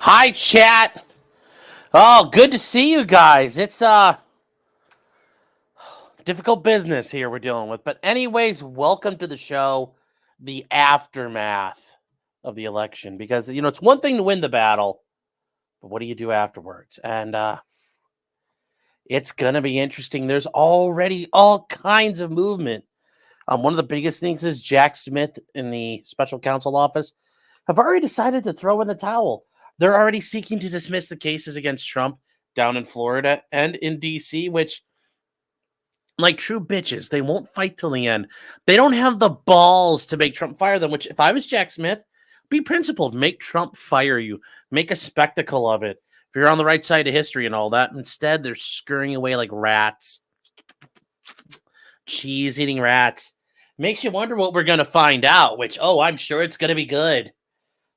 Hi, chat. Oh, good to see you guys. It's difficult business here we're dealing with. But anyways, welcome to the show, the aftermath of the election. Because, it's one thing to win the battle, but what do you do afterwards? And it's going to be interesting. There's already all kinds of movement. One of the biggest things is Jack Smith in the special counsel office have already decided to throw in the towel. They're already seeking to dismiss the cases against Trump down in Florida and in D.C., which, like true bitches, they won't fight till the end. They don't have the balls to make Trump fire them, which if I was Jack Smith, be principled. Make Trump fire you. Make a spectacle of it. If you're on the right side of history and all that. Instead, they're scurrying away like rats. Cheese-eating rats. Makes you wonder what we're going to find out, which, I'm sure it's going to be good.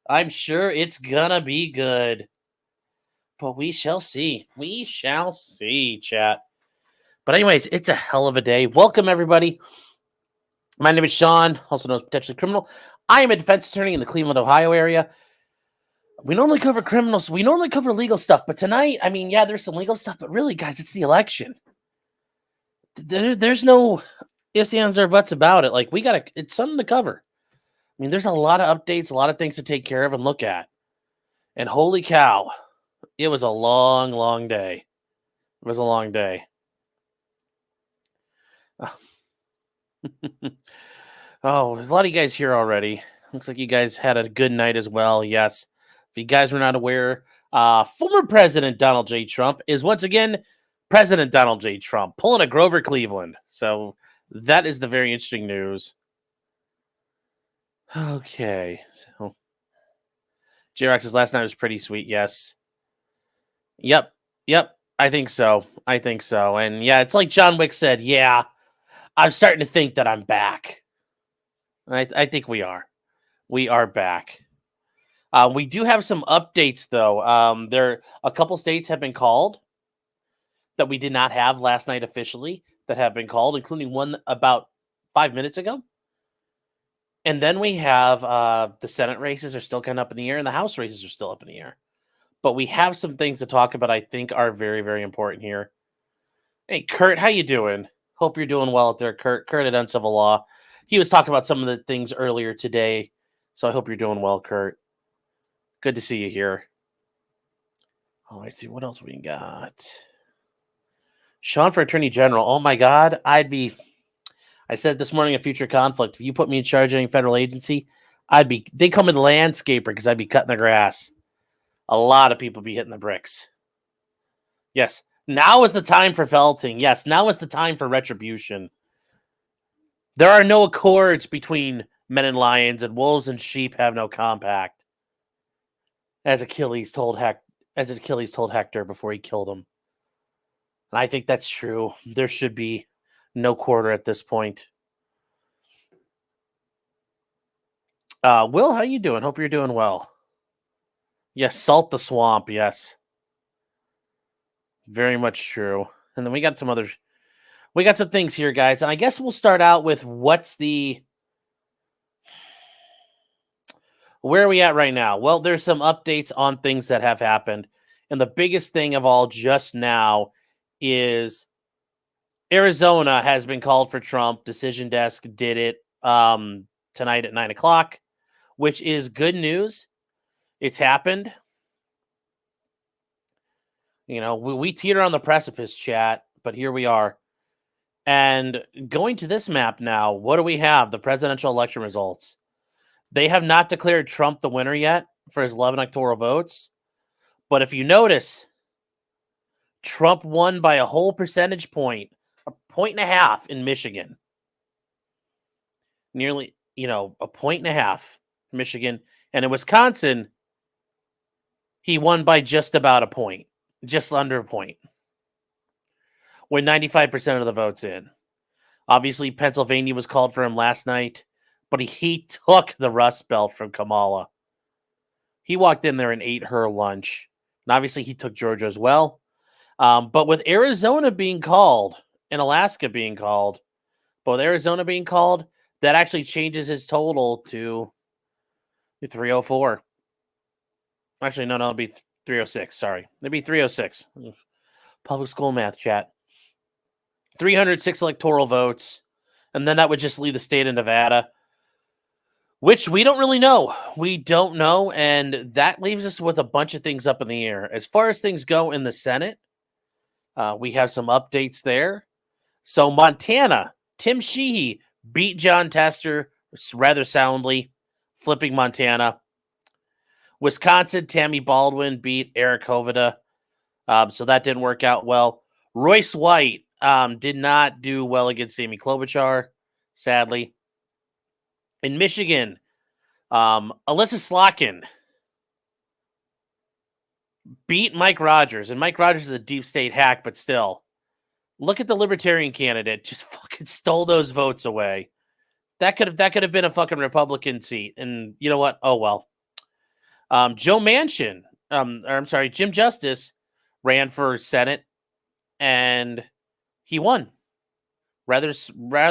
I'm sure it's going to be good. But we shall see. We shall see, chat. But anyways, it's a hell of a day. Welcome, everybody. My name is Sean, also known as Potentially Criminal. I am a defense attorney in the Cleveland, Ohio area. We normally cover criminals. We normally cover legal stuff. But tonight, there's some legal stuff. But really, guys, it's the election. There's no ifs, ands, or buts about it. Like, it's something to cover. There's a lot of updates, a lot of things to take care of and look at. And holy cow, it was a long, long day. It was a long day. Oh, there's a lot of you guys here already. Looks like you guys had a good night as well. Yes. If you guys were not aware, former President Donald J. Trump is once again President Donald J. Trump, pulling a Grover Cleveland. So that is the very interesting news. Okay. So J-Rex's last night was pretty sweet. Yes. Yep. I think so. And yeah, it's like John Wick said. Yeah, I'm starting to think that I'm back. I think we are. We are back. We do have some updates, though. There a couple states have been called that we did not have last night officially that have been called, including one about 5 minutes ago. And then we have the Senate races are still kind of up in the air, and the House races are still up in the air. But we have some things to talk about I think are very, very important here. Hey, Kurt, how you doing? Hope you're doing well out there, Kurt. Kurt at Uncivil Law. He was talking about some of the things earlier today, so I hope you're doing well, Kurt. Good to see you here. All right, see what else we got. Sean for Attorney General. Oh my God, I said this morning a future conflict. If you put me in charge of any federal agency, they call me the landscaper because I'd be cutting the grass. A lot of people be hitting the bricks. Yes, now is the time for felting. Yes, now is the time for retribution. There are no accords between men and lions, and wolves and sheep have no compact. As Achilles told Hector before he killed him. And I think that's true. There should be no quarter at this point. Will, how you doing? Hope you're doing well. Yes, salt the swamp, yes. Very much true. And then we got some things here, guys. And I guess we'll start out with where are we at right now? Well, there's some updates on things that have happened. And the biggest thing of all just now is Arizona has been called for Trump. Decision Desk did it tonight at 9:00, which is good news. It's happened. We teeter on the precipice, chat, but here we are. And going to this map now, what do we have? The presidential election results. They have not declared Trump the winner yet for his 11 electoral votes. But if you notice, Trump won by a whole percentage point, 1.5 in Michigan. Nearly, 1.5 in Michigan. And in Wisconsin, he won by just about a point, just under a point, with 95% of the votes in. Obviously, Pennsylvania was called for him last night, but he took the Rust Belt from Kamala. He walked in there and ate her lunch. And obviously, he took Georgia as well. But with Arizona being called and Alaska being called, that actually changes his total to 304. Actually, no, it'll be 306. Sorry. It'd be 306. Public school math, chat. 306 electoral votes. And then that would just leave the state of Nevada, which we don't really know. We don't know. And that leaves us with a bunch of things up in the air. As far as things go in the Senate, we have some updates there. So Montana, Tim Sheehy beat John Tester rather soundly, flipping Montana. Wisconsin, Tammy Baldwin beat Eric Hovida. So that didn't work out well. Royce White did not do well against Amy Klobuchar, sadly. In Michigan, Alyssa Slotkin beat Mike Rogers. And Mike Rogers is a deep state hack, but still. Look at the Libertarian candidate. Just fucking stole those votes away. That could have been a fucking Republican seat. And you know what? Oh, well. Joe Manchin, Jim Justice ran for Senate, and he won rather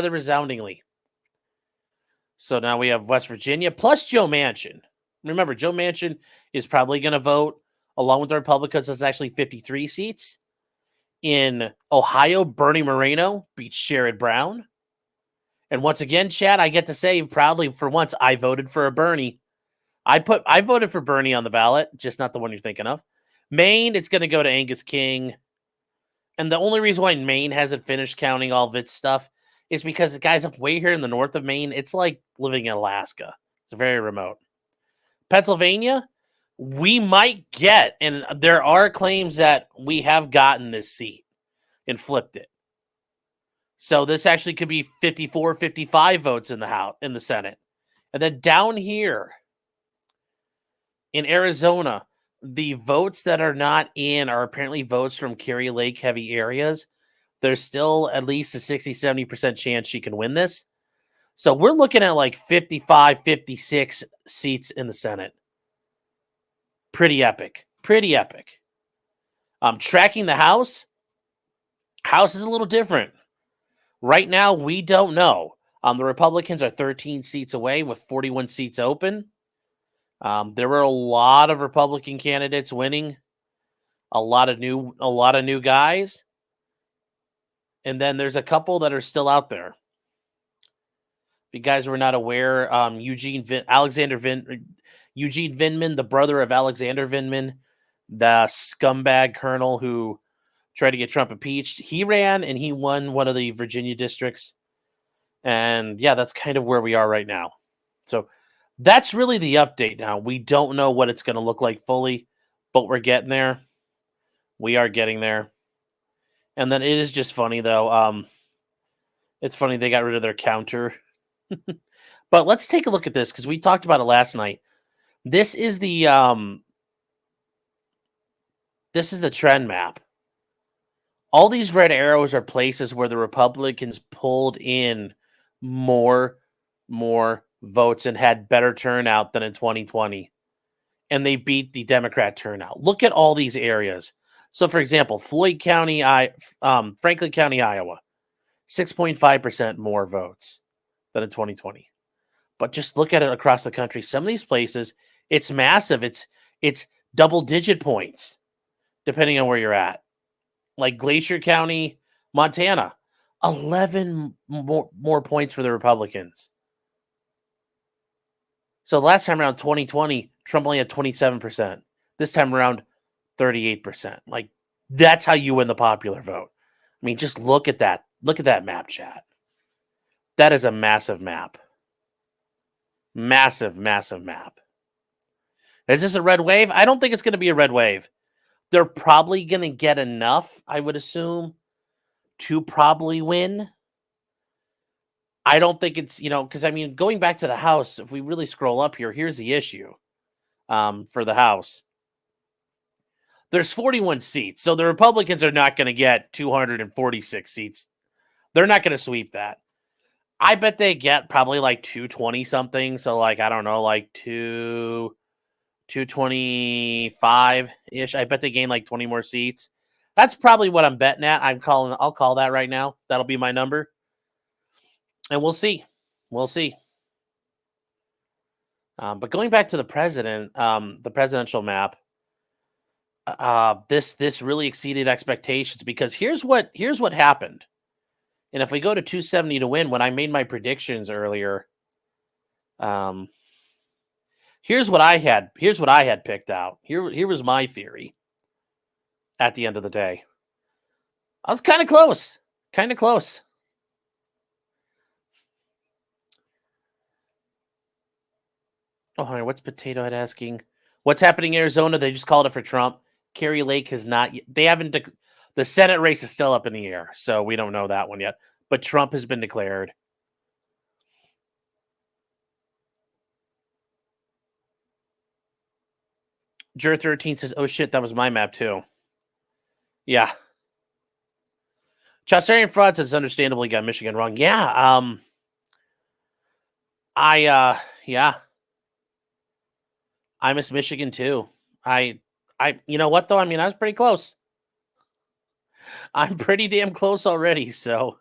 resoundingly. So now we have West Virginia plus Joe Manchin. Remember, Joe Manchin is probably going to vote along with the Republicans. That's actually 53 seats. In Ohio, Bernie Moreno beats Sherrod Brown. And once again, Chad, I get to say proudly for once, I voted for a Bernie. I voted for Bernie on the ballot, just not the one you're thinking of. Maine, it's going to go to Angus King. And the only reason why Maine hasn't finished counting all of its stuff is because the guys up way here in the north of Maine, it's like living in Alaska. It's very remote. Pennsylvania, we might get, and there are claims that we have gotten this seat and flipped it. So this actually could be 54, 55 votes in the Senate. And then down here in Arizona, the votes that are not in are apparently votes from Kari Lake heavy areas. There's still at least a 60, 70% chance she can win this. So we're looking at like 55, 56 seats in the Senate. Pretty epic. Pretty epic. Tracking the House. House is a little different. Right now, we don't know. The Republicans are 13 seats away with 41 seats open. There were a lot of Republican candidates winning. A lot of new guys. And then there's a couple that are still out there. If you guys were not aware, Eugene Vindman, the brother of Alexander Vindman, the scumbag colonel who tried to get Trump impeached, he ran and he won one of the Virginia districts. And yeah, that's kind of where we are right now. So that's really the update now. We don't know what it's going to look like fully, but we're getting there. We are getting there. And then it is just funny, though. It's funny they got rid of their counter. But let's take a look at this because we talked about it last night. This is the trend map. All these red arrows are places where the Republicans pulled in more votes and had better turnout than in 2020. And they beat the Democrat turnout. Look at all these areas. So, for example, Franklin County, Iowa, 6.5% more votes than in 2020. But just look at it across the country. Some of these places, it's massive. It's double-digit points, depending on where you're at. Like Glacier County, Montana, 11 more points for the Republicans. So last time around, 2020, Trump only had 27%. This time around, 38%. Like, that's how you win the popular vote. I mean, just look at that. Look at that map, chat. That is a massive map. Massive, massive map. Is this a red wave? I don't think it's going to be a red wave. They're probably going to get enough, I would assume, to probably win. I don't think it's, because, I mean, going back to the House, if we really scroll up here, here's the issue for the House. There's 41 seats, so the Republicans are not going to get 246 seats. They're not going to sweep that. I bet they get probably like 220 something, so like, I don't know, like 225-ish. I bet they gain like 20 more seats. That's probably what I'm betting at. I'll call that right now. That'll be my number. And we'll see. We'll see. But going back to the presidential map, this really exceeded expectations because here's what happened. And if we go to 270 to win, when I made my predictions earlier, um, here's what I had picked out. Here was my theory at the end of the day. I was kind of close. Kind of close. Oh, honey, what's Potato Head asking? What's happening in Arizona? They just called it for Trump. Kerry Lake has not. They haven't. The Senate race is still up in the air, so we don't know that one yet. But Trump has been declared. Jer13 says, "Oh shit, that was my map too." Yeah. Chaucerian Fraud says, "Understandably got Michigan wrong." Yeah. Yeah. I miss Michigan too. You know what though? I mean, I was pretty close. I'm pretty damn close already. So,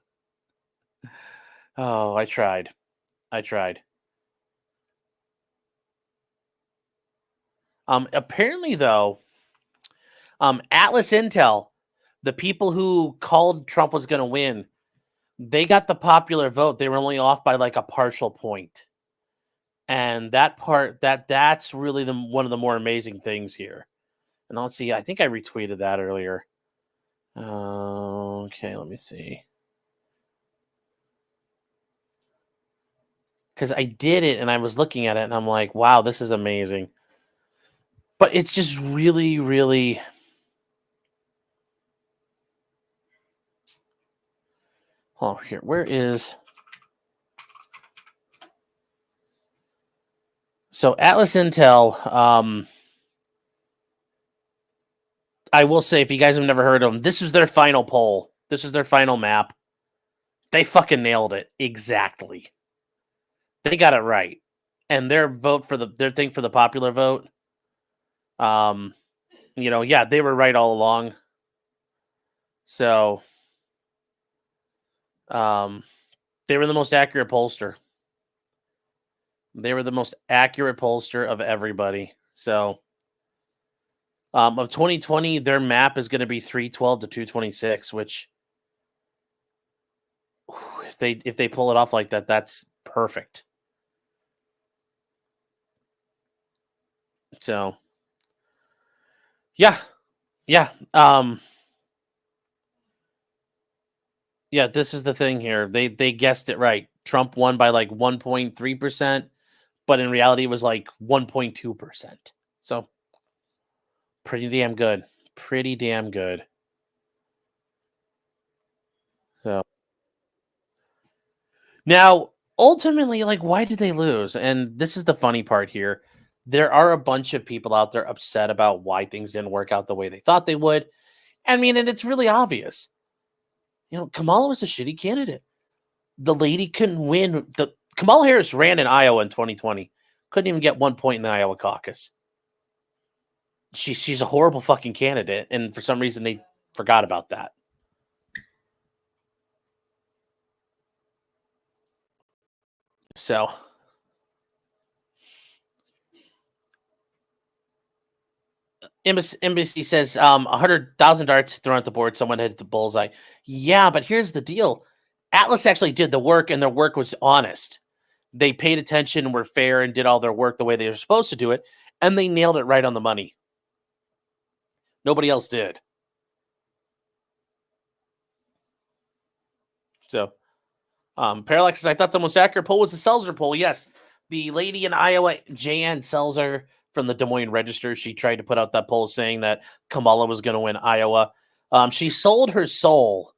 oh, I tried. Apparently though, Atlas Intel, the people who called Trump was going to win, they got the popular vote. They were only off by like a partial point. And that's really one of the more amazing things here. And let's see, I think I retweeted that earlier. Okay, let me see. Because I did it and I was looking at it and I'm like, wow, this is amazing. But it's just really, really. Oh, here, where is. So Atlas Intel, I will say, if you guys have never heard of them, this is their final poll. This is their final map. They fucking nailed it. Exactly. They got it right. And their thing for the popular vote, yeah, they were right all along. So, they were the most accurate pollster. They were the most accurate pollster of everybody. So, of 2020, their map is going to be 312 to 226, which if they pull it off like that, that's perfect. So, yeah. Yeah. Yeah, this is the thing here. They guessed it right. Trump won by like 1.3%, but in reality it was like 1.2%. So, pretty damn good. Pretty damn good. So, now ultimately, like, why did they lose? And this is the funny part here. There are a bunch of people out there upset about why things didn't work out the way they thought they would. I mean, and it's really obvious. Kamala was a shitty candidate. The lady couldn't win. Kamala Harris ran in Iowa in 2020. Couldn't even get 1 point in the Iowa caucus. She's a horrible fucking candidate, and for some reason they forgot about that. So, Embassy says 100,000 darts thrown at the board. Someone hit the bullseye. Yeah, but here's the deal. Atlas actually did the work, and their work was honest. They paid attention and were fair and did all their work the way they were supposed to do it, and they nailed it right on the money. Nobody else did. So, Parallax says, I thought the most accurate poll was the Seltzer poll. Yes, the lady in Iowa, Jan Seltzer from the Des Moines Register, she tried to put out that poll saying that Kamala was going to win Iowa. She sold her soul.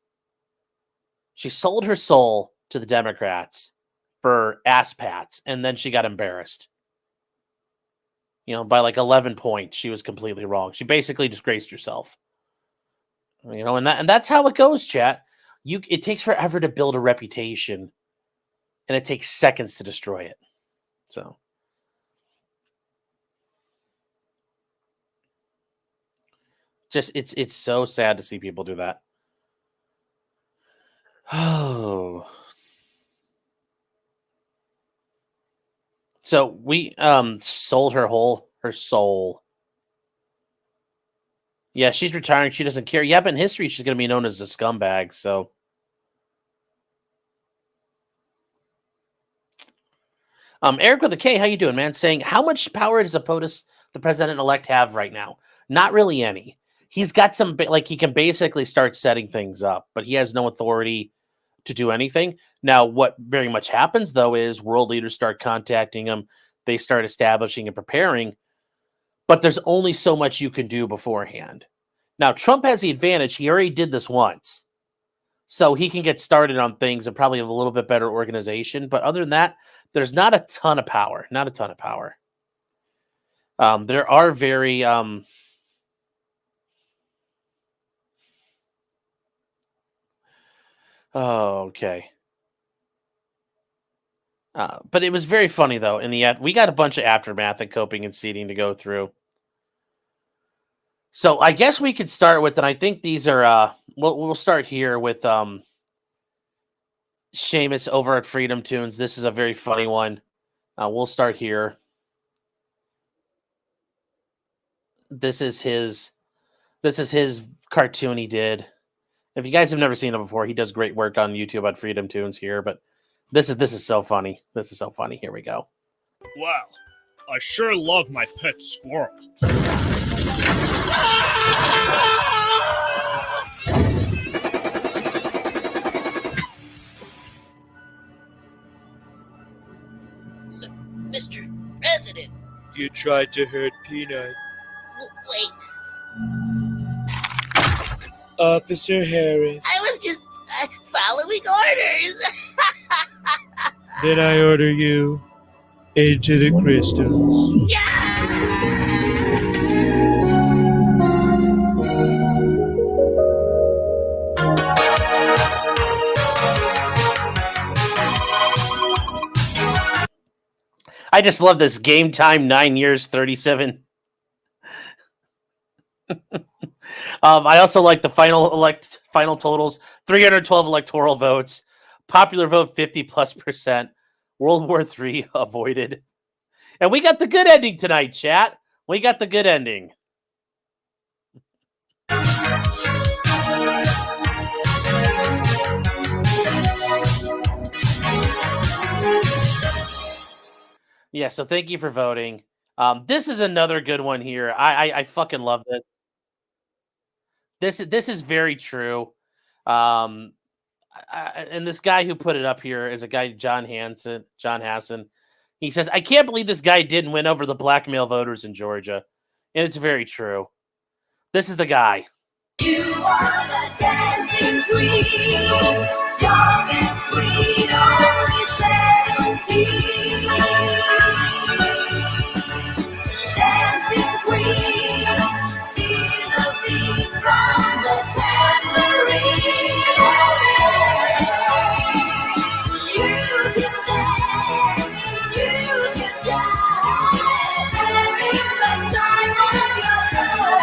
She sold her soul to the Democrats for ass pats, and then she got embarrassed. By like 11 points, she was completely wrong. She basically disgraced herself. And that's how it goes, chat. It takes forever to build a reputation, and it takes seconds to destroy it. So, just it's so sad to see people do that. Oh. So we sold her soul. Yeah, she's retiring. She doesn't care. Yeah, but in history, she's going to be known as a scumbag. So, Eric with a K, how you doing, man? Saying, how much power does a POTUS, the president-elect, have right now? Not really any. He's got some, like, he can basically start setting things up, but he has no authority to do anything. Now, what very much happens, though, is world leaders start contacting him. They start establishing and preparing, but there's only so much you can do beforehand. Now, Trump has the advantage. He already did this once. So he can get started on things and probably have a little bit better organization. But other than that, there's not a ton of power. Not a ton of power. There are very oh, okay. But it was very funny though. In the end, we got a bunch of aftermath and coping and seeding to go through. So I guess we could start with, and I think these are we'll start here with Seamus over at Freedom Tunes. This is a very funny one. We'll start here. This is his cartoon he did. If you guys have never seen him before, he does great work on YouTube on Freedom Tunes here, but this is so funny. This is so funny. Here we go. Wow, I sure love my pet squirrel. Mr. President. You tried to hurt Peanut. Wait, Officer Harris. I was just following orders. Then I order you into the crystals. Yeah! I just love this game time 9 years 37. I also like the final totals: 312 electoral votes, popular vote 50+%, World War III avoided, and we got the good ending tonight, chat. We got the good ending. Yeah, so thank you for voting. This is another good one here. I fucking love this. This is very true. And this guy who put it up here is a guy, John Hassan. He says, I can't believe this guy didn't win over the blackmail voters in Georgia. And it's very true. This is the guy. You are the dancing queen, young and sweet, only 17. Dancing queen, feel the beat from the tambourine. You can dance, you can jive, having the time of your life.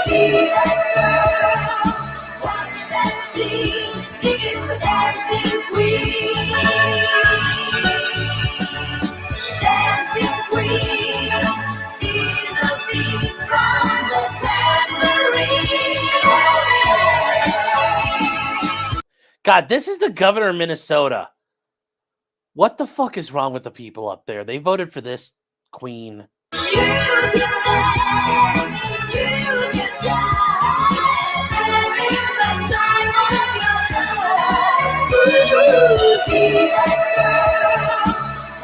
See that girl, watch that scene, digging the dancing queen. Dancing queen, feel the beat from the tambourine. God, this is the governor of Minnesota. What the fuck is wrong with the people up there? They voted for this queen. You can dance, you can jive, having the time of your life. See that girl,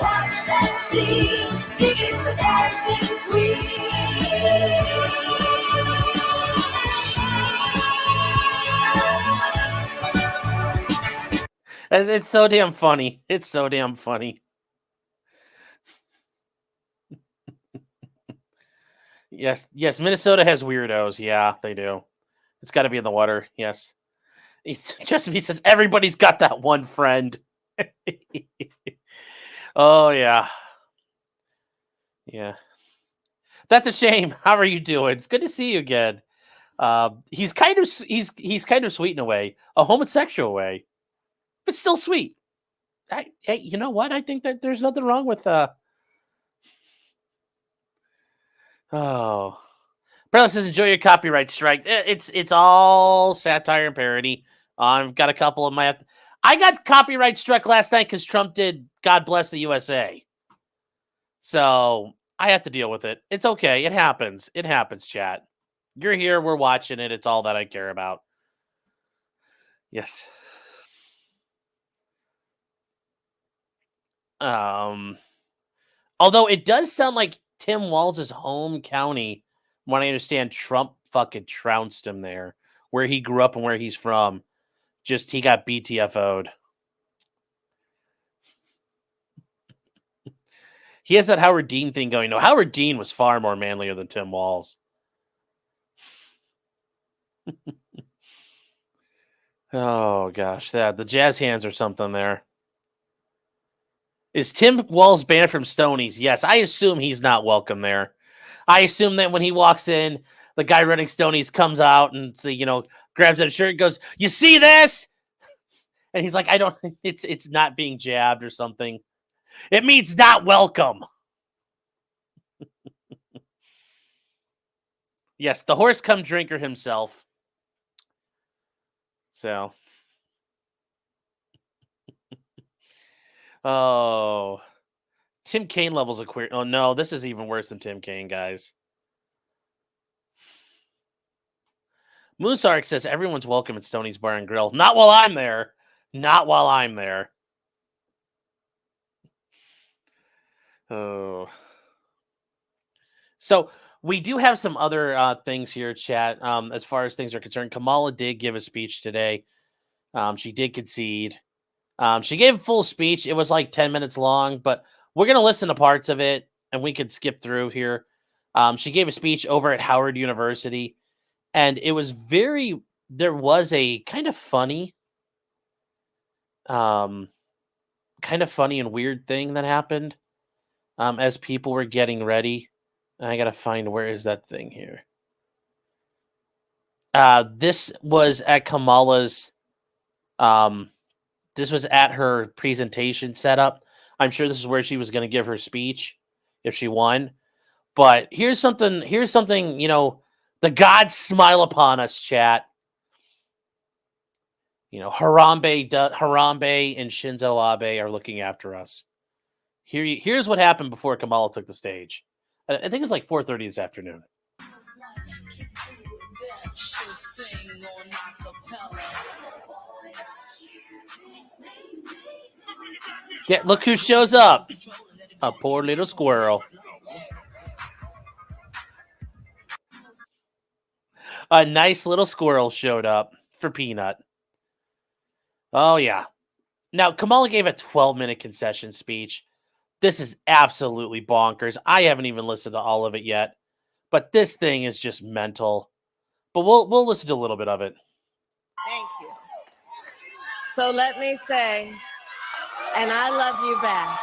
watch that scene, digging the dancing queen. It's so damn funny. It's so damn funny. Yes, Minnesota has weirdos. Yeah, they do. It's got to be in the water. Yes. Chesapeake says everybody's got that one friend. Oh yeah. Yeah. That's a shame. How are you doing? It's good to see you again. He's kind of sweet in a way, a homosexual way, but still sweet. Hey, you know what? I think that there's nothing wrong with Oh. Prellis says, enjoy your copyright strike. It's all satire and parody. I've got a couple of my... I got copyright struck last night because Trump did God Bless the USA. So I have to deal with it. It's okay. It happens. It happens, chat. You're here. We're watching it. It's all that I care about. Yes. Although it does sound like Tim Walz' home county, when I understand, Trump fucking trounced him there, where he grew up and where he's from. Just he got BTFO'd. He has that Howard Dean thing going. No, Howard Dean was far more manlier than Tim Walz. Oh gosh, the jazz hands or something there. Is Tim Walz banned from Stonies? Yes, I assume he's not welcome there. I assume that when he walks in, the guy running Stonies comes out and grabs that shirt and goes, "You see this?" And he's like, "I don't. It's not being jabbed or something. It means not welcome." Yes, the horse cum drinker himself. So, oh, Tim Kaine levels a queer. Oh no, this is even worse than Tim Kaine, guys. Moosark says everyone's welcome at Stoney's Bar and Grill. Not while I'm there. Not while I'm there. Oh. So we do have some other things here, chat. As far as things are concerned, Kamala did give a speech today. She did concede. She gave a full speech. It was like 10 minutes long, but we're going to listen to parts of it, and we could skip through here. She gave a speech over at Howard University, and it was there was a kind of funny and weird thing that happened as people were getting ready. I got to find, where is that thing here? This was at Kamala's, this was at her presentation setup. I'm sure this is where she was going to give her speech if she won. But here's something, the gods smile upon us, chat. Harambe and Shinzo Abe are looking after us. Here's what happened before Kamala took the stage. I think it was like 4:30 this afternoon. Yeah, look who shows up. A poor little squirrel. A nice little squirrel showed up for Peanut. Oh, yeah. Now, Kamala gave a 12-minute concession speech. This is absolutely bonkers. I haven't even listened to all of it yet. But this thing is just mental. But we'll listen to a little bit of it. Thank you. So let me say, and I love you back.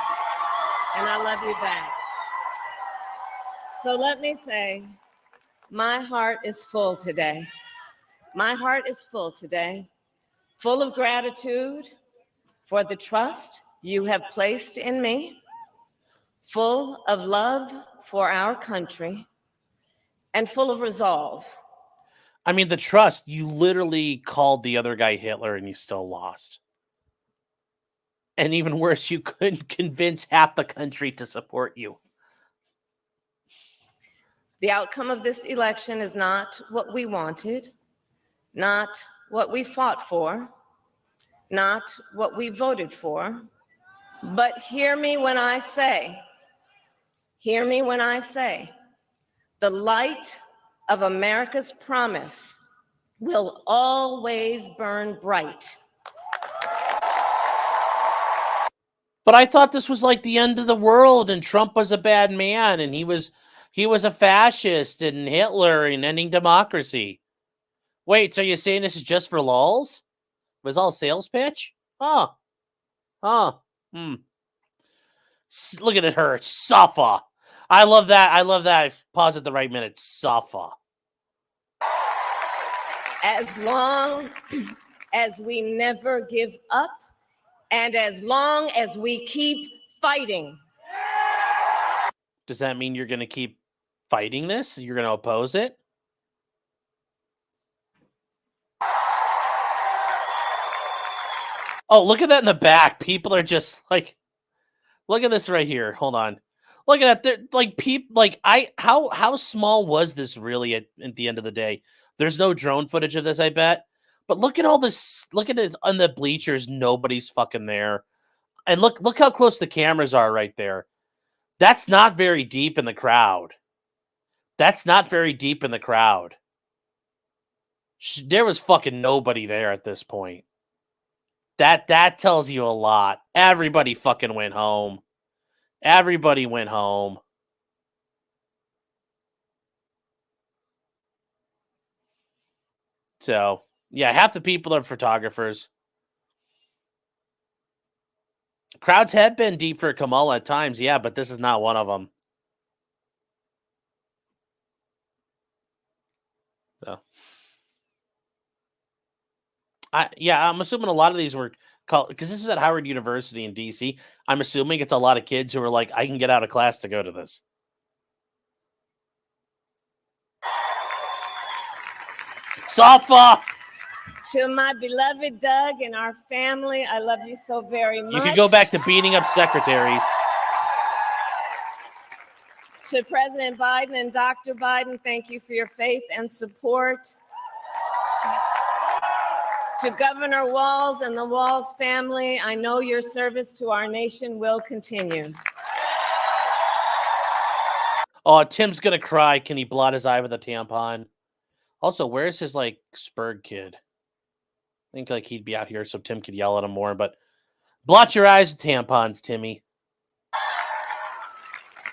And I love you back. So let me say, my heart is full today. My heart is full today, full of gratitude for the trust you have placed in me, full of love for our country, and full of resolve. I mean, the trust, you literally called the other guy Hitler and you still lost. And even worse, you couldn't convince half the country to support you. The outcome of this election is not what we wanted, not what we fought for, not what we voted for. But hear me when I say, the light of America's promise will always burn bright. But I thought this was like the end of the world and Trump was a bad man and he was a fascist and Hitler and ending democracy. Wait, so you're saying this is just for lulz? It was all sales pitch? Look at her. Suffer. I love that. Pause at the right minute. Suffer. As long as we never give up and as long as we keep fighting. Does that mean you're going to keep fighting this? You're going to oppose it? Oh, look at that in the back. People are just like, look at this right here. Hold on. Look at that. Like how small was this really at the end of the day? There's no drone footage of this, I bet. But look at all this. Look at it on the bleachers. Nobody's fucking there. And look how close the cameras are right there. That's not very deep in the crowd. That's not very deep in the crowd. There was fucking nobody there at this point. That tells you a lot. Everybody fucking went home. Everybody went home. So, yeah, half the people are photographers. Crowds have been deep for Kamala at times, yeah, but this is not one of them. So, I'm assuming a lot of these were called because this was at Howard University in DC. I'm assuming it's a lot of kids who are like, I can get out of class to go to this. Safa! To my beloved Doug and our family, I love you so very much. You could go back to beating up secretaries. To President Biden and Dr. Biden, thank you for your faith and support. To Governor Walz and the Walz family, I know your service to our nation will continue. Oh, Tim's gonna cry. Can he blot his eye with a tampon? Also, where's his Spurg kid? I think he'd be out here so Tim could yell at him more, but blot your eyes with tampons, Timmy.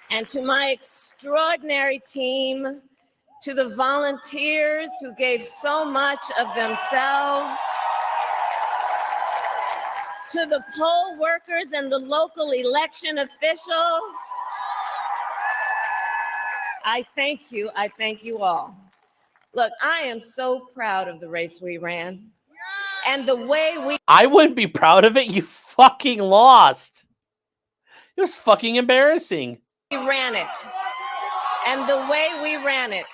And to my extraordinary team, to the volunteers who gave so much of themselves, to the poll workers and the local election officials, I thank you. I thank you all. Look, I am so proud of the race we ran and the way we... I wouldn't be proud of it. You fucking lost. It was fucking embarrassing. We ran it. And the way we ran it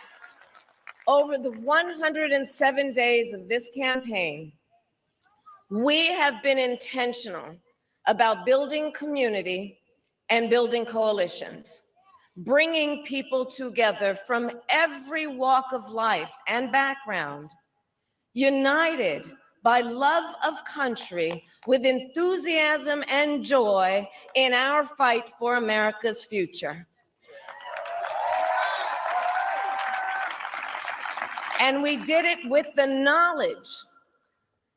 over the 107 days of this campaign, we have been intentional about building community and building coalitions, bringing people together from every walk of life and background, united by love of country with enthusiasm and joy in our fight for America's future. And we did it with the knowledge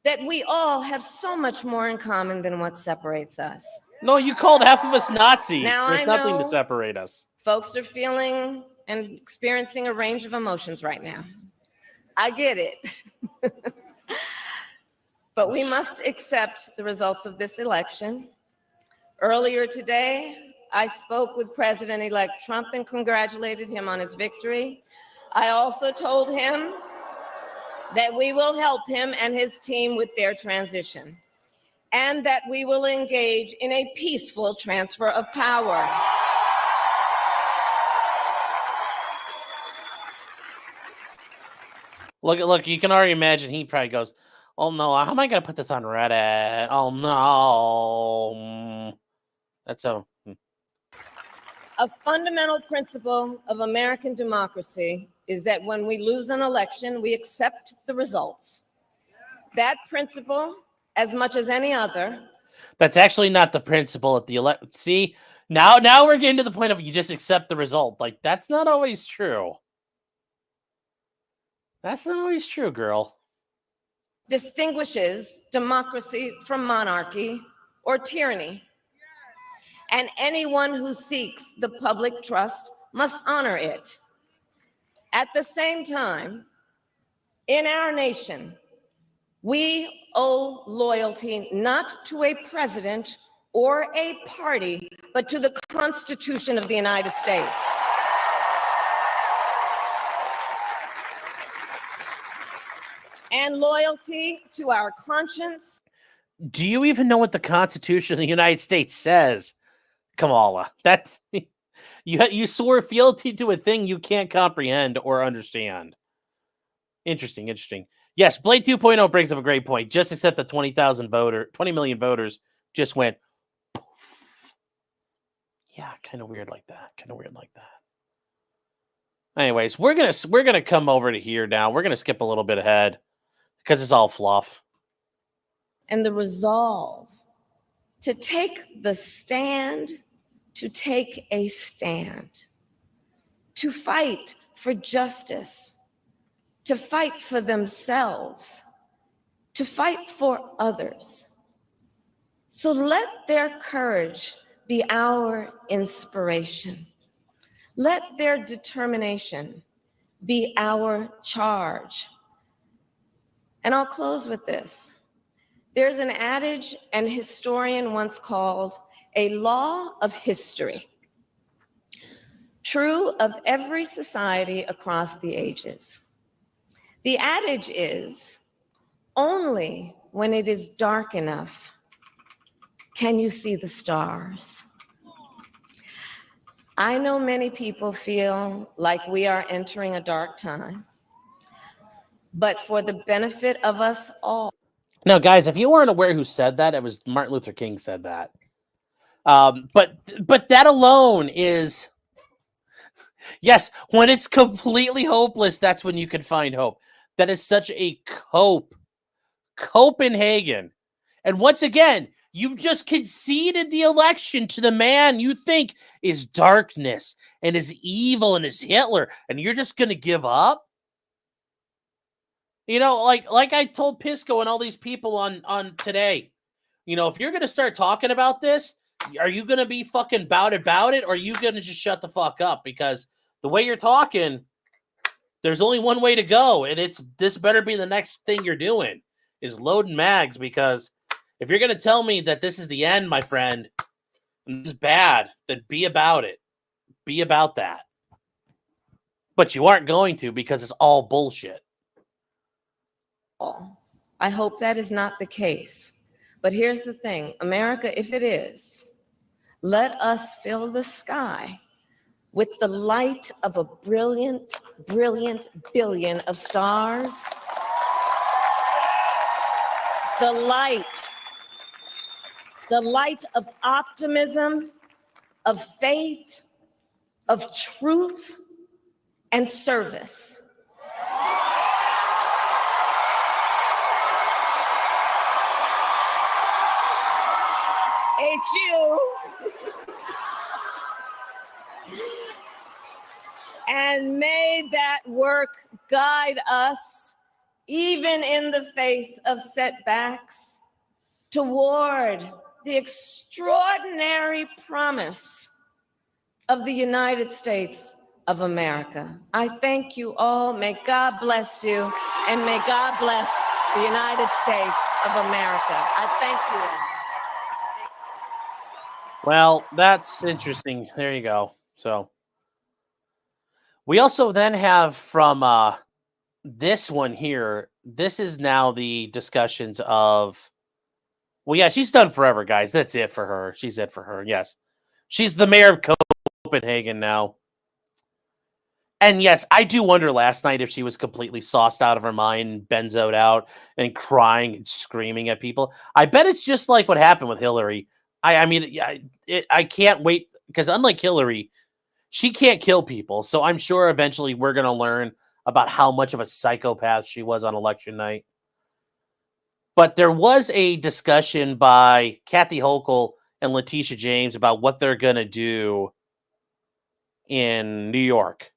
that we all have so much more in common than what separates us. No, you called half of us Nazis. Now, There's I nothing to know separate us. folks are feeling and experiencing a range of emotions right now. I get it. But we must accept the results of this election. Earlier today, I spoke with President-elect Trump and congratulated him on his victory. I also told him that we will help him and his team with their transition, and that we will engage in a peaceful transfer of power. Look, you can already imagine he probably goes, oh no, how am I going to put this on Reddit? Oh no. That's so... A fundamental principle of American democracy is that when we lose an election, we accept the results. That principle, as much as any other... That's actually not the principle at the election. See, now we're getting to the point of you just accept the result. That's not always true. That's not always true, girl. Distinguishes democracy from monarchy or tyranny. And anyone who seeks the public trust must honor it. At the same time, in our nation, we owe loyalty not to a president or a party, but to the Constitution of the United States. And loyalty to our conscience. Do you even know what the Constitution of the United States says, Kamala? That's you swore fealty to a thing you can't comprehend or understand. Interesting. Yes, Blade 2.0 brings up a great point. Just accept the 20 million voters just went poof. Yeah, kind of weird like that. Anyways, we're gonna come over to here now. We're gonna skip a little bit ahead because it's all fluff. And the resolve to take the stand, to take a stand, to fight for justice, to fight for themselves, to fight for others. So let their courage be our inspiration. Let their determination be our charge. And I'll close with this. There's an adage an historian once called a law of history, true of every society across the ages. The adage is, only when it is dark enough can you see the stars. I know many people feel like we are entering a dark time, but for the benefit of us all. Now, guys, if you weren't aware who said that, it was Martin Luther King said that. But that alone is, yes, when it's completely hopeless, that's when you can find hope. That is such a Copenhagen. And once again, you've just conceded the election to the man you think is darkness and is evil and is Hitler, and you're just going to give up? You know, like I told Pisco and all these people on today, you know, if you're going to start talking about this, are you going to be fucking about it, or are you going to just shut the fuck up? Because the way you're talking, there's only one way to go, and it's this better be the next thing you're doing is loading mags, because if you're going to tell me that this is the end, my friend, and this is bad, then be about it. Be about that. But you aren't going to, because it's all bullshit. I hope that is not the case. But here's the thing, America, if it is, let us fill the sky with the light of a brilliant, brilliant billion of stars. The light of optimism, of faith, of truth, and service. HU. And may that work guide us, even in the face of setbacks, toward the extraordinary promise of the United States of America. I thank you all. May God bless you, and may God bless the United States of America. I thank you all. Well, that's interesting. There you go. So we also then have from this one here, this is now the discussions of, well, yeah, she's done forever, guys. That's it for her. She's it for her. Yes. She's the mayor of Copenhagen now. And yes, I do wonder last night if she was completely sauced out of her mind, benzoed out, and crying and screaming at people. I bet it's just like what happened with Hillary. I can't wait, because unlike Hillary, she can't kill people. So I'm sure eventually we're going to learn about how much of a psychopath she was on election night. But there was a discussion by Kathy Hochul and Letitia James about what they're going to do in New York.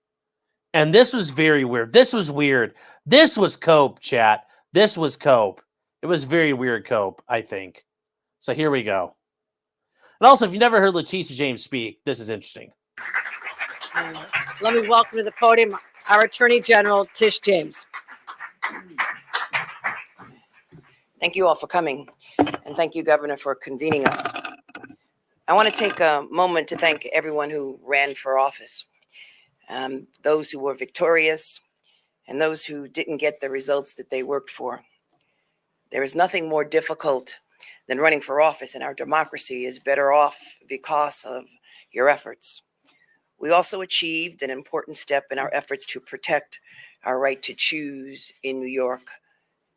And this was very weird. This was weird. This was cope, chat. This was cope. It was very weird cope, I think. So here we go. And also, if you've never heard Letitia James speak, this is interesting. Let me welcome to the podium our Attorney General, Tish James. Thank you all for coming, and thank you, Governor, for convening us. I want to take a moment to thank everyone who ran for office, those who were victorious, and those who didn't get the results that they worked for. There is nothing more difficult than running for office, and our democracy is better off because of your efforts. We also achieved an important step in our efforts to protect our right to choose in New York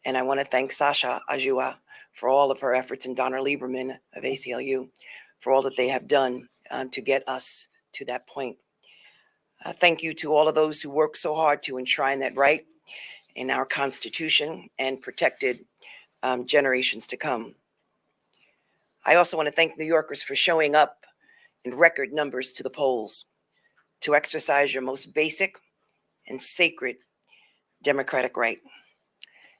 And I want to thank Sasha Ajua for all of her efforts and Donna Lieberman of ACLU for all that they have done to get us to that point. Thank you to all of those who worked so hard to enshrine that right in our Constitution and protected generations to come. I also want to thank New Yorkers for showing up in record numbers to the polls to exercise your most basic and sacred democratic right.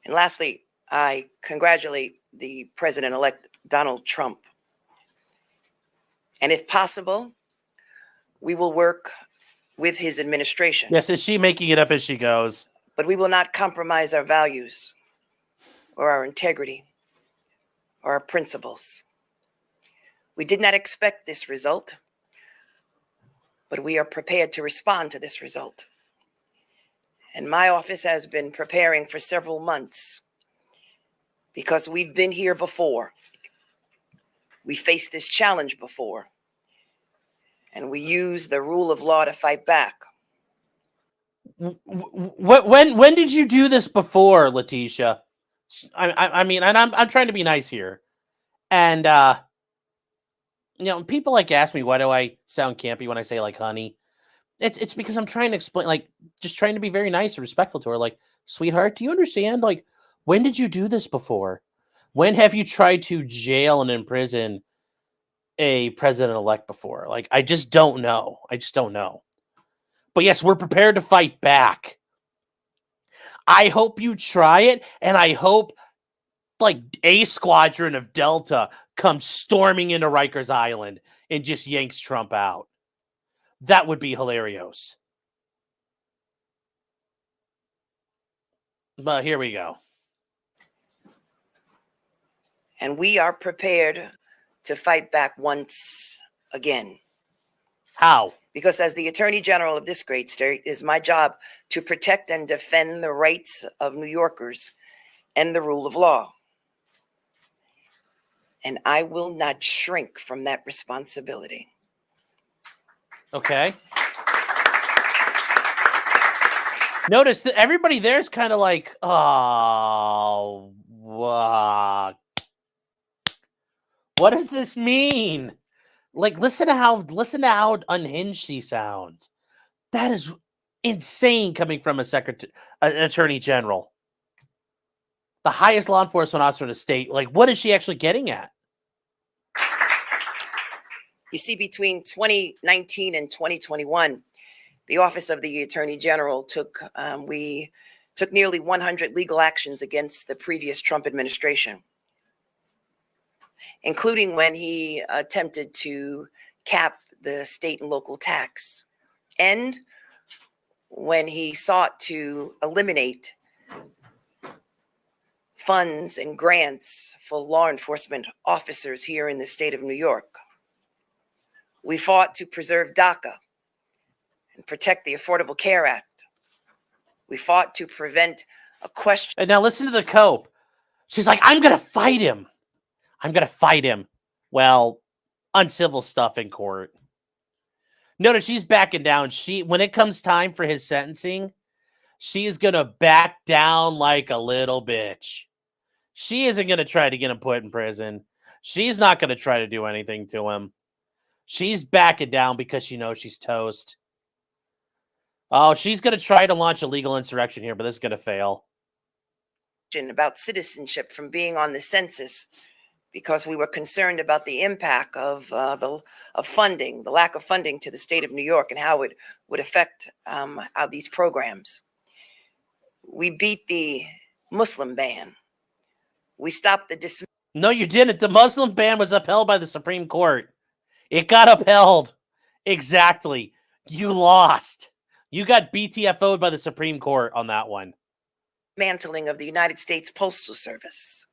And lastly, I congratulate the President-elect Donald Trump. And if possible, we will work with his administration. Yes, is she making it up as she goes? But we will not compromise our values or our integrity or our principles. We did not expect this result, but we are prepared to respond to this result. And my office has been preparing for several months because we've been here before. We faced this challenge before, and we use the rule of law to fight back. When did you do this before, Letitia? I mean, and I'm trying to be nice here, and people like ask me why do I sound campy when I say like honey. It's because I'm trying to explain, like, just trying to be very nice and respectful to her. Like, sweetheart, do you understand? Like, when did you do this before? When have you tried to jail and imprison a president-elect before? Like, I just don't know. I just don't know. But yes, we're prepared to fight back. I hope you try it, and I hope, like, a squadron of Delta comes storming into Rikers Island and just yanks Trump out. That would be hilarious. But here we go. And we are prepared to fight back once again. How? Because as the Attorney General of this great state, it is my job to protect and defend the rights of New Yorkers and the rule of law. And I will not shrink from that responsibility. Okay. Notice that everybody there is kind of like, oh, what does this mean? Like, listen to how unhinged she sounds. That is insane coming from an attorney general, the highest law enforcement officer in the state. Like, what is she actually getting at? You see, between 2019 and 2021, the Office of the Attorney General took nearly 100 legal actions against the previous Trump administration, including when he attempted to cap the state and local tax, and when he sought to eliminate funds and grants for law enforcement officers here in the state of New York. We fought to preserve DACA and protect the Affordable Care Act. We fought to prevent a question. And now listen to the cope. She's like, I'm going to fight him. I'm going to fight him. Well, uncivil stuff in court. Notice she's backing down. When it comes time for his sentencing, she's going to back down like a little bitch. She isn't going to try to get him put in prison. She's not going to try to do anything to him. She's backing down because she knows she's toast. Oh, she's going to try to launch a legal insurrection here, but this is going to fail. About citizenship from being on the census because we were concerned about the impact of funding, the lack of funding to the state of New York and how it would affect how these programs. We beat the Muslim ban. We stopped the No, you didn't. The Muslim ban was upheld by the Supreme Court. It got upheld. Exactly. You lost. You got BTFO'd by the Supreme Court on that one. Dismantling of the United States Postal Service.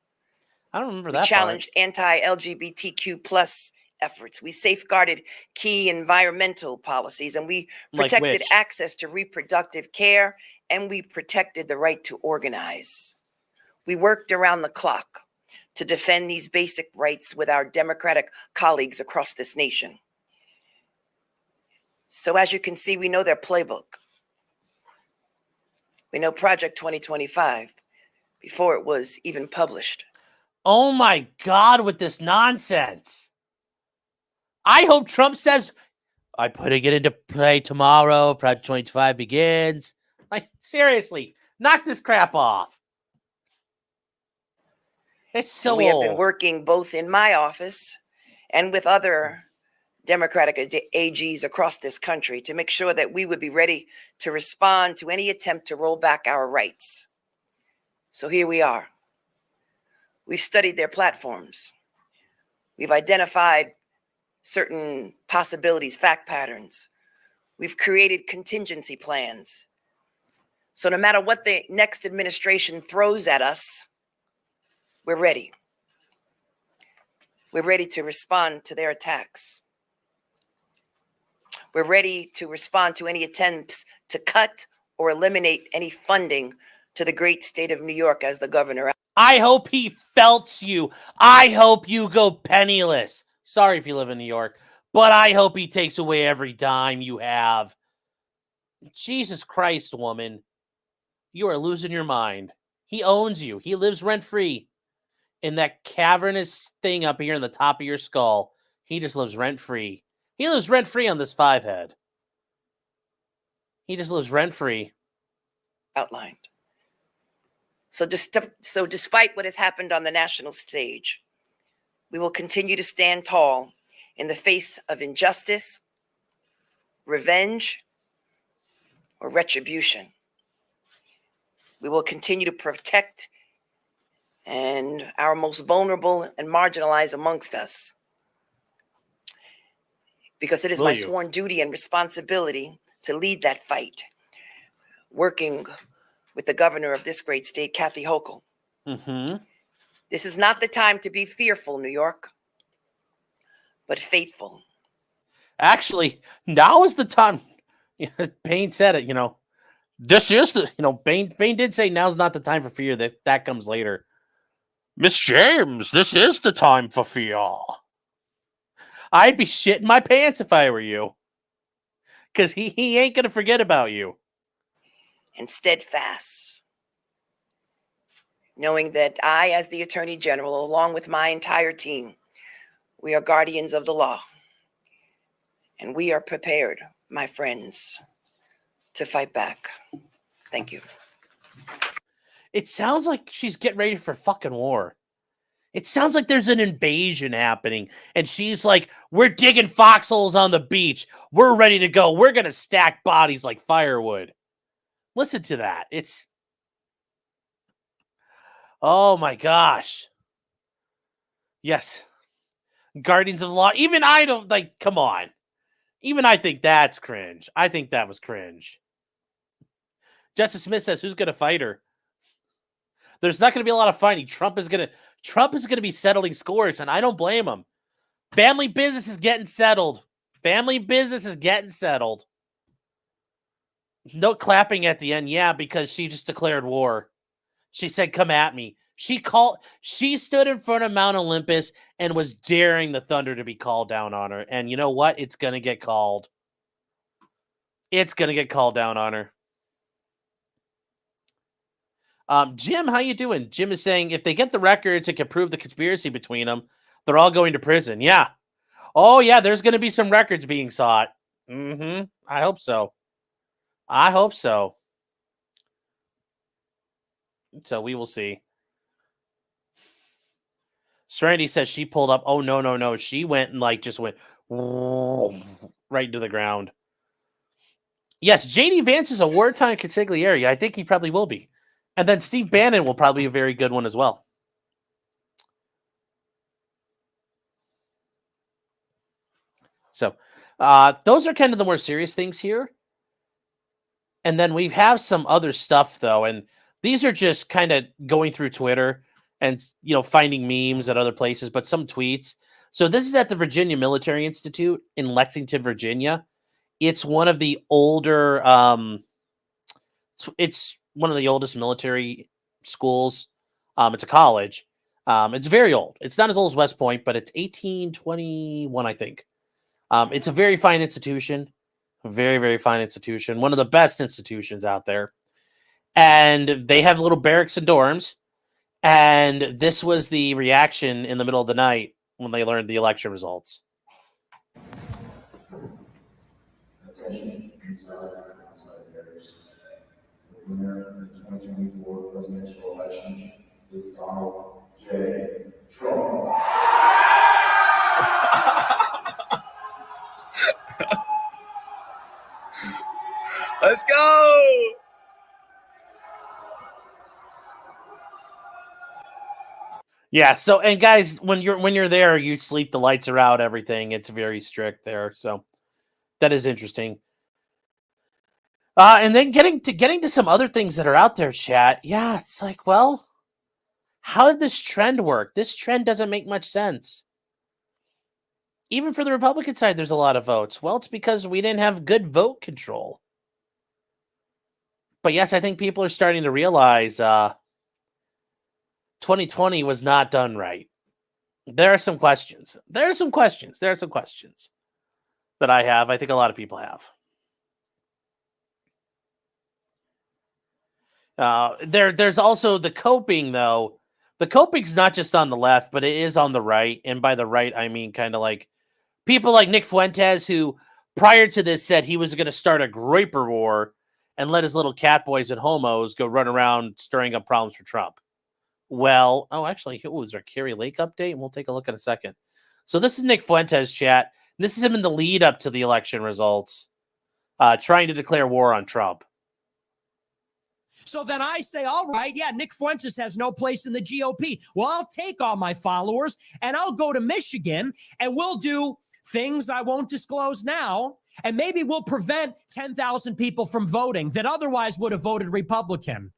I don't remember that. We challenged anti-LGBTQ plus efforts. We safeguarded key environmental policies, and we protected access to reproductive care, and we protected the right to organize. We worked around the clock to defend these basic rights with our Democratic colleagues across this nation. So as you can see, we know their playbook. We know Project 2025. before it was even published. Oh my God, with this nonsense. I hope Trump says, I'm putting it into play tomorrow. Project 25 begins. Like, seriously, knock this crap off. It's so And we have been old. working both in my office and with other Democratic AGs across this country to make sure that we would be ready to respond to any attempt to roll back our rights. So here we are. We've studied their platforms. We've identified certain possibilities, fact patterns. We've created contingency plans. So no matter what the next administration throws at us, we're ready. We're ready to respond to their attacks. We're ready to respond to any attempts to cut or eliminate any funding to the great state of New York as the governor. I hope he felts you. I hope you go penniless. Sorry if you live in New York, but I hope he takes away every dime you have. Jesus Christ, woman. You are losing your mind. He owns you. He lives rent-free in that cavernous thing up here in the top of your skull. He just lives rent-free. He lives rent-free on this 5-head. He just lives rent-free. Outlined. So despite what has happened on the national stage, we will continue to stand tall in the face of injustice, revenge, or retribution. We will continue to protect and our most vulnerable and marginalized amongst us, because it is my sworn duty and responsibility to lead that fight, working with the governor of this great state, Kathy Hochul. Mm-hmm. This is not the time to be fearful, New York, but faithful. Actually, now is the time. Payne said it, This is the, Payne did say now's not the time for fear. That comes later. Miss James, this is the time for fear. I'd be shitting my pants if I were you. Because he ain't going to forget about you. And steadfast, knowing that I, as the Attorney General, along with my entire team, we are guardians of the law. And we are prepared, my friends, to fight back. Thank you. It sounds like she's getting ready for fucking war. It sounds like there's an invasion happening. And she's like, we're digging foxholes on the beach. We're ready to go. We're going to stack bodies like firewood. Listen to that. It's... Oh my gosh. Yes. Guardians of the Law. Even I don't, come on. Even I think that's cringe. I think that was cringe. Justice Smith says, who's going to fight her? There's not going to be a lot of fighting. Trump is going to be settling scores, and I don't blame him. Family business is getting settled. Family business is getting settled. No clapping at the end, yeah, because she just declared war. She said, come at me. She stood in front of Mount Olympus and was daring the thunder to be called down on her. And you know what? It's going to get called. It's going to get called down on her. Jim, how you doing? Jim is saying, if they get the records, it can prove the conspiracy between them. They're all going to prison. Yeah. Oh, yeah, there's going to be some records being sought. Mm-hmm. I hope so. I hope so. So we will see. Serenity says she pulled up. Oh, no. She went and just went right into the ground. Yes, J.D. Vance is a wartime consigliere. I think he probably will be. And then Steve Bannon will probably be a very good one as well. So those are kind of the more serious things here. And then we have some other stuff, though. And these are just kind of going through Twitter and, finding memes at other places, but some tweets. So this is at the Virginia Military Institute in Lexington, Virginia. It's one of the older, it's one of the oldest military schools. It's a college. It's very old. It's not as old as West Point, but it's 1821, I think. It's a very fine institution. A very, very fine institution. One of the best institutions out there. And they have little barracks and dorms. And this was the reaction in the middle of the night when they learned the election results. Attention, inside and outside areas. The winner of the 2024 presidential election is Donald J. Trump. Let's go. Yeah, so and guys, when you're there, you sleep, the lights are out, everything. It's very strict there. So that is interesting. And then getting to some other things that are out there, chat. Yeah, it's like, well, how did this trend work? This trend doesn't make much sense. Even for the Republican side, there's a lot of votes. Well, it's because we didn't have good vote control. But yes, I think people are starting to realize 2020 was not done right. There are some questions. There are some questions that I have. I think a lot of people have. There's also the coping, though. The coping's not just on the left, but it is on the right. And by the right, I mean kind of like people like Nick Fuentes, who prior to this said he was going to start a graper war and let his little cat boys and homos go run around stirring up problems for Trump. Well, actually, is there a Carrie Lake update? We'll take a look in a second. So this is Nick Fuentes, chat. This is him in the lead up to the election results, trying to declare war on Trump. So then I say, all right, yeah, Nick Fuentes has no place in the GOP. Well, I'll take all my followers and I'll go to Michigan and we'll do things I won't disclose now. And maybe we'll prevent 10,000 people from voting that otherwise would have voted Republican.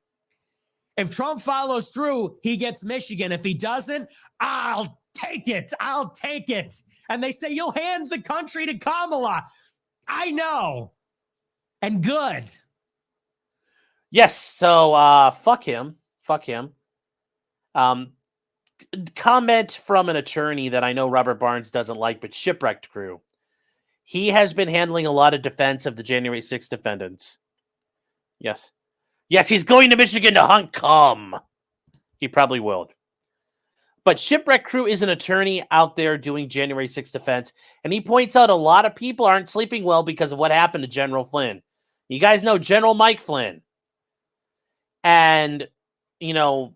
If Trump follows through, he gets Michigan. If he doesn't, I'll take it. I'll take it. And they say, you'll hand the country to Kamala. I know. And good. Yes. So fuck him. Fuck him. Comment from an attorney that I know Robert Barnes doesn't like, but Shipwrecked Crew. He has been handling a lot of defense of the January 6th defendants. Yes. Yes, he's going to Michigan to hunt cum. He probably will. But Shipwreck Crew is an attorney out there doing January 6th defense, and he points out a lot of people aren't sleeping well because of what happened to General Flynn. You guys know General Mike Flynn. And, you know,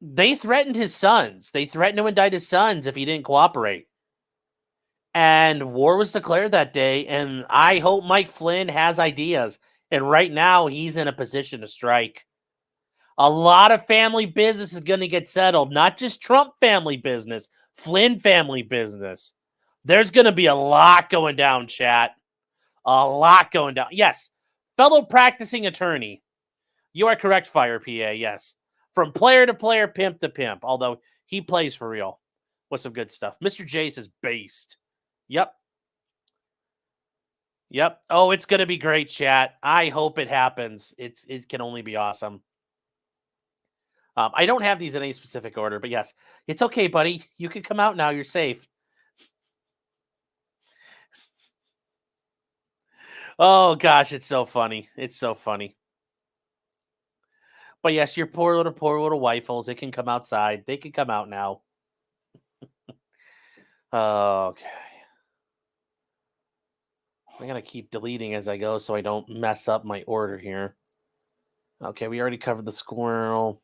they threatened his sons. They threatened to indict his sons if he didn't cooperate. And war was declared that day, and I hope Mike Flynn has ideas. And right now, he's in a position to strike. A lot of family business is going to get settled. Not just Trump family business, Flynn family business. There's going to be a lot going down, chat. A lot going down. Yes, fellow practicing attorney. You are correct, Fire PA, yes. From player to player, pimp to pimp. Although he plays for real with some good stuff. Mr. Jace is based. Yep. Yep. Oh, it's going to be great, chat. I hope it happens. It can only be awesome. I don't have these in any specific order, but yes, it's okay, buddy. You can come out now. You're safe. Oh, gosh, it's so funny. It's so funny. But yes, your poor little wifles, they can come outside. They can come out now. Okay. I'm going to keep deleting as I go so I don't mess up my order here. Okay, we already covered the squirrel.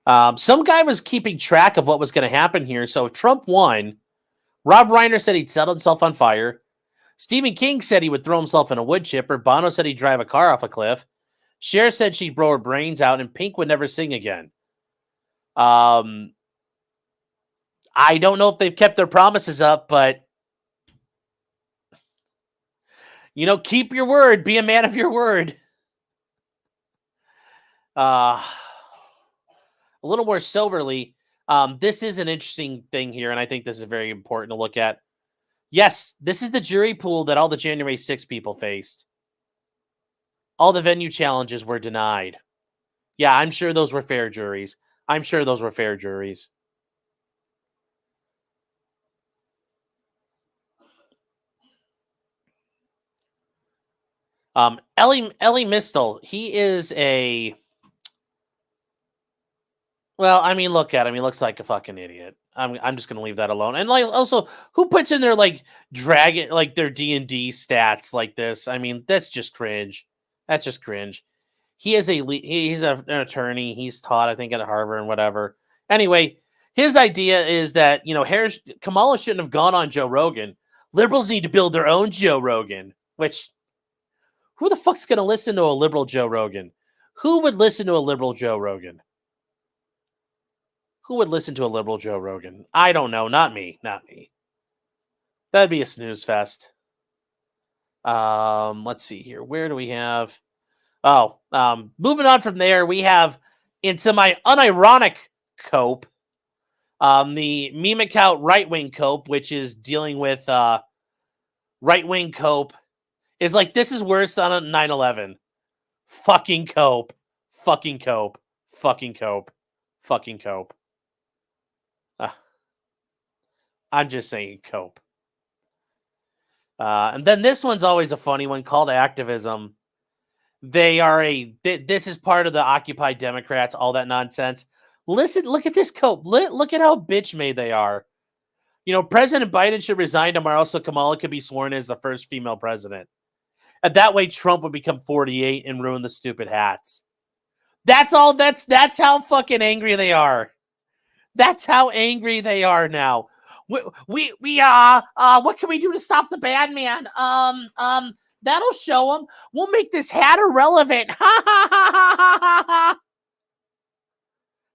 Some guy was keeping track of what was going to happen here. So if Trump won, Rob Reiner said he'd set himself on fire. Stephen King said he would throw himself in a wood chipper. Bono said he'd drive a car off a cliff. Cher said she'd blow her brains out, and Pink would never sing again. I don't know if they've kept their promises up, but you know, keep your word. Be a man of your word. A little more soberly, this is an interesting thing here, and I think this is very important to look at. Yes, this is the jury pool that all the January 6 people faced. All the venue challenges were denied. Yeah, I'm sure those were fair juries. Ellie Mistel, he is a Well, I mean, look at him. He looks like a fucking idiot. I'm just gonna leave that alone. And like, also, who puts in their like dragon like their D&D stats like this? I mean, that's just cringe. That's just cringe. He is he's an attorney. He's taught, I think, at Harvard and whatever. Anyway, his idea is that Kamala shouldn't have gone on Joe Rogan. Liberals need to build their own Joe Rogan. Which, who the fuck's gonna listen to a liberal Joe Rogan? Who would listen to a liberal Joe Rogan? Who would listen to a liberal Joe Rogan? I don't know. Not me. Not me. That'd be a snooze fest. Let's see here. Where do we have? Oh, moving on from there, we have in semi-unironic cope, the meme account right-wing cope, which is dealing with right-wing cope, is like, this is worse than a 9/11. Fucking cope. Fucking cope. Fucking cope. Fucking cope. I'm just saying cope. And then this one's always a funny one called activism. They are this is part of the Occupy Democrats, all that nonsense. Listen, look at this cope. Look at how bitch made they are. President Biden should resign tomorrow so Kamala could be sworn as the first female president. And that way Trump would become 48 and ruin the stupid hats. That's all. That's how fucking angry they are. That's how angry they are now. What can we do to stop the bad man? That'll show them. We'll make this hat irrelevant. Ha ha ha ha ha ha.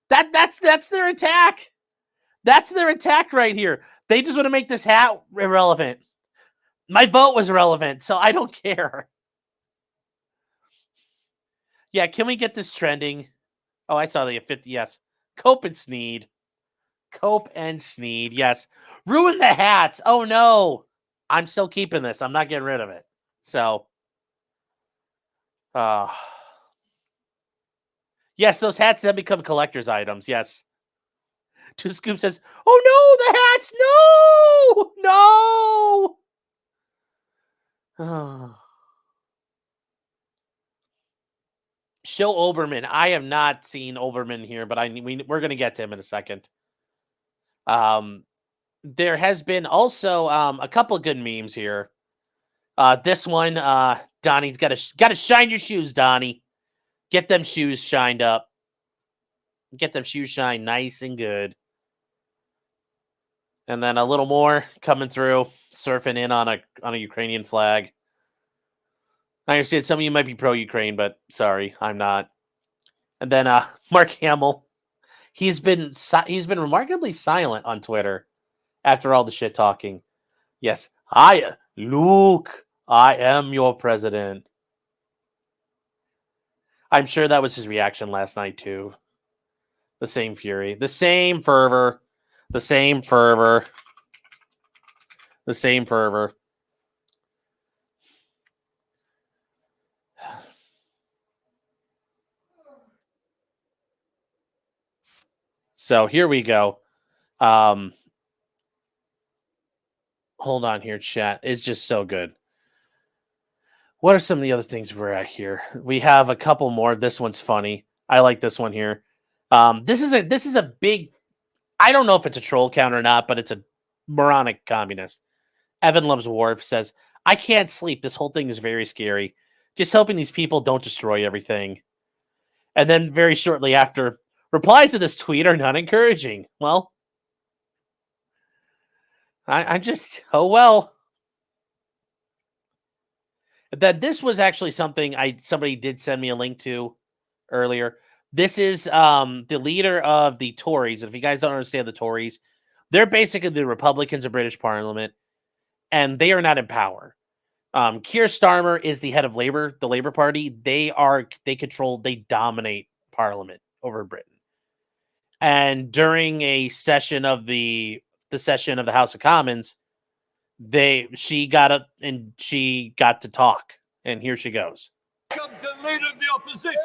That's their attack. That's their attack right here. They just want to make this hat irrelevant. My vote was irrelevant, so I don't care. Yeah, can we get this trending? Oh, I saw the 50. Yes, Cope and Sneed. Cope and Sneed. Yes, ruin the hats. Oh no, I'm still keeping this. I'm not getting rid of it. So, yes, those hats then become collector's items. Yes. Two Scoop says, "Oh no, the hats! No, no." Show Olbermann. I have not seen Olbermann here, but we're going to get to him in a second. There has been also a couple of good memes here. This one, Donnie's got to shine your shoes, Donnie. Get them shoes shined up. Get them shoes shined nice and good. And then a little more coming through, surfing in on a Ukrainian flag. I understand some of you might be pro-Ukraine, but sorry, I'm not. And then Mark Hamill, he's been remarkably silent on Twitter after all the shit talking. Yes, Luke, I am your president. I'm sure that was his reaction last night too. The same fury, the same fervor, the same fervor, the same fervor. So here we go. Hold on here, chat. It's just so good. What are some of the other things we're at here? We have a couple more. This one's funny. I like this one here. This is a big. I don't know if it's a troll count or not, but it's a moronic communist. Evan Loves Wharf says, "I can't sleep. This whole thing is very scary. Just hoping these people don't destroy everything." And then very shortly after, replies to this tweet are not encouraging. Well, I'm just, oh well. That this was actually something somebody did send me a link to earlier. This is the leader of the Tories. If you guys don't understand the Tories, they're basically the Republicans of British Parliament, and they are not in power. Keir Starmer is the head of Labour, the Labour Party. They dominate Parliament over Britain. And during a session of the session of the House of Commons, she got up and she got to talk. And here she goes. Comes the leader of the opposition.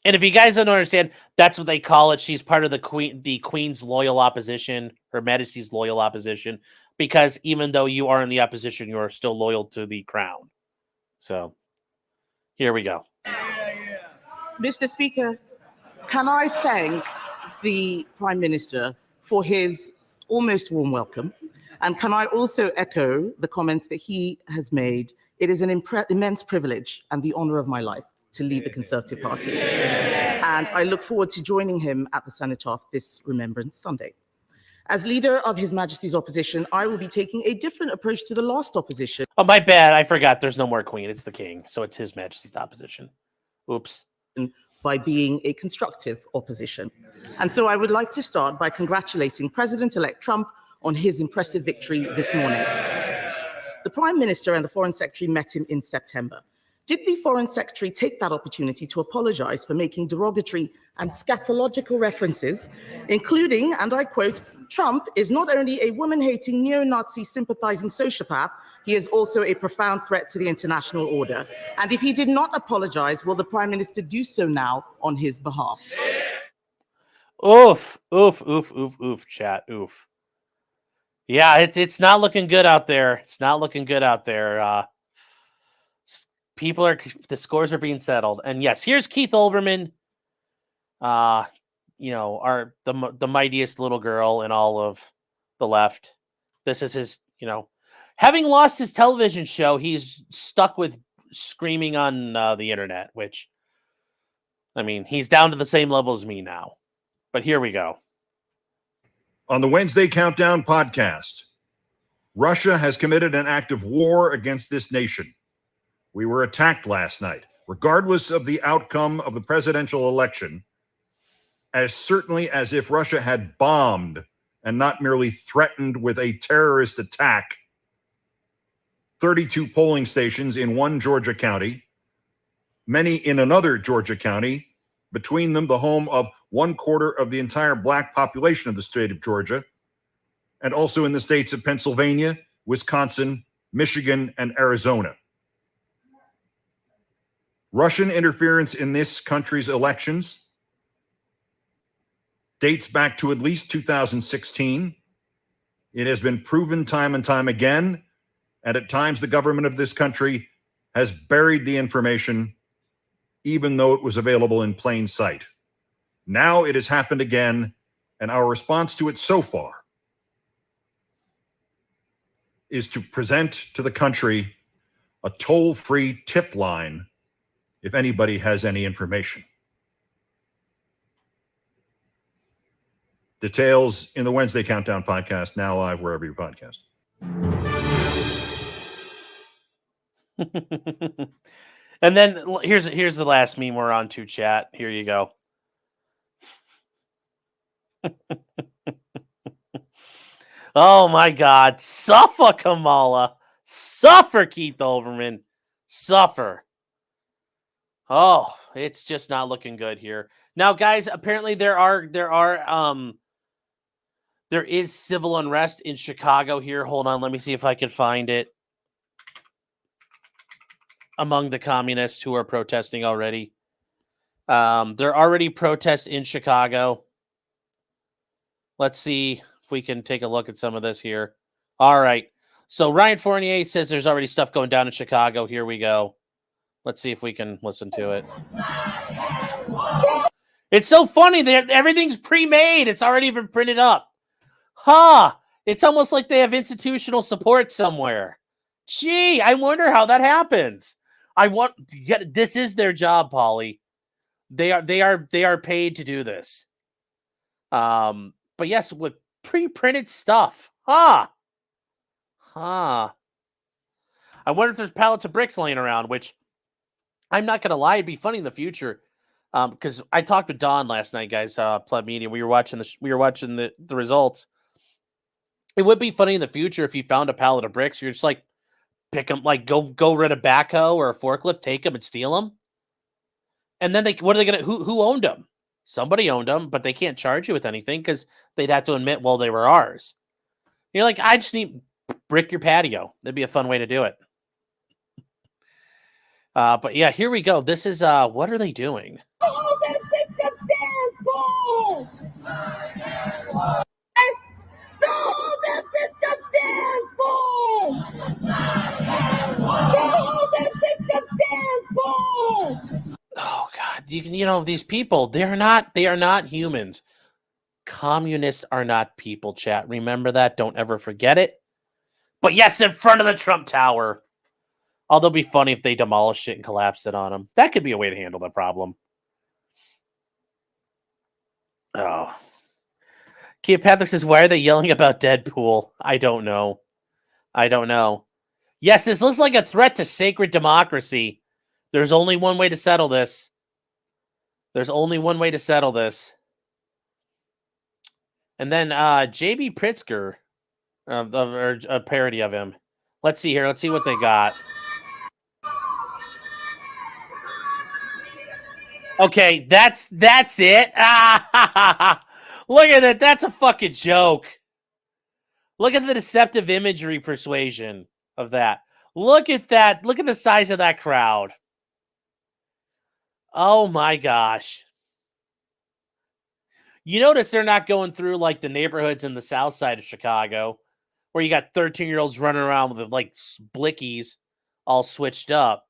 And if you guys don't understand, that's what they call it. She's part of the Queen's loyal opposition, Her Majesty's loyal opposition, because even though you are in the opposition, you are still loyal to the crown. So here we go. Yeah. Mr. Speaker, can I thank the Prime Minister for his almost warm welcome? And can I also echo the comments that he has made? It is an immense privilege and the honor of my life to lead the Conservative Party. And I look forward to joining him at the Cenotaph this Remembrance Sunday. As leader of His Majesty's opposition, I will be taking a different approach to the last opposition. Oh, my bad. I forgot. There's no more queen. It's the king. So it's His Majesty's opposition. Oops. By being a constructive opposition. And so I would like to start by congratulating President-elect Trump on his impressive victory this morning. The Prime Minister and the Foreign Secretary met him in September. Did the Foreign Secretary take that opportunity to apologize for making derogatory and scatological references, including, and I quote, Trump is not only a woman-hating, neo-Nazi sympathizing sociopath, he is also a profound threat to the international order. And if he did not apologize, will the Prime Minister do so now on his behalf? Oof, oof, oof, oof, oof, chat, oof. Yeah, it's not looking good out there. It's not looking good out there. The scores are being settled. And yes, here's Keith Olbermann, the mightiest little girl in all of the left. This is his, having lost his television show, he's stuck with screaming on the internet, which, I mean, he's down to the same level as me now. But here we go. On the Wednesday Countdown podcast, Russia has committed an act of war against this nation. We were attacked last night, regardless of the outcome of the presidential election, as certainly as if Russia had bombed and not merely threatened with a terrorist attack 32 polling stations in one Georgia county, many in another Georgia county, between them the home of 1/4 of the entire black population of the state of Georgia, and also in the states of Pennsylvania, Wisconsin, Michigan, and Arizona. Russian interference in this country's elections dates back to at least 2016. It has been proven time and time again, and at times the government of this country has buried the information even though it was available in plain sight. Now it has happened again, and our response to it so far is to present to the country a toll-free tip line if anybody has any information. Details in the Wednesday Countdown podcast, now live wherever you podcast. And then here's the last meme we're on to, chat. Here you go. Oh my God. Suffer, Kamala. Suffer, Keith Olbermann. Suffer. Oh, it's just not looking good here. Now, guys, apparently there is civil unrest in Chicago here. Hold on, let me see if I can find it. Among the communists who are protesting already. There are already protests in Chicago. Let's see if we can take a look at some of this here. All right. So Ryan Fournier says there's already stuff going down in Chicago. Here we go. Let's see if we can listen to it. It's so funny. Everything's pre-made. It's already been printed up. It's almost like they have institutional support somewhere. Gee, I wonder how that happens. This is their job, Polly. They are paid to do this. But yes, with pre-printed stuff. I wonder if there's pallets of bricks laying around, which I'm not gonna lie, it'd be funny in the future. Because I talked with Don last night, guys, Pleb Media. We were watching the results. It would be funny in the future if you found a pallet of bricks. You're just like, pick them, like go rent a backhoe or a forklift, take them and steal them. And then what are they gonna? Who owned them? Somebody owned them, but they can't charge you with anything because they'd have to admit, well, they were ours. You're like, I just need brick your patio. That'd be a fun way to do it. But yeah, here we go. This is what are they doing? Oh God, these people, they are not humans. Communists are not people, chat. Remember that. Don't ever forget it. But yes, in front of the Trump Tower. Although it'd be funny if they demolished it and collapsed it on them. That could be a way to handle the problem. Oh. Keopathic says, why are they yelling about Deadpool? I don't know. Yes, this looks like a threat to sacred democracy. There's only one way to settle this. And then J.B. Pritzker, or a parody of him. Let's see here. Let's see what they got. Okay, that's it. Look at that. That's a fucking joke. Look at the deceptive imagery persuasion of that. Look at that. Look at the size of that crowd. Oh my gosh. You notice they're not going through like the neighborhoods in the south side of Chicago where you got 13-year-olds running around with like blickies all switched up.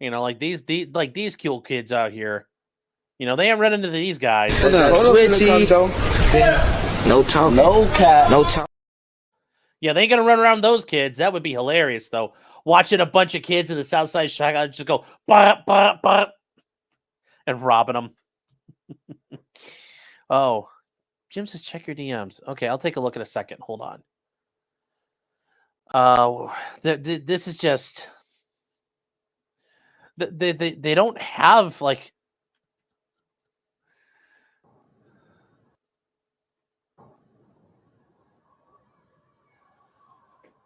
Like these cool kids out here. They ain't running into these guys. No talk. No cap. No talk. Yeah, they ain't gonna run around those kids. That would be hilarious, though. Watching a bunch of kids in the south side of Chicago just go bop, bop, bop, and robbing them. Oh, Jim says check your DMs. Okay, I'll take a look in a second. Hold on. This is just they don't have like.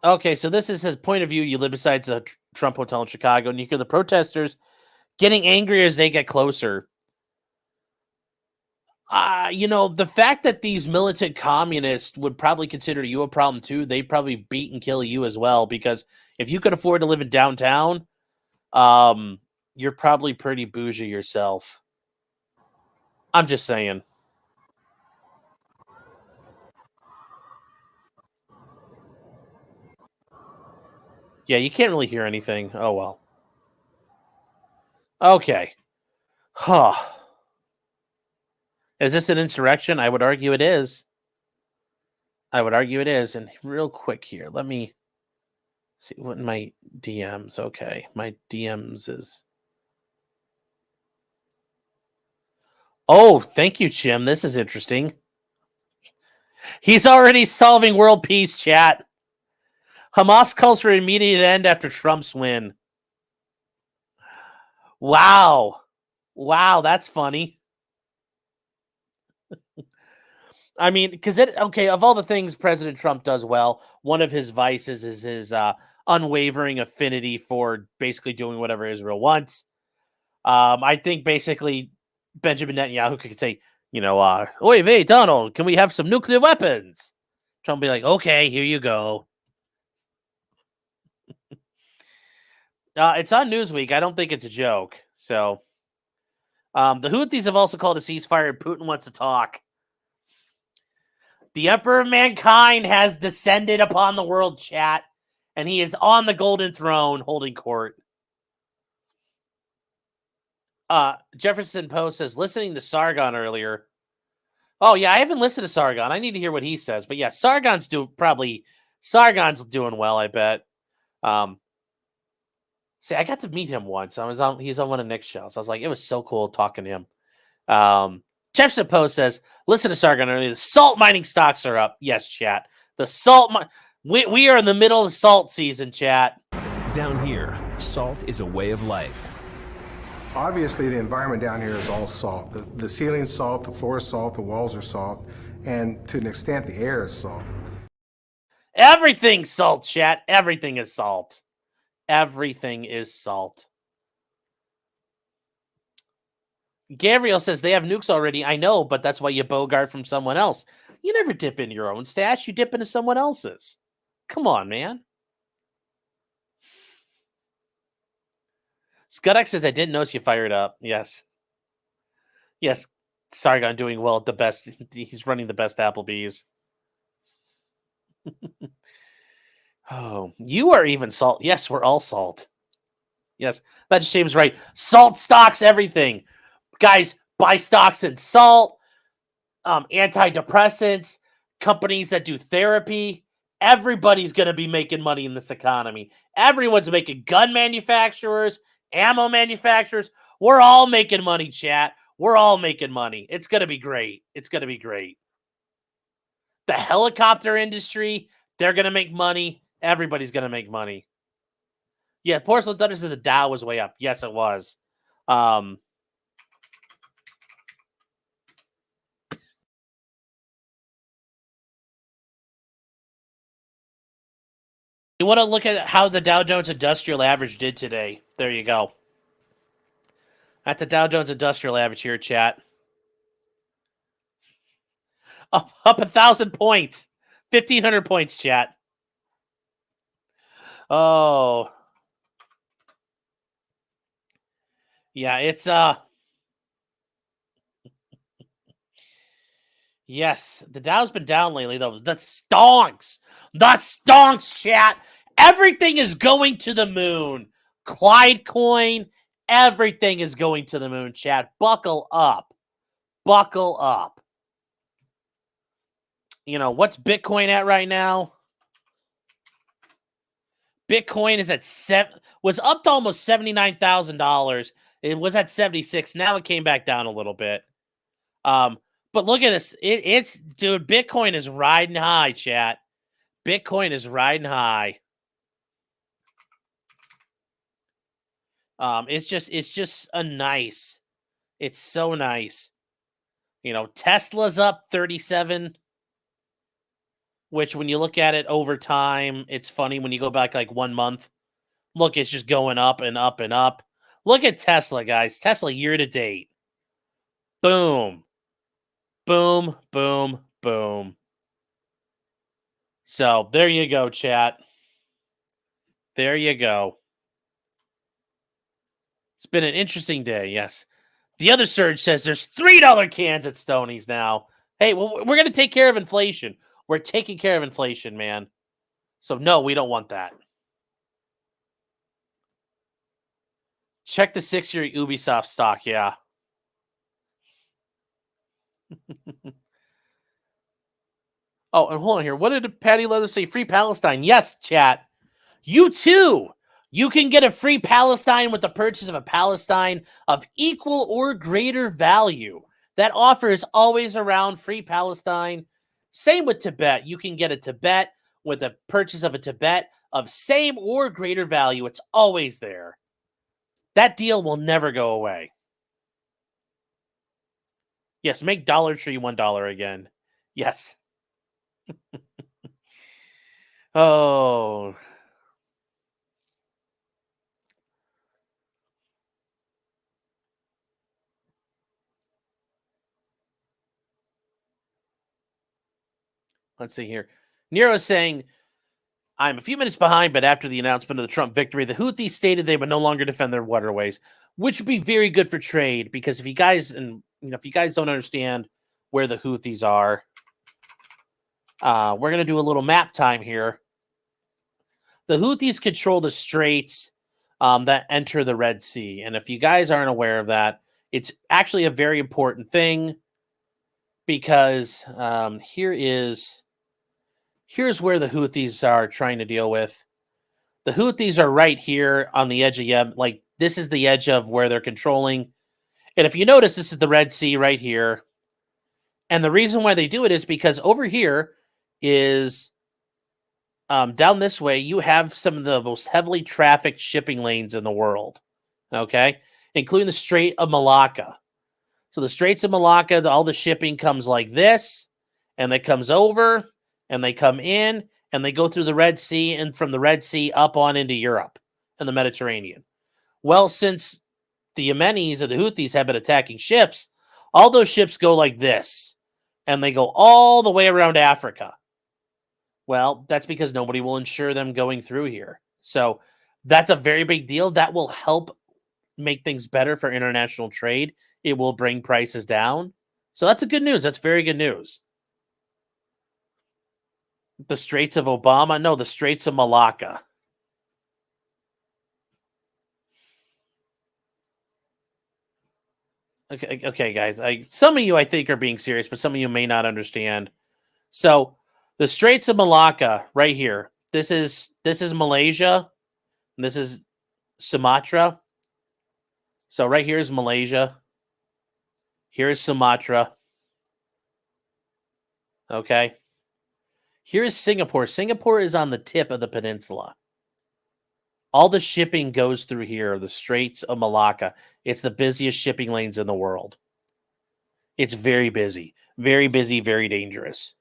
Okay, so this is his point of view. You live beside the Trump hotel in Chicago, and you hear the protesters getting angrier as they get closer. The fact that these militant communists would probably consider you a problem too, they'd probably beat and kill you as well, because if you could afford to live in downtown, you're probably pretty bougie yourself. I'm just saying. Yeah, you can't really hear anything. Oh, well. Okay. Huh. Is this an insurrection? I would argue it is. And real quick here, let me see what my DMs. Okay, my DMs is. Oh, thank you, Jim. This is interesting. He's already solving world peace, chat. Hamas calls for an immediate end after Trump's win. Wow, that's funny. I mean, because of all the things President Trump does well, one of his vices is his unwavering affinity for basically doing whatever Israel wants. I think basically Benjamin Netanyahu could say, oy vey, Donald, can we have some nuclear weapons? Trump would be like, okay, here you go. It's on Newsweek. I don't think it's a joke. So, the Houthis have also called a ceasefire, and Putin wants to talk. The Emperor of Mankind has descended upon the world, chat, and he is on the golden throne holding court. Jefferson Post says, listening to Sargon earlier. Oh, yeah, I haven't listened to Sargon. I need to hear what he says. But yeah, Sargon's doing well, I bet. See, I got to meet him once. He's on one of Nick's shows. I was like, it was so cool talking to him. Jefferson Post says, listen to Sargon earlier. The salt mining stocks are up. Yes, chat. The salt we are in the middle of salt season, chat. Down here, salt is a way of life. Obviously, the environment down here is all salt. The ceiling's salt, the floor is salt, the walls are salt, and to an extent, the air is salt. Everything's salt, chat. Everything is salt. Everything is salt. Gabriel says they have nukes already. I know, but that's why you bogart from someone else. You never dip into your own stash. You dip into someone else's. Come on, man. Scudex says, I didn't notice you fired up. Yes. Yes. Sargon doing well at the best. He's running the best Applebee's. Oh, you are even salt. Yes, we're all salt. Yes, that James right. Salt stocks everything. Guys, buy stocks in salt, antidepressants, companies that do therapy. Everybody's going to be making money in this economy. Everyone's making gun manufacturers, ammo manufacturers. We're all making money, chat. We're all making money. It's going to be great. It's going to be great. The helicopter industry, they're going to make money. Everybody's going to make money. Yeah, Porcelain Thunder said the Dow was way up. Yes, it was. You want to look at how the Dow Jones Industrial Average did today. There you go. That's a Dow Jones Industrial Average here, chat. Up 1,000 points. 1,500 points, chat. Oh. Yeah, it's yes, the Dow's been down lately though. The stonks, chat. Everything is going to the moon. Clyde coin, everything is going to the moon, chat. Buckle up, buckle up. You know what's Bitcoin at right now? Bitcoin is at was up to almost $79,000. It was at 76. Now it came back down a little bit. But look at this. It's dude, Bitcoin is riding high, chat. Bitcoin is riding high. It's just a nice. It's so nice. You know, Tesla's up 37, which when you look at it over time, it's funny when you go back like 1 month. Look, it's just going up and up and up. Look at Tesla, guys. Tesla year to date. Boom. Boom, boom, boom. So there you go, chat. There you go. It's been an interesting day, yes. The other surge says there's $3 cans at Stoney's now. Hey, well, we're going to take care of inflation. We're taking care of inflation, man. So no, we don't want that. Check the 6-year Ubisoft stock, yeah. Oh, and hold on here. What did Patty Leather say? Free Palestine. Yes, chat. You too. You can get a free Palestine with the purchase of a Palestine of equal or greater value. That offer is always around. Free Palestine. Same with Tibet. You can get a Tibet with a purchase of a Tibet of same or greater value. It's always there. That deal will never go away. Yes, make Dollar Tree $1 again. Yes. Oh. Let's see here. Nero's saying, I'm a few minutes behind, but after the announcement of the Trump victory, the Houthis stated they would no longer defend their waterways, which would be very good for trade. Because if you guys don't understand where the Houthis are, we're going to do a little map time here. The Houthis control the straits that enter the Red Sea. And if you guys aren't aware of that, it's actually a very important thing because here's where the Houthis are trying to deal with. The Houthis are right here on the edge of Yemen. Like, this is the edge of where they're controlling. And if you notice, this is the Red Sea right here. And the reason why they do it is because over here is down this way, you have some of the most heavily trafficked shipping lanes in the world, okay? Including the Strait of Malacca. So the Straits of Malacca, all the shipping comes like this, and it comes over, and they come in, and they go through the Red Sea, and from the Red Sea up on into Europe and the Mediterranean. Well, since the Yemenis and the Houthis have been attacking ships, all those ships go like this, and they go all the way around Africa. Well, that's because nobody will insure them going through here. So that's a very big deal. That will help make things better for international trade. It will bring prices down. So that's a good news. That's very good news. The Straits of Obama? No, the Straits of Malacca. Okay, guys. Some of you I think are being serious, but some of you may not understand. So the Straits of Malacca, right here. This is Malaysia. And this is Sumatra. So right here is Malaysia. Here is Sumatra. Okay. Here is Singapore. Singapore is on the tip of the peninsula. All the shipping goes through here, the Straits of Malacca. It's the busiest shipping lanes in the world. It's very busy, very dangerous.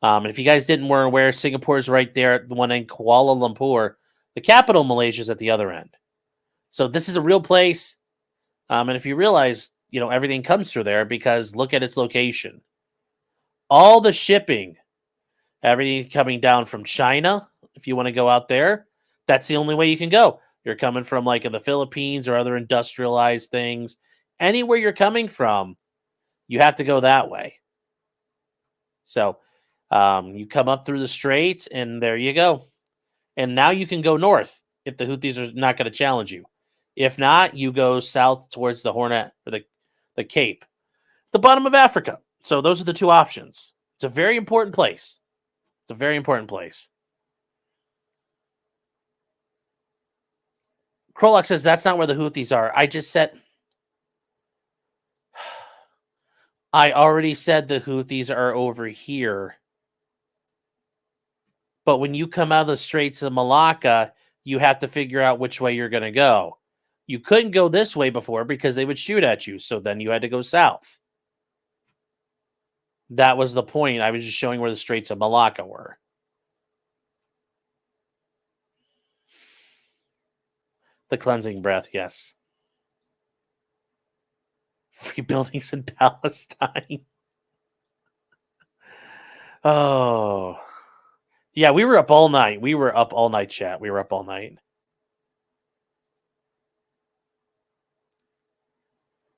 And if you guys didn't were aware, Singapore is right there, the one in Kuala Lumpur. The capital, Malaysia, is at the other end. So this is a real place. And if you realize, everything comes through there because look at its location. All the shipping, everything coming down from China, if you want to go out there, that's the only way you can go. You're coming from like in the Philippines or other industrialized things. Anywhere you're coming from, you have to go that way. So you come up through the straits and there you go. And now you can go north if the Houthis are not going to challenge you. If not, you go south towards the Hornet or the Cape, the bottom of Africa. So those are the two options. It's a very important place. It's a very important place. Krolak says that's not where the Houthis are. I already said the Houthis are over here. But when you come out of the Straits of Malacca, you have to figure out which way you're going to go. You couldn't go this way before because they would shoot at you. So then you had to go south. That was the point. I was just showing where the Straits of Malacca were. The cleansing breath, yes. Free buildings in Palestine. Oh. Yeah, we were up all night. We were up all night, chat. We were up all night.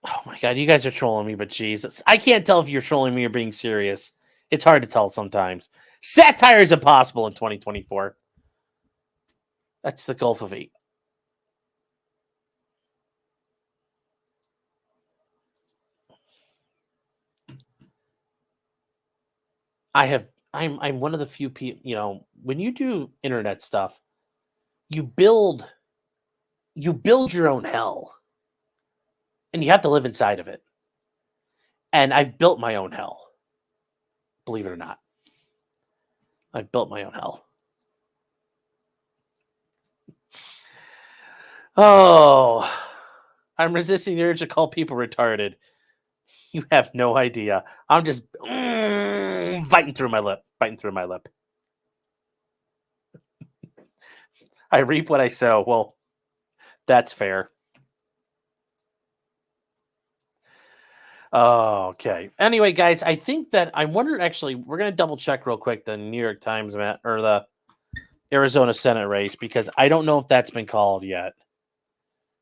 Oh my God, you guys are trolling me, but Jesus. I can't tell if you're trolling me or being serious. It's hard to tell sometimes. Satire is impossible in 2024. That's the Gulf of 8. I'm one of the few people, when you do internet stuff, you build your own hell. And you have to live inside of it. And I've built my own hell. Believe it or not. I've built my own hell. Oh, I'm resisting the urge to call people retarded. You have no idea. I'm just biting through my lip. I reap what I sow. Well, that's fair. Oh, okay. Anyway, guys, I think that I wonder actually, we're going to double check real quick the New York Times or the Arizona Senate race because I don't know if that's been called yet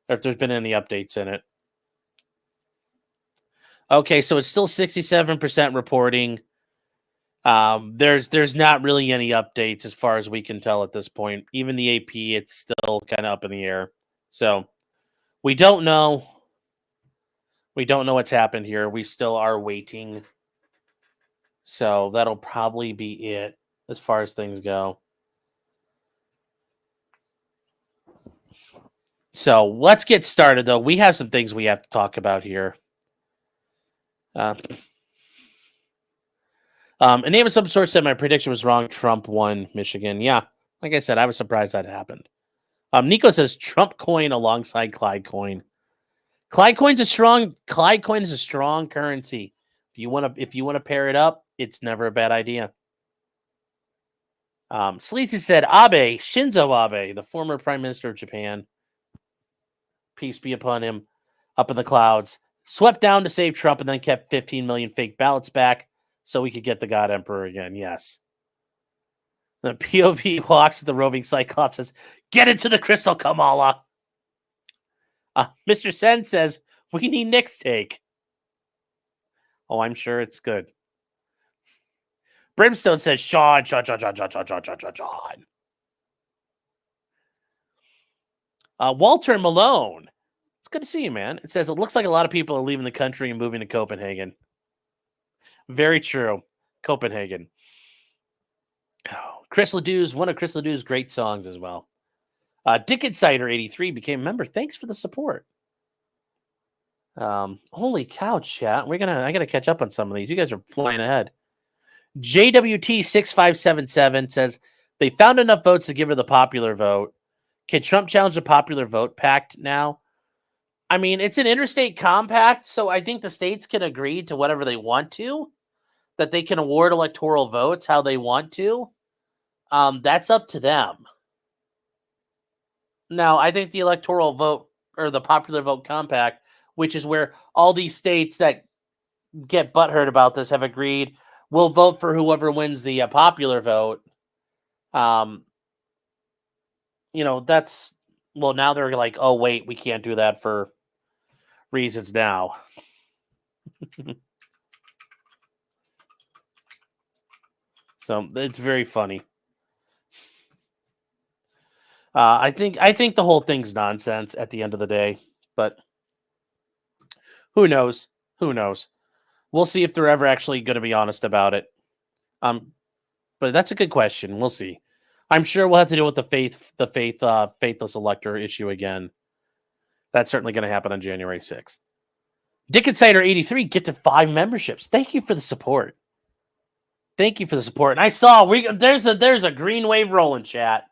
or if there's been any updates in it. Okay, so it's still 67% reporting. There's not really any updates as far as we can tell at this point. Even the AP, it's still kind of up in the air. So we don't know. We don't know what's happened here. We still are waiting. So that'll probably be it as far as things go. So let's get started, though. We have some things we have to talk about here. A name of some sort said my prediction was wrong. Trump won Michigan. Yeah, like I said, I was surprised that happened. Nico says Trump coin alongside Clyde coin. Clyde coin is a strong currency. If you want to pair it up, it's never a bad idea. Sleazy said Shinzo Abe, the former prime minister of Japan, peace be upon him, up in the clouds, swept down to save Trump and then kept 15 million fake ballots back so we could get the God Emperor again. Yes. The POV walks with the roving Cyclops says, "Get into the crystal, Kamala." Mr. Sen says, "We need Nick's take." Oh, I'm sure it's good. Brimstone says, Sean. Walter Malone It's good to see you, man. It says it looks like a lot of people are leaving the country and moving to Copenhagen. Very true. Copenhagen. Oh, Chris Ledoux's one of Chris Ledoux's great songs as well. Dick Insider 83 became a member. Thanks for the support. Holy cow, chat. I gotta catch up on some of these. You guys are flying ahead. JWT6577 says they found enough votes to give her the popular vote. Can Trump challenge the popular vote pact now? I mean, it's an interstate compact, so I think the states can agree to whatever they want to, that they can award electoral votes how they want to. That's up to them. Now, I think the electoral vote or the popular vote compact, which is where all these states that get butthurt about this have agreed will vote for whoever wins the popular vote. That's, well, now they're like, oh, wait, we can't do that for reasons now. So it's very funny. I think the whole thing's nonsense at the end of the day, but who knows? Who knows? We'll see if they're ever actually going to be honest about it. But that's a good question. We'll see. I'm sure we'll have to deal with the faithless elector issue again. That's certainly going to happen on January 6th. Dick Insider 83 get to 5 memberships. Thank you for the support. Thank you for the support. And I saw there's a green wave rolling, chat.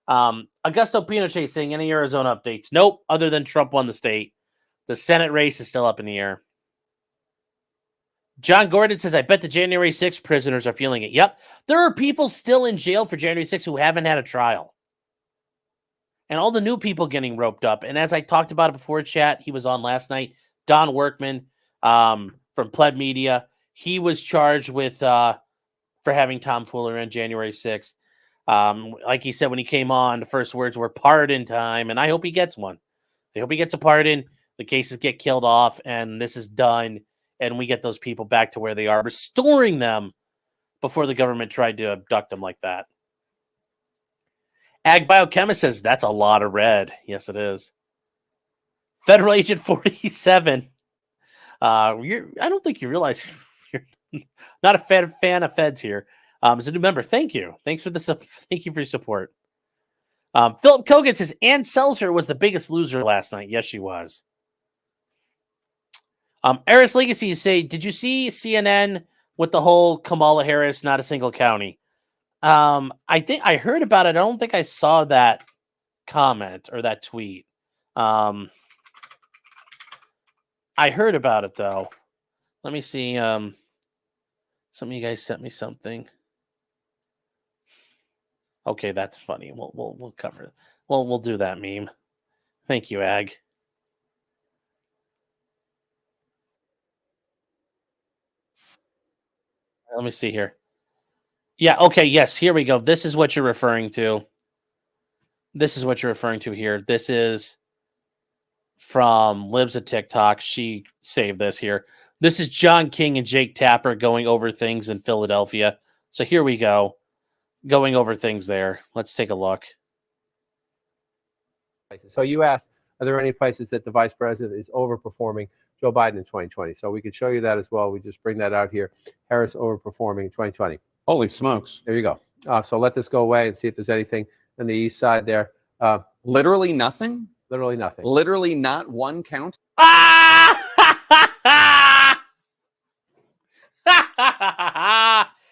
Augusto Pinochet saying any Arizona updates? Nope, other than Trump won the state. The Senate race is still up in the air. John Gordon says, I bet the January 6th prisoners are feeling it. Yep. There are people still in jail for January 6th who haven't had a trial. And all the new people getting roped up. And as I talked about it before, chat, he was on last night. Don Workman from Pleb Media. He was charged with for having tomfoolery on January 6th. Like he said when he came on, the first words were pardon time. And I hope he gets one. I hope he gets a pardon. The cases get killed off and this is done. And we get those people back to where they are, restoring them before the government tried to abduct them like that. Ag Biochemist says, that's a lot of red. Yes, it is. Federal Agent 47. I don't think you realize you're not a fan of feds here. As a new member, thank you. Thank you for your support. Philip Kogan says, Ann Seltzer was the biggest loser last night. Yes, she was. Eris Legacy say, did you see CNN with the whole Kamala Harris, not a single county? I think I heard about it. I don't think I saw that comment or that tweet. I heard about it though. Let me see. Some of you guys sent me something. Okay, that's funny. We'll cover it. We'll do that meme. Thank you, Ag. Let me see here. Yeah, okay, yes, here we go. This is what you're referring to. This is what you're referring to here. This is from Libs of TikTok. She saved this here. This is John King and Jake Tapper going over things in Philadelphia. So here we go. Going over things there. Let's take a look. So you asked, are there any places that the vice president is overperforming Joe Biden in 2020? So we could show you that as well. We just bring that out here. Harris overperforming in 2020. Holy smokes. There you go. So let this go away and see if there's anything on the east side there. Literally nothing? Literally nothing. Literally not one count?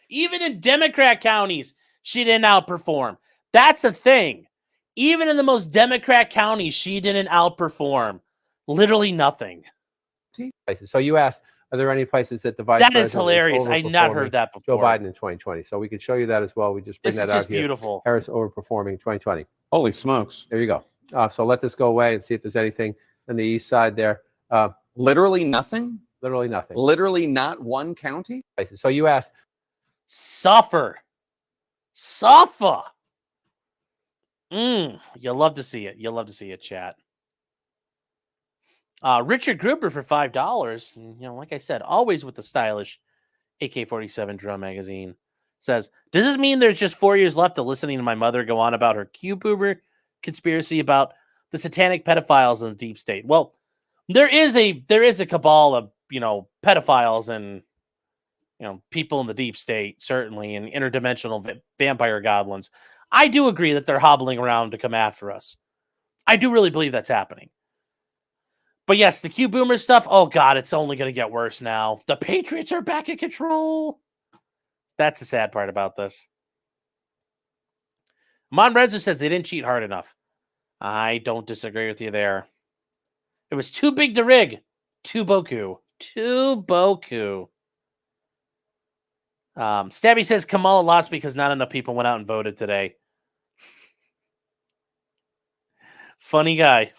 Even in Democrat counties, she didn't outperform. That's a thing. Even in the most Democrat counties, she didn't outperform. Literally nothing. So you asked, are there any places that the vice That president is hilarious. I not heard that before. Joe Biden in 2020. So we could show you that as well. We just bring This that is out just here. beautiful. Harris overperforming in 2020. Holy smokes. There you go. So let this go away and see if there's anything on the east side there. Literally nothing? Literally nothing. Literally not one county? So you asked. Suffer. You'll love to see it. You'll love to see it, chat. Richard Gruber for $5. You know, like I said, always with the stylish AK-47 drum magazine. Says, does this mean there's just 4 years left of listening to my mother go on about her Q boomer conspiracy about the satanic pedophiles in the deep state. Well, there is a cabal of, pedophiles and, people in the deep state, certainly, and interdimensional vampire goblins. I do agree that they're hobbling around to come after us. I do really believe that's happening. But yes, the Q Boomer stuff, oh God, it's only going to get worse now. The Patriots are back in control. That's the sad part about this. Monreza says they didn't cheat hard enough. I don't disagree with you there. It was too big to rig. Too boku. Stabby says Kamala lost because not enough people went out and voted today. Funny guy.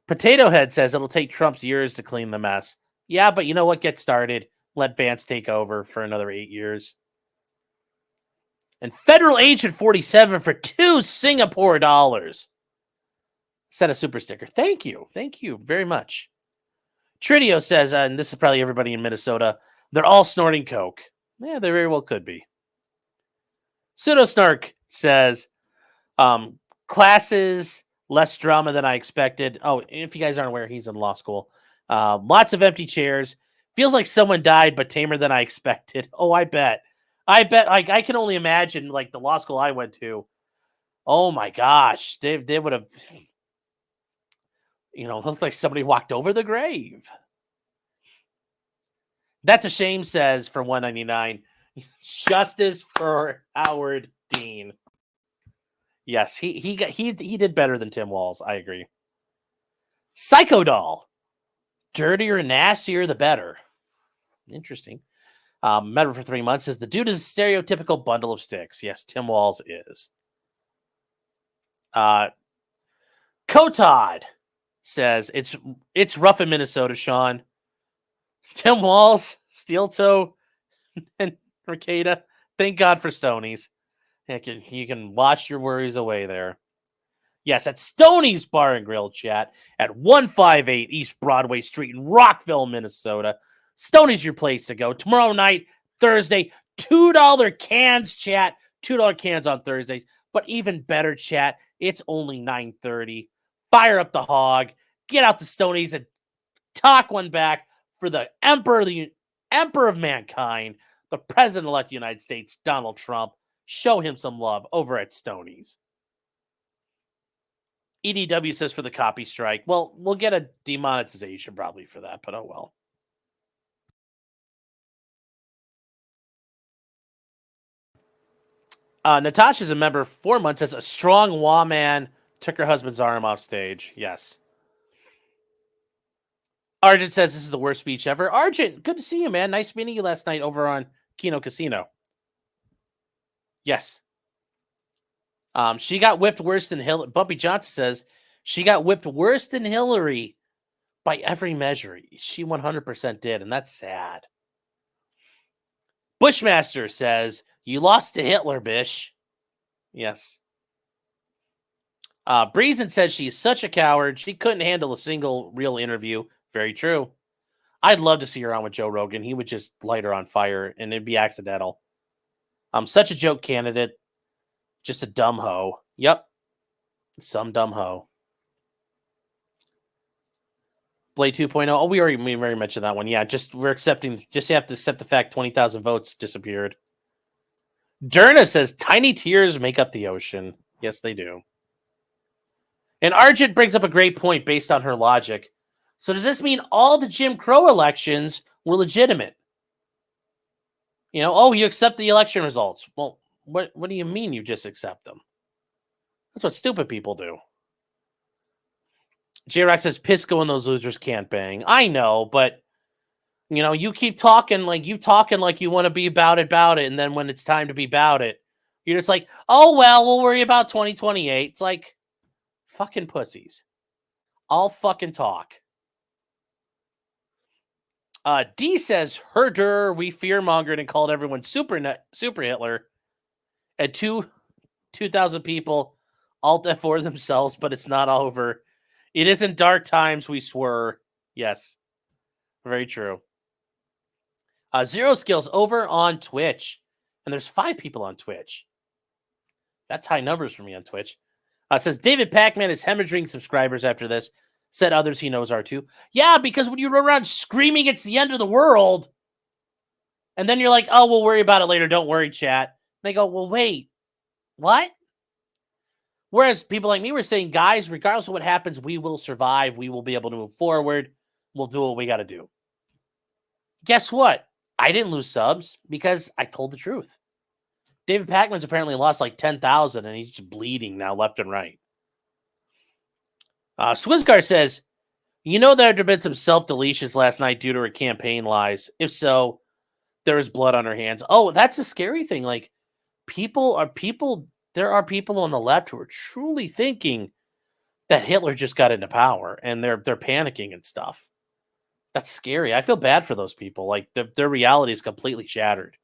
Potato Head says it'll take Trump's years to clean the mess. Yeah, but you know what? Get started. Let Vance take over for another 8 years. And Federal Agent 47 for $2 Singapore dollars. Sent a super sticker. Thank you very much. Tridio says, and this is probably everybody in Minnesota, they're all snorting coke. Yeah, they very well could be. Pseudo Snark says, classes, less drama than I expected. Oh, if you guys aren't aware, he's in law school. Lots of empty chairs. Feels like someone died, but tamer than I expected. Oh, I bet. Like, I can only imagine, like, the law school I went to. Oh my gosh, they would have, looked like somebody walked over the grave. That's a shame, says for $1.99. Justice for Howard Dean. Yes, he did better than Tim Walz. I agree. Psycho Doll. Dirtier and nastier, the better. Interesting. Met her for 3 months. Says the dude is a stereotypical bundle of sticks. Yes, Tim Walz is. Kotod says it's rough in Minnesota, Sean. Tim Walz, Steel Toe, and Ricada. Thank God for Stonies. You can wash your worries away there. Yes, at Stoney's Bar and Grill, chat, at 158 East Broadway Street in Rockville, Minnesota. Stoney's your place to go. Tomorrow night, Thursday, $2 cans, chat. $2 cans on Thursdays. But even better, chat, it's only 9:30. Fire up the hog. Get out to Stoney's and talk one back for the Emperor of Mankind, the President-elect of the United States, Donald Trump. Show him some love over at Stoney's. EDW says for the copy strike. Well, we'll get a demonetization probably for that, but oh well. Natasha's a member 4 months, says a strong Wah man took her husband's arm off stage. Yes. Argent says this is the worst speech ever. Argent, good to see you, man. Nice meeting you last night over on Kino Casino. Yes. She got whipped worse than Hillary. Bumpy Johnson says she got whipped worse than Hillary by every measure. She 100% did, and that's sad. Bushmaster says, you lost to Hitler, bish. Yes. Breezen says she's such a coward. She couldn't handle a single real interview. Very true. I'd love to see her on with Joe Rogan. He would just light her on fire, and it'd be accidental. Such a joke candidate. Just a dumb hoe. Yep. Some dumb hoe. Blade 2.0. Oh, we already mentioned that one. Yeah, you have to accept the fact 20,000 votes disappeared. Derna says tiny tears make up the ocean. Yes, they do. And Argent brings up a great point based on her logic. So does this mean all the Jim Crow elections were legitimate? You accept the election results. Well, what do you mean you just accept them? That's what stupid people do. J-Rock says Pisco and those losers can't bang. I know, but you keep talking like you want to be about it, and then when it's time to be about it, you're just like, oh well, we'll worry about 2028. It's like fucking pussies. I'll fucking talk. D says, herder, we fear-mongered and called everyone super Hitler. And 2,000 people alt F4 themselves, but it's not over. It isn't dark times, we swear. Yes. Very true. Zero Skills over on Twitch. And there's 5 people on Twitch. That's high numbers for me on Twitch. It says David Pacman is hemorrhaging subscribers after this. Said others he knows are too. Yeah, because when you run around screaming it's the end of the world, and then you're like, oh, we'll worry about it later. Don't worry, chat. They go, well, wait, what? Whereas people like me were saying, guys, regardless of what happens, we will survive. We will be able to move forward. We'll do what we got to do. Guess what? I didn't lose subs because I told the truth. David Pacman's apparently lost like 10,000 and he's just bleeding now left and right. Swizgar says, you know, there have been some self-deletions last night due to her campaign lies. If so, there is blood on her hands. Oh, that's a scary thing. Like, there are people on the left who are truly thinking that Hitler just got into power and they're panicking and stuff. That's scary. I feel bad for those people. Like, their reality is completely shattered.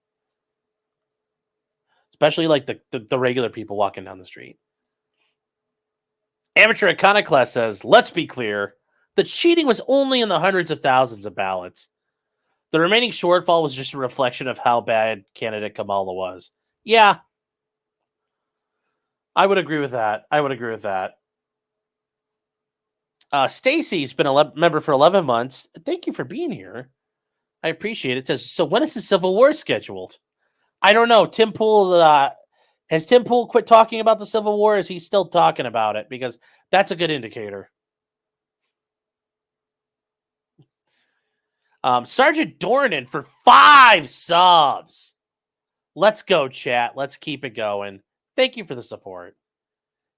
Especially like the regular people walking down the street. Amateur Iconoclast says, let's be clear. The cheating was only in the hundreds of thousands of ballots. The remaining shortfall was just a reflection of how bad candidate Kamala was. Yeah. I would agree with that. Stacy's been a member for 11 months. Thank you for being here. I appreciate it. It says, so when is the Civil War scheduled? I don't know. Tim Pool, has Tim Pool quit talking about the Civil War? Is he still talking about it? Because that's a good indicator. Sergeant Dornan for 5 subs. Let's go, chat. Let's keep it going. Thank you for the support.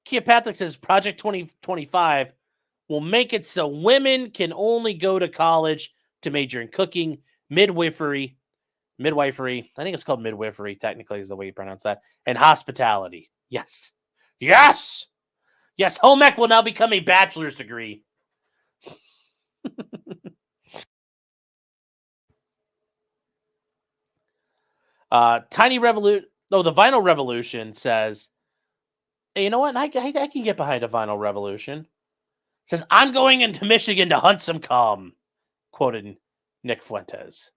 Kia Patrick says Project 2025 will make it so women can only go to college to major in cooking, midwifery. I think it's called midwifery, technically is the way you pronounce that. And hospitality. Yes. Home ec will now become a bachelor's degree. Tiny Revolution. Oh, the Vinyl Revolution says, hey, you know what? I can get behind a Vinyl Revolution. Says, I'm going into Michigan to hunt some cum. Quoted Nick Fuentes.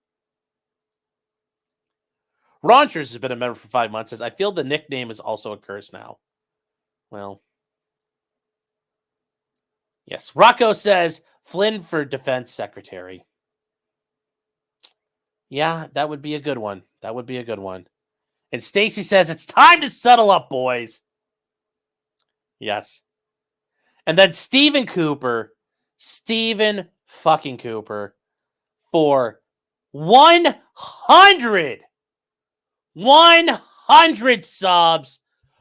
Raunchers has been a member for 5 months. Says, I feel the nickname is also a curse now. Well, yes. Rocco says, Flynn for defense secretary. Yeah, that would be a good one. And Stacy says, it's time to settle up, boys. Yes. And then Stephen fucking Cooper for 100 subs.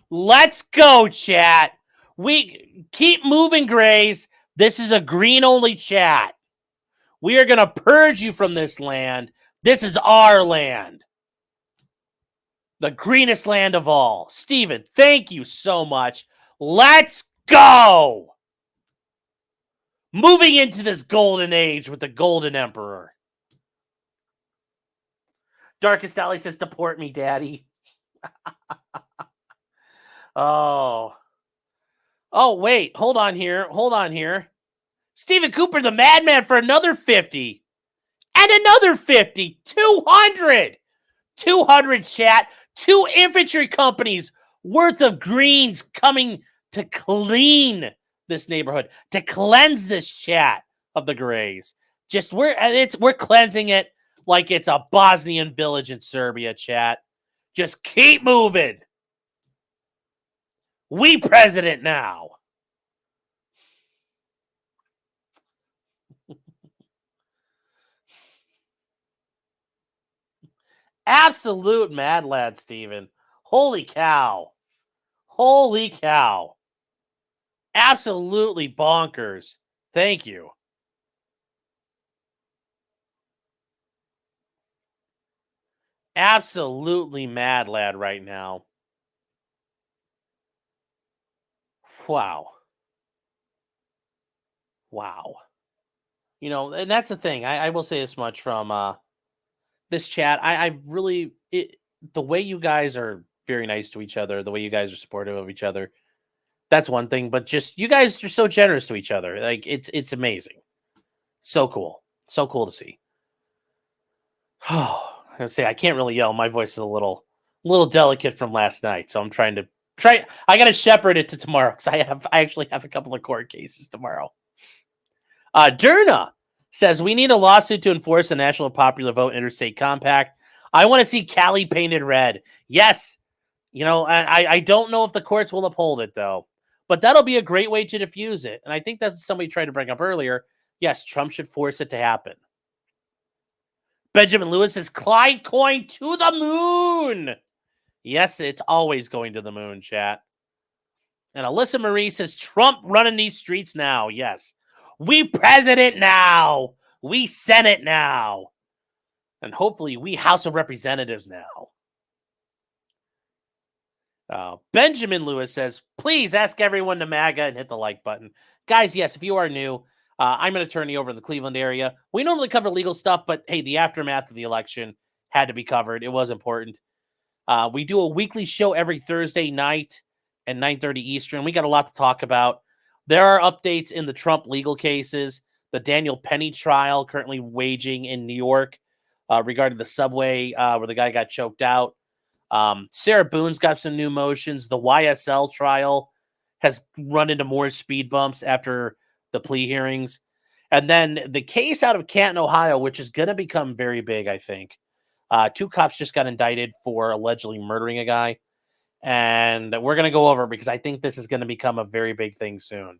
Let's go, chat. We keep moving, Grays. This is a green-only chat. We are going to purge you from this land. This is our land. The greenest land of all. Steven, thank you so much. Let's go. Moving into this golden age with the Golden Emperor. Darkest Alley says, deport me, daddy. Oh, wait. Hold on here. Stephen Cooper, the madman, for another 50. And another 50. 200. 200, chat. 2 infantry companies worth of greens coming to clean this neighborhood, to cleanse this chat of the Grays. We're cleansing it like it's a Bosnian village in Serbia, chat. Just keep moving. We president now. Absolute mad lad, Steven. Holy cow. Absolutely bonkers. Thank you. Absolutely mad lad right now. Wow. You know, and that's the thing. I will say this much from this chat. I really, the way you guys are very nice to each other, the way you guys are supportive of each other, that's one thing. But just, you guys are so generous to each other. Like, it's amazing. So cool. So cool to see. Oh, I can't really yell. My voice is a little delicate from last night, so I'm trying to I got to shepherd it to tomorrow because I actually have a couple of court cases tomorrow. Derna says we need a lawsuit to enforce the National Popular Vote Interstate Compact. I want to see Cali painted red. Yes. I don't know if the courts will uphold it, though. But that'll be a great way to diffuse it. And I think that's somebody tried to bring up earlier. Yes, Trump should force it to happen. Benjamin Lewis says Clyde Coin to the moon. Yes, it's always going to the moon, chat. And Alyssa Marie says Trump running these streets now. Yes. We president now. We Senate now. And hopefully we House of Representatives now. Benjamin Lewis says, please ask everyone to MAGA and hit the like button. Guys, yes, if you are new, I'm an attorney over in the Cleveland area. We normally cover legal stuff, but hey, the aftermath of the election had to be covered. It was important. We do a weekly show every Thursday night at 9:30 Eastern. We got a lot to talk about. There are updates in the Trump legal cases, the Daniel Penny trial currently waging in New York regarding the subway where the guy got choked out. Sarah Boone's got some new motions. The YSL trial has run into more speed bumps after the plea hearings. And then the case out of Canton, Ohio, which is going to become very big, I think. 2 cops just got indicted for allegedly murdering a guy. And we're going to go over because I think this is going to become a very big thing soon.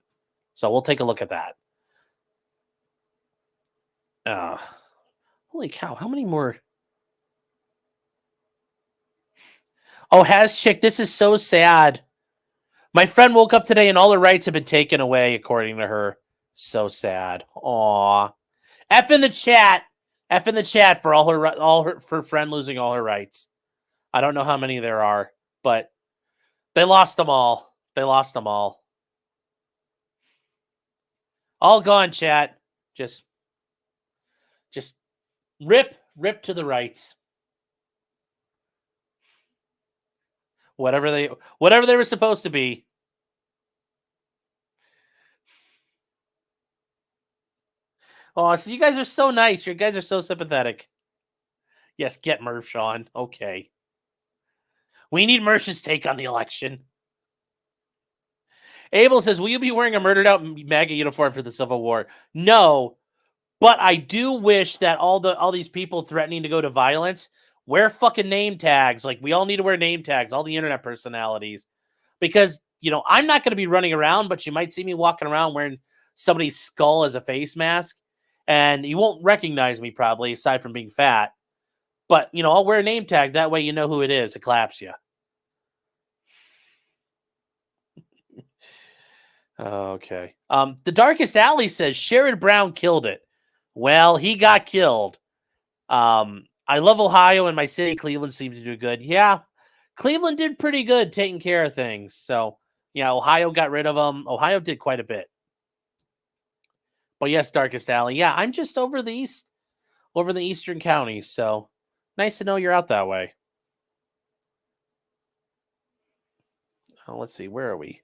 So we'll take a look at that. Holy cow, how many more? Oh, Chick, this is so sad. My friend woke up today and all her rights have been taken away, according to her. So sad. Aw. F in the chat. F in the chat for for friend losing all her rights. I don't know how many there are, but they lost them all. They lost them all. All gone, chat. Just rip to the rights. Whatever they were supposed to be. Oh, so you guys are so nice. You guys are so sympathetic. Yes, get Murph, Sean. Okay. We need Murph's take on the election. Abel says, will you be wearing a murdered out MAGA uniform for the Civil War? No, but I do wish that all these people threatening to go to violence wear fucking name tags. Like, we all need to wear name tags, all the internet personalities. Because, I'm not going to be running around, but you might see me walking around wearing somebody's skull as a face mask. And you won't recognize me probably, aside from being fat. But, I'll wear a name tag. That way you know who it is. It claps you. Okay. The Darkest Alley says Sherrod Brown killed it. Well, he got killed. I love Ohio, and my city, Cleveland, seems to do good. Yeah, Cleveland did pretty good taking care of things. So, Ohio got rid of them. Ohio did quite a bit. But yes, Darkest Alley. Yeah, I'm just over the eastern counties. So nice to know you're out that way. Let's see. Where are we?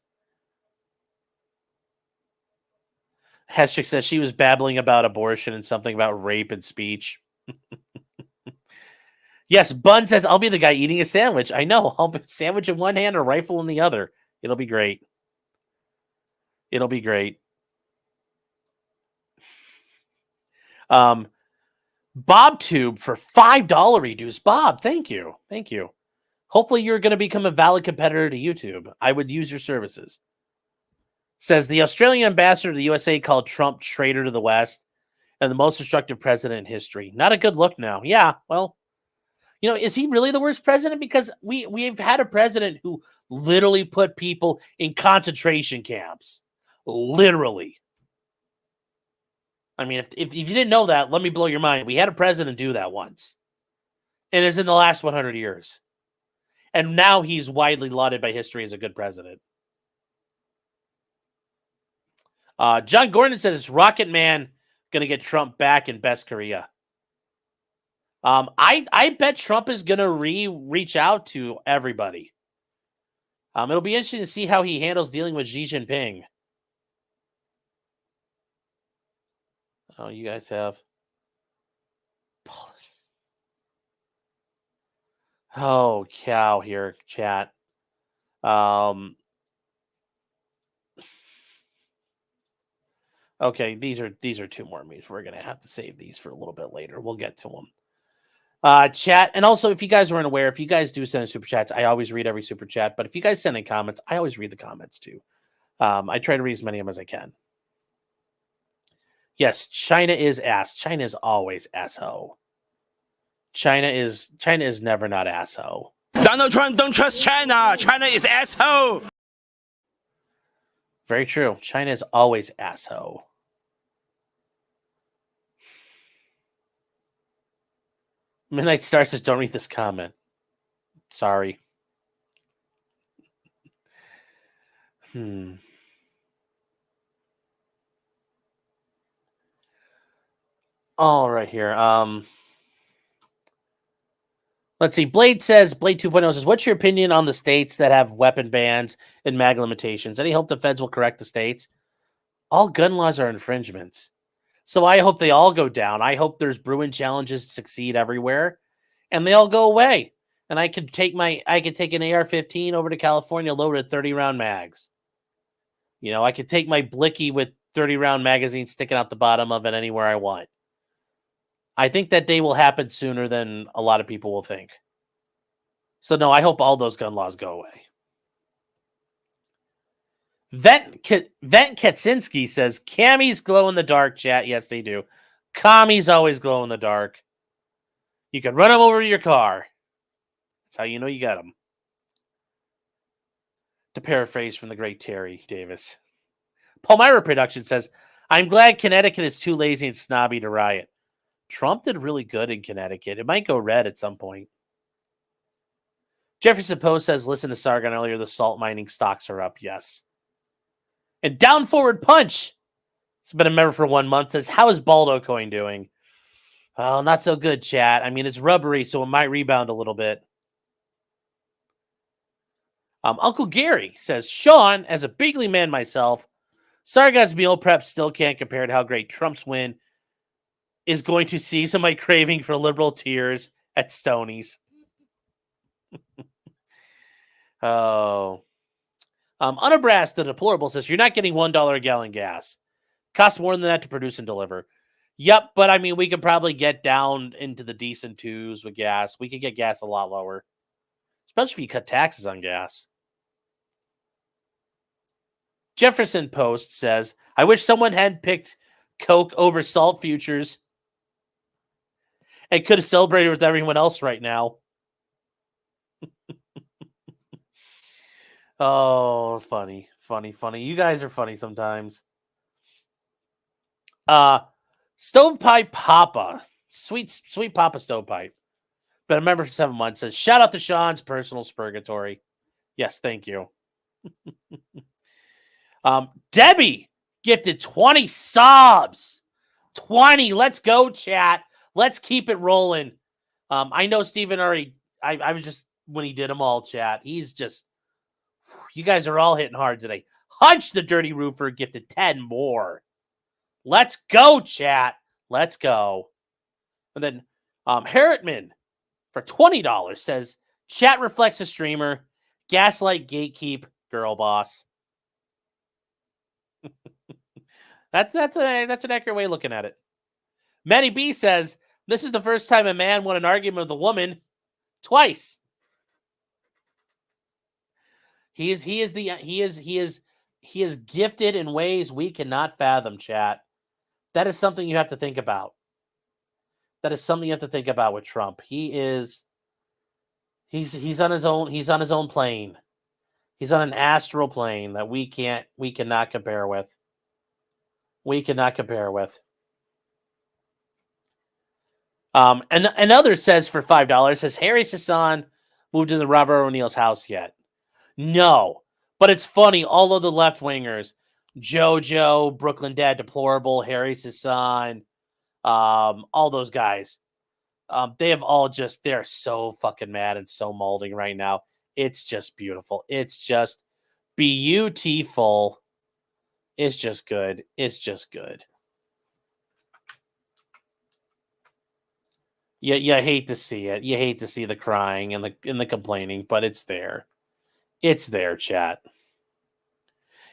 Hestrick says she was babbling about abortion and something about rape and speech. Yes, Bun says, I'll be the guy eating a sandwich. I know. I'll be a sandwich in one hand, a rifle in the other. It'll be great. It'll be great. BobTube for $5 reduce. Bob, thank you. Thank you. Hopefully you're going to become a valid competitor to YouTube. I would use your services. Says the Australian ambassador to the USA called Trump traitor to the West and the most destructive president in history. Not a good look now. Yeah, well, is he really the worst president? Because we've had a president who literally put people in concentration camps. Literally. I mean, if you didn't know that, let me blow your mind. We had a president do that once. And it's in the last 100 years. And now he's widely lauded by history as a good president. John Gordon says, Rocket Man going to get Trump back in Best Korea. I bet Trump is going to reach out to everybody. It'll be interesting to see how he handles dealing with Xi Jinping. Oh, you guys have. Oh, cow here, chat. Okay, these are two more memes. We're gonna have to save these for a little bit later. We'll get to them. Chat, and also if you guys weren't aware, if you guys do send in super chats, I always read every super chat. But if you guys send in comments, I always read the comments too. I try to read as many of them as I can. Yes, China is ass. China is always asshole. China is never not asshole. Donald Trump don't trust China. China is asshole. Very true. China is always asshole. Midnight Star says, don't read this comment. Sorry. All right here. Let's see. Blade 2.0 says, what's your opinion on the states that have weapon bans and mag limitations? Any hope the feds will correct the states? All gun laws are infringements. So I hope they all go down. I hope there's Bruin challenges succeed everywhere and they all go away. And I could take an AR-15 over to California loaded 30-round mags. You know, I could take my Blicky with 30-round magazines sticking out the bottom of it anywhere I want. I think that day will happen sooner than a lot of people will think. So no, I hope all those gun laws go away. Vent Kaczynski says, Cammies glow in the dark, chat. Yes, they do. Commies always glow in the dark. You can run them over to your car. That's how you know you got them. To paraphrase from the great Terry Davis. Palmyra Production says, I'm glad Connecticut is too lazy and snobby to riot. Trump did really good in Connecticut. It might go red at some point. Jefferson Post says, listen to Sargon earlier, the salt mining stocks are up. Yes. And Down Forward Punch, it's been a member for 1 month, says, how is Baldo Coin doing? Well, not so good, chat. I mean, it's rubbery, so it might rebound a little bit. Uncle Gary says, Sean, as a bigly man myself, Sargon's meal prep still can't compare to how great Trump's win is going to see somebody craving for liberal tears at Stoney's. Oh. Unabrast, the deplorable, says, you're not getting $1 a gallon gas. Costs more than that to produce and deliver. Yep, but I mean, we could probably get down into the decent twos with gas. We could get gas a lot lower, especially if you cut taxes on gas. Jefferson Post says, I wish someone had picked Coke over salt futures and could have celebrated with everyone else right now. Oh, funny. You guys are funny sometimes. Stovepipe Papa. Sweet Papa Stovepipe. Been a member for 7 months. Says, shout out to Sean's personal spurgatory. Yes, thank you. Debbie gifted 20 subs. 20. Let's go, chat. Let's keep it rolling. I know Steven already, I was just, when he did them all, chat, he's just, you guys are all hitting hard today. Hunch the Dirty Roofer gifted 10 more. Let's go, chat. Let's go. And then Harrietman for $20 says, chat reflects a streamer. Gaslight gatekeep girl boss. That's an accurate way of looking at it. Manny B says, this is the first time a man won an argument with a woman twice. He is gifted in ways we cannot fathom, chat. That is something you have to think about. That is something you have to think about with Trump. He's on his own plane. He's on an astral plane that we cannot compare with. We cannot compare with. And another says for $5, says Harry Sasson moved to the Robert O'Neill's house yet? No, but it's funny. All of the left wingers, JoJo, Brooklyn Dad, Deplorable, Harry Sasson, all those guys, they have all they're so fucking mad and so molding right now. It's just beautiful. It's just beautiful. It's just good. It's just good. Yeah, you hate to see it. You hate to see the crying and the complaining, but it's there. It's there, chat.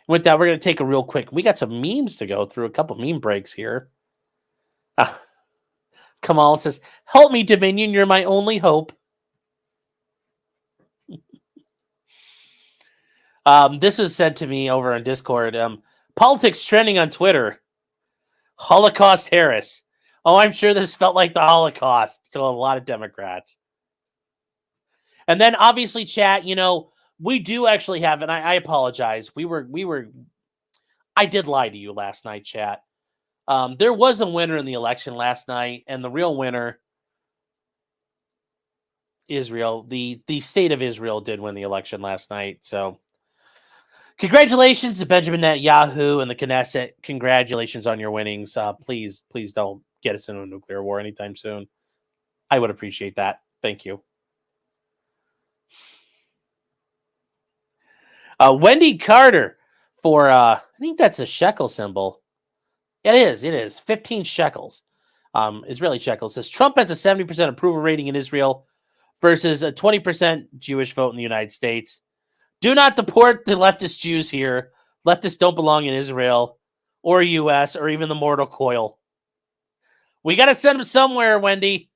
With that, we're going to take a real quick. We got some memes to go through, a couple meme breaks here. Kamal says, help me, Dominion. You're my only hope. This was sent to me over on Discord. Politics trending on Twitter. Holocaust Harris. Oh, I'm sure this felt like the Holocaust to a lot of Democrats. And then obviously, chat, we do actually have, and I apologize. I did lie to you last night, chat. There was a winner in the election last night, and the real winner, Israel. The state of Israel did win the election last night. So congratulations to Benjamin Netanyahu and the Knesset. Congratulations on your winnings. Please don't get us into a nuclear war anytime soon. I would appreciate that. Thank you. Wendy Carter for, I think that's a shekel symbol. It is. 15 shekels. Israeli shekels. Says Trump has a 70% approval rating in Israel versus a 20% Jewish vote in the United States. Do not deport the leftist Jews here. Leftists don't belong in Israel or U.S. or even the mortal coil. We got to send them somewhere, Wendy.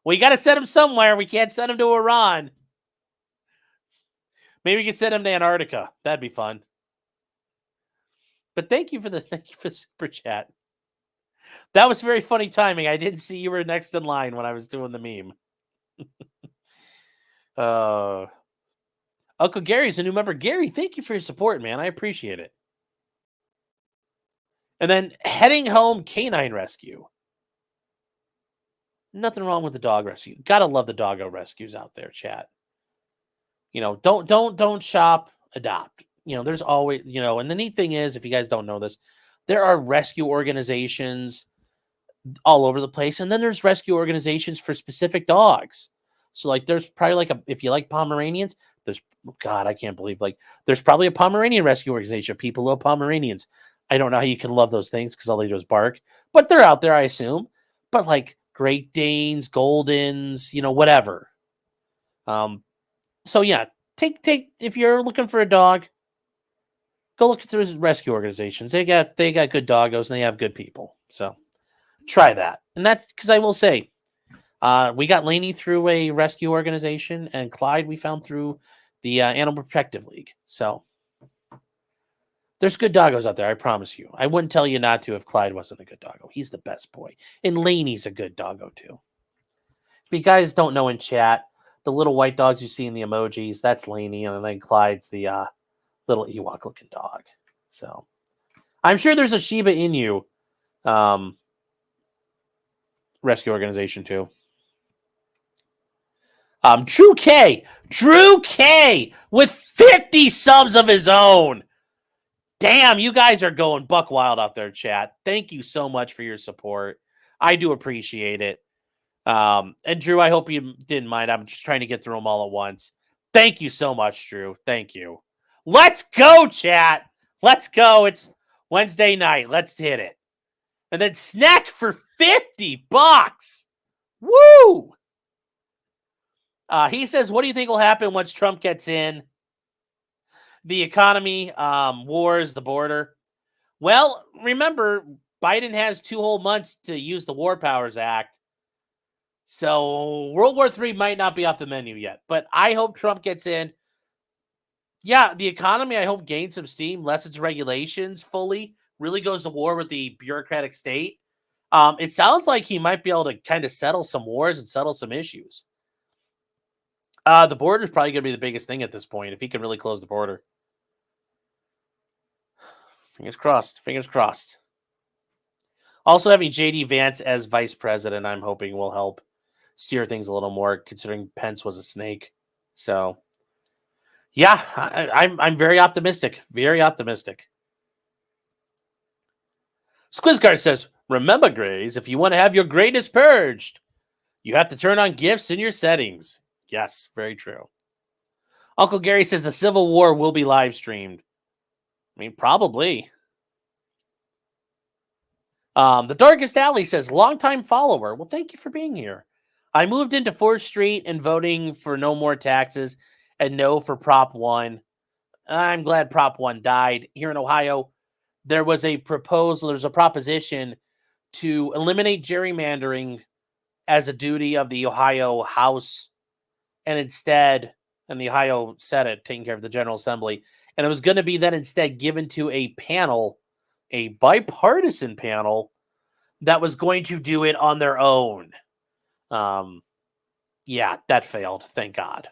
We got to send them somewhere. We can't send them to Iran. Maybe we could send them to Antarctica. That'd be fun. But thank you for the super chat. That was very funny timing. I didn't see you were next in line when I was doing the meme. Uncle Gary's a new member. Gary, thank you for your support, man. I appreciate it. And then heading home canine rescue. Nothing wrong with the dog rescue. Gotta love the doggo rescues out there, chat. Don't shop, adopt. There's always, and the neat thing is, if you guys don't know this, there are rescue organizations all over the place. And then there's rescue organizations for specific dogs. So there's probably if you like Pomeranians, I can't believe, there's probably a Pomeranian rescue organization, people who love Pomeranians. I don't know how you can love those things because all they do is bark, but they're out there, I assume. But Great Danes, Goldens, whatever. So yeah, take if you're looking for a dog, go look through rescue organizations. They got good doggos and they have good people. So try that. And that's because I will say, we got Lainey through a rescue organization, and Clyde we found through the Animal Protective League. So there's good doggos out there, I promise you. I wouldn't tell you not to if Clyde wasn't a good doggo. He's the best boy. And Lainey's a good doggo too. If you guys don't know in chat, the little white dogs you see in the emojis, that's Lainey, and then Clyde's the little Ewok-looking dog. So I'm sure there's a Shiba Inu rescue organization too. Drew K with 50 subs of his own. Damn, you guys are going buck wild out there, chat. Thank you so much for your support. I do appreciate it. And Drew, I hope you didn't mind. I'm just trying to get through them all at once. Thank you so much, Drew. Thank you. Let's go, chat. Let's go. It's Wednesday night. Let's hit it. And then Snack for $50. Woo! He says, what do you think will happen once Trump gets in? The economy, wars, the border. Well, remember, Biden has 2 whole months to use the War Powers Act. So World War III might not be off the menu yet. But I hope Trump gets in. Yeah, the economy, I hope, gains some steam, lessens regulations fully, really goes to war with the bureaucratic state. It sounds like he might be able to kind of settle some wars and settle some issues. The border is probably going to be the biggest thing at this point, if he can really close the border. Fingers crossed. Fingers crossed. Also, having J.D. Vance as vice president, I'm hoping will help steer things a little more, considering Pence was a snake. So, yeah, I'm very optimistic. Very optimistic. Squizguard says, remember, Grays, if you want to have your greatness purged, you have to turn on gifts in your settings. Yes, very true. Uncle Gary says the Civil War will be live streamed. I mean, probably. The Darkest Alley says, longtime follower. Well, thank you for being here. I moved into 4th Street and voting for no more taxes and no for Prop 1. I'm glad Prop 1 died. Here in Ohio, there was a proposition to eliminate gerrymandering as a duty of the Ohio House and instead, and the Ohio Senate taking care of the General Assembly. And it was going to be then instead given to a panel, a bipartisan panel, that was going to do it on their own. Yeah, that failed. Thank God.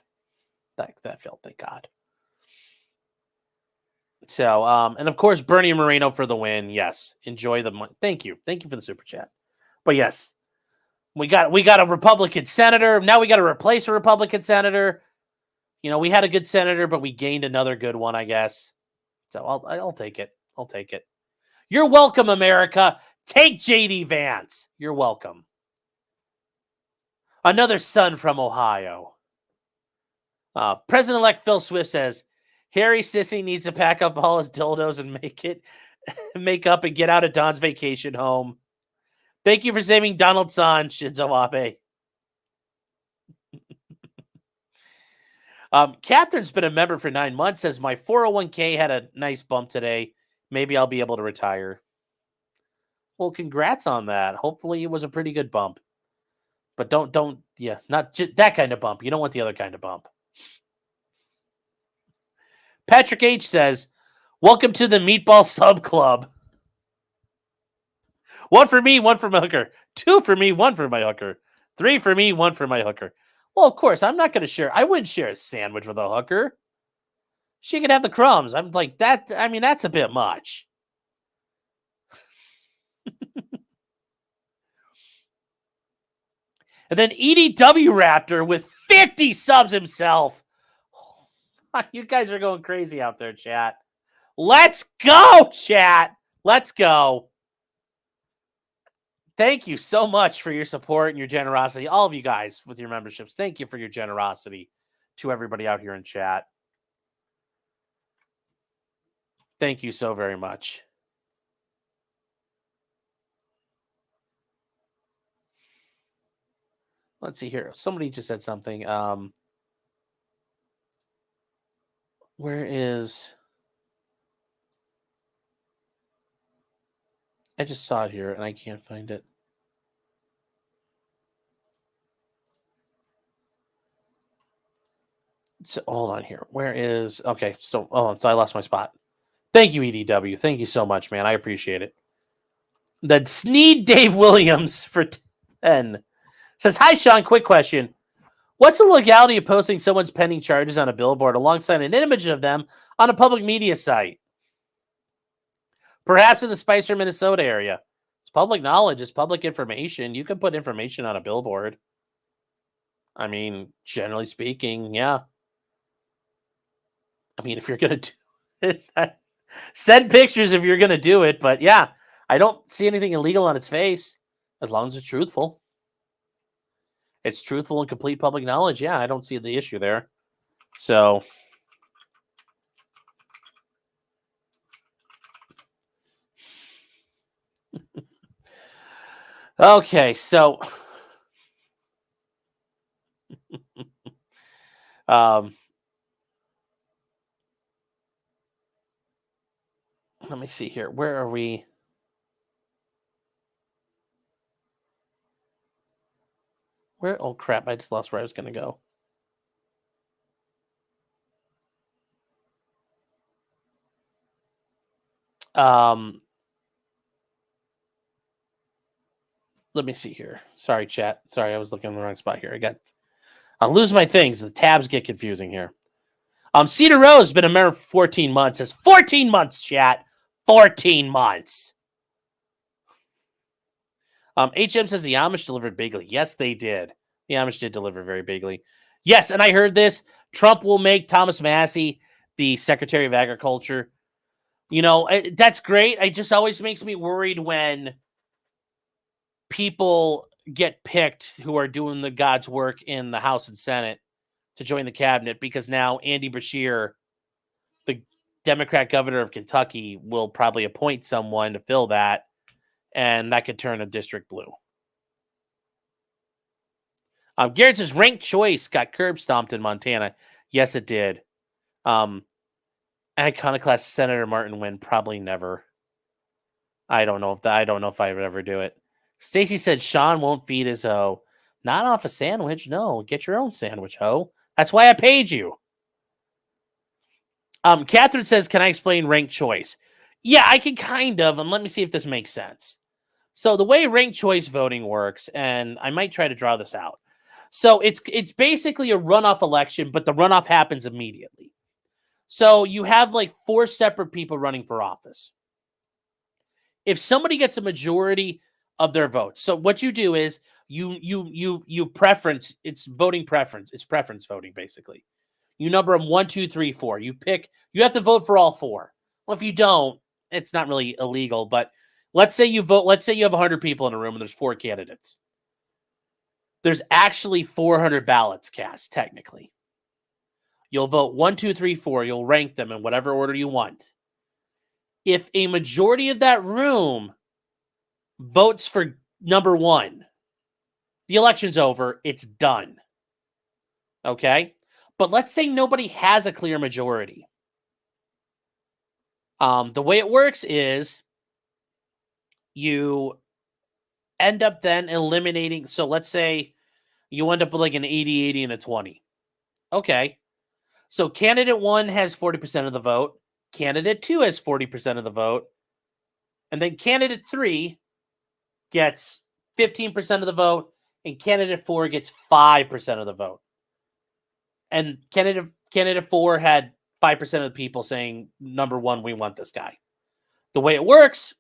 That failed. Thank God. So, and of course, Bernie Moreno for the win. Yes, enjoy the money. Thank you for the super chat. But yes, we got a Republican senator. Now we got to replace a Republican senator. You know, we had a good senator, but we gained another good one, I guess. So I'll take it. I'll take it. You're welcome, America. Take JD Vance. You're welcome. Another son from Ohio. President-elect Phil Swift says, Harry Sissy needs to pack up all his dildos and make up and get out of Don's vacation home. Thank you for saving Donald San, Shinzo Abe. Catherine's been a member for 9 months, says my 401k had a nice bump today. Maybe I'll be able to retire. Well, congrats on that. Hopefully it was a pretty good bump. But not just that kind of bump. You don't want the other kind of bump. Patrick H says, welcome to the Meatball Sub Club. 1 for me, 1 for my hooker. 2 for me, 1 for my hooker. 3 for me, 1 for my hooker. Well, of course, I'm not going to share. I wouldn't share a sandwich with a hooker. She could have the crumbs. I'm like, that. I mean, that's a bit much. And then EDW Raptor with 50 subs himself. You guys are going crazy out there, chat. Let's go, chat. Let's go. Thank you so much for your support and your generosity. All of you guys with your memberships. Thank you for your generosity to everybody out here in chat. Thank you so very much. Let's see here. Somebody just said something. Where is... I just saw it here and I can't find it. So hold on here. Where is... Okay, so I lost my spot. Thank you, EDW. Thank you so much, man. I appreciate it. The Sneed Dave Williams for 10 says, hi, Sean. Quick question. What's the legality of posting someone's pending charges on a billboard alongside an image of them on a public media site? Perhaps in the Spicer, Minnesota area. It's public knowledge. It's public information. You can put information on a billboard. I mean, generally speaking, yeah. I mean, if you're going to do it, send pictures if you're going to do it. But yeah, I don't see anything illegal on its face as long as it's truthful. It's truthful and complete public knowledge. Yeah, I don't see the issue there. So... Okay, so let me see here. Where are we? Where? Oh crap! I just lost where I was going to go. Let me see here. Sorry, chat. Sorry, I was looking in the wrong spot here. I'll lose my things. The tabs get confusing here. Cedar Rose has been a member for 14 months. Says 14 months, chat. 14 months. HM says the Amish delivered bigly. Yes, they did. The Amish did deliver very bigly. Yes, and I heard this. Trump will make Thomas Massie the Secretary of Agriculture. You know, that's great. It just always makes me worried when people get picked who are doing the God's work in the House and Senate to join the cabinet, because now Andy Beshear, the Democrat governor of Kentucky, will probably appoint someone to fill that, and that could turn a district blue. Garrett says ranked choice got curb stomped in Montana. Yes, it did. Iconoclast Senator Martin win? Probably never. I don't know if I would ever do it. Stacy said Sean won't feed his hoe. Not off a sandwich. No, get your own sandwich, hoe. That's why I paid you. Catherine says, can I explain ranked choice? Yeah, I can kind of, and let me see if this makes sense. So the way ranked choice voting works, and I might try to draw this out. So it's basically a runoff election, but the runoff happens immediately. So you have like 4 separate people running for office. If somebody gets a majority of their votes, so what you do is you preference, it's voting preference. It's preference voting, basically. You number them 1, 2, 3, 4. You have to vote for all 4. Well, if you don't, it's not really illegal, but let's say you have 100 people in a room and there's 4 candidates. There's actually 400 ballots cast, technically. You'll vote 1, 2, 3, 4. You'll rank them in whatever order you want. If a majority of that room votes for number 1, the election's over. It's done. Okay? But let's say nobody has a clear majority. The way it works is you end up then eliminating. So let's say you end up with like an 80-80 and a 20. Okay. So candidate 1 has 40% of the vote. Candidate 2 has 40% of the vote. And then candidate 3 gets 15% of the vote. And candidate 4 gets 5% of the vote. And candidate 4 had 5% of the people saying, number 1, we want this guy. The way it works,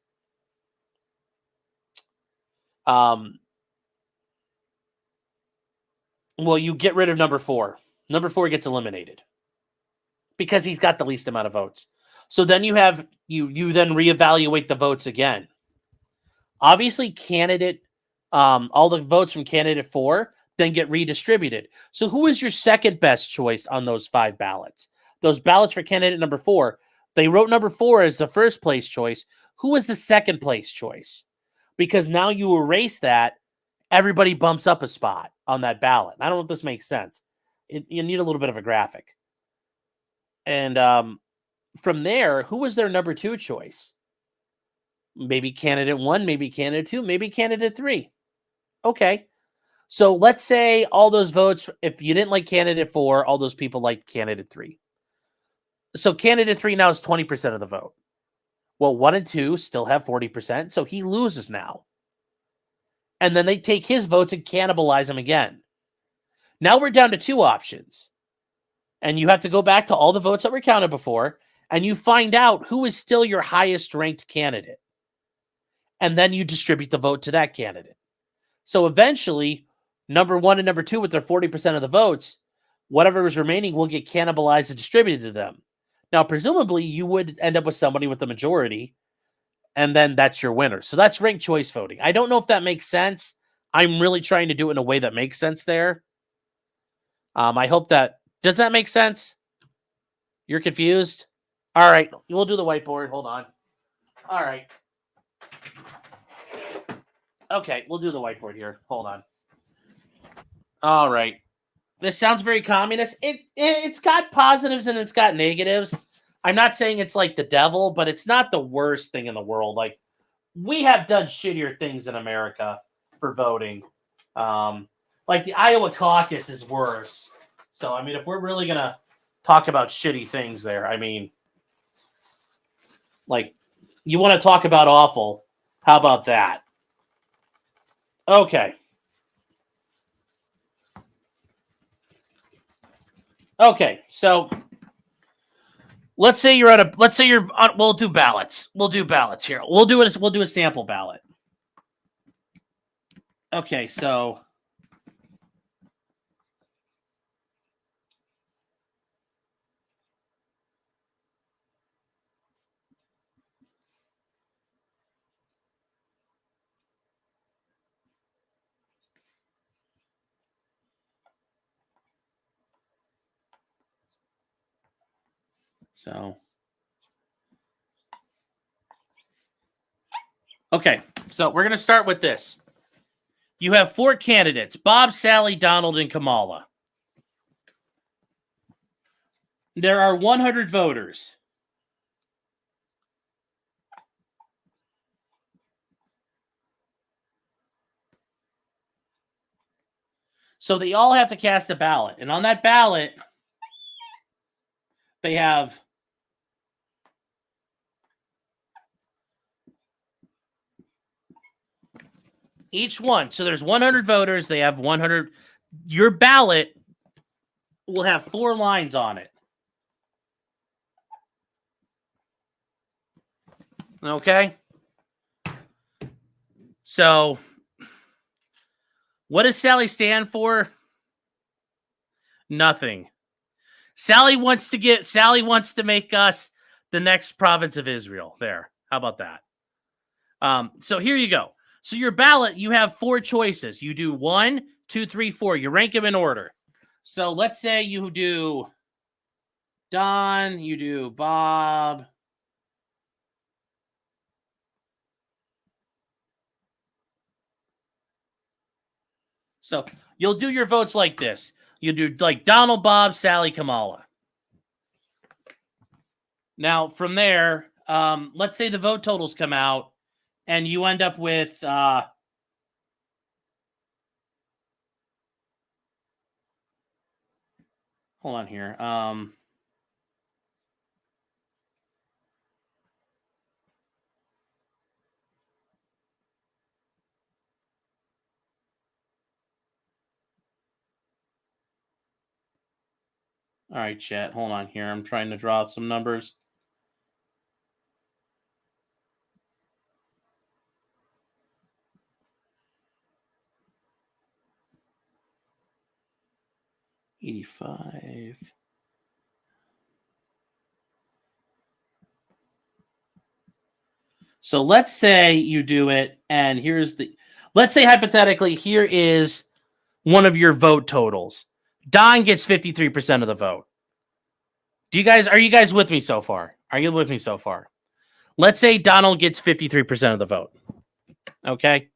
well, you get rid of number 4. Number 4 gets eliminated because he's got the least amount of votes. So then you then reevaluate the votes again. Obviously, all the votes from candidate 4 then get redistributed. So who is your second best choice on those 5 ballots? Those ballots for candidate number 4, they wrote number 4 as the first place choice. Who is the second place choice? Because now you erase that, everybody bumps up a spot on that ballot. I don't know if this makes sense. You need a little bit of a graphic. And from there, who was their number 2 choice? Maybe candidate 1, maybe candidate 2, maybe candidate 3. Okay. So let's say all those votes, if you didn't like candidate 4, all those people liked candidate 3. So candidate 3 now is 20% of the vote. Well, 1 and 2 still have 40%, so he loses now. And then they take his votes and cannibalize them again. Now we're down to 2 options. And you have to go back to all the votes that were counted before, and you find out who is still your highest ranked candidate. And then you distribute the vote to that candidate. So eventually, number 1 and number 2 with their 40% of the votes, whatever is remaining will get cannibalized and distributed to them. Now, presumably, you would end up with somebody with the majority, and then that's your winner. So that's ranked choice voting. I don't know if that makes sense. I'm really trying to do it in a way that makes sense there. I hope that... Does that make sense? You're confused? All right. We'll do the whiteboard. Hold on. All right. Okay, we'll do the whiteboard here. Hold on. All right. This sounds very communist. It's got positives and it's got negatives. I'm not saying it's like the devil, but it's not the worst thing in the world. Like, we have done shittier things in America for voting. Like the Iowa caucus is worse. So, I mean, if we're really going to talk about shitty things there, I mean, like, you want to talk about awful, how about that? Okay. Okay, so let's say you're we'll do ballots. We'll do ballots here. We'll do a sample ballot. Okay, so okay, so we're going to start with this. You have 4 candidates, Bob, Sally, Donald, and Kamala. there are 100 voters. So they all have to cast a ballot. And on that ballot, they have each one. So there's 100 voters. They have 100. Your ballot will have 4 lines on it. Okay? So what does Sally stand for? Nothing. Sally wants to make us the next province of Israel. There. How about that? So here you go. So your ballot, you have 4 choices. You do 1, 2, 3, 4. You rank them in order. So let's say you do Don, you do Bob. So you'll do your votes like this. You do like Donald, Bob, Sally, Kamala. Now, from there, let's say the vote totals come out and you end up with hold on here. All right, chat. Hold on here. I'm trying to draw out some numbers. $85. So let's say you do it, and let's say hypothetically, here is one of your vote totals. Don gets 53% of the vote. Are you guys with me so far? Are you with me so far? Let's say Donald gets 53% of the vote. Okay.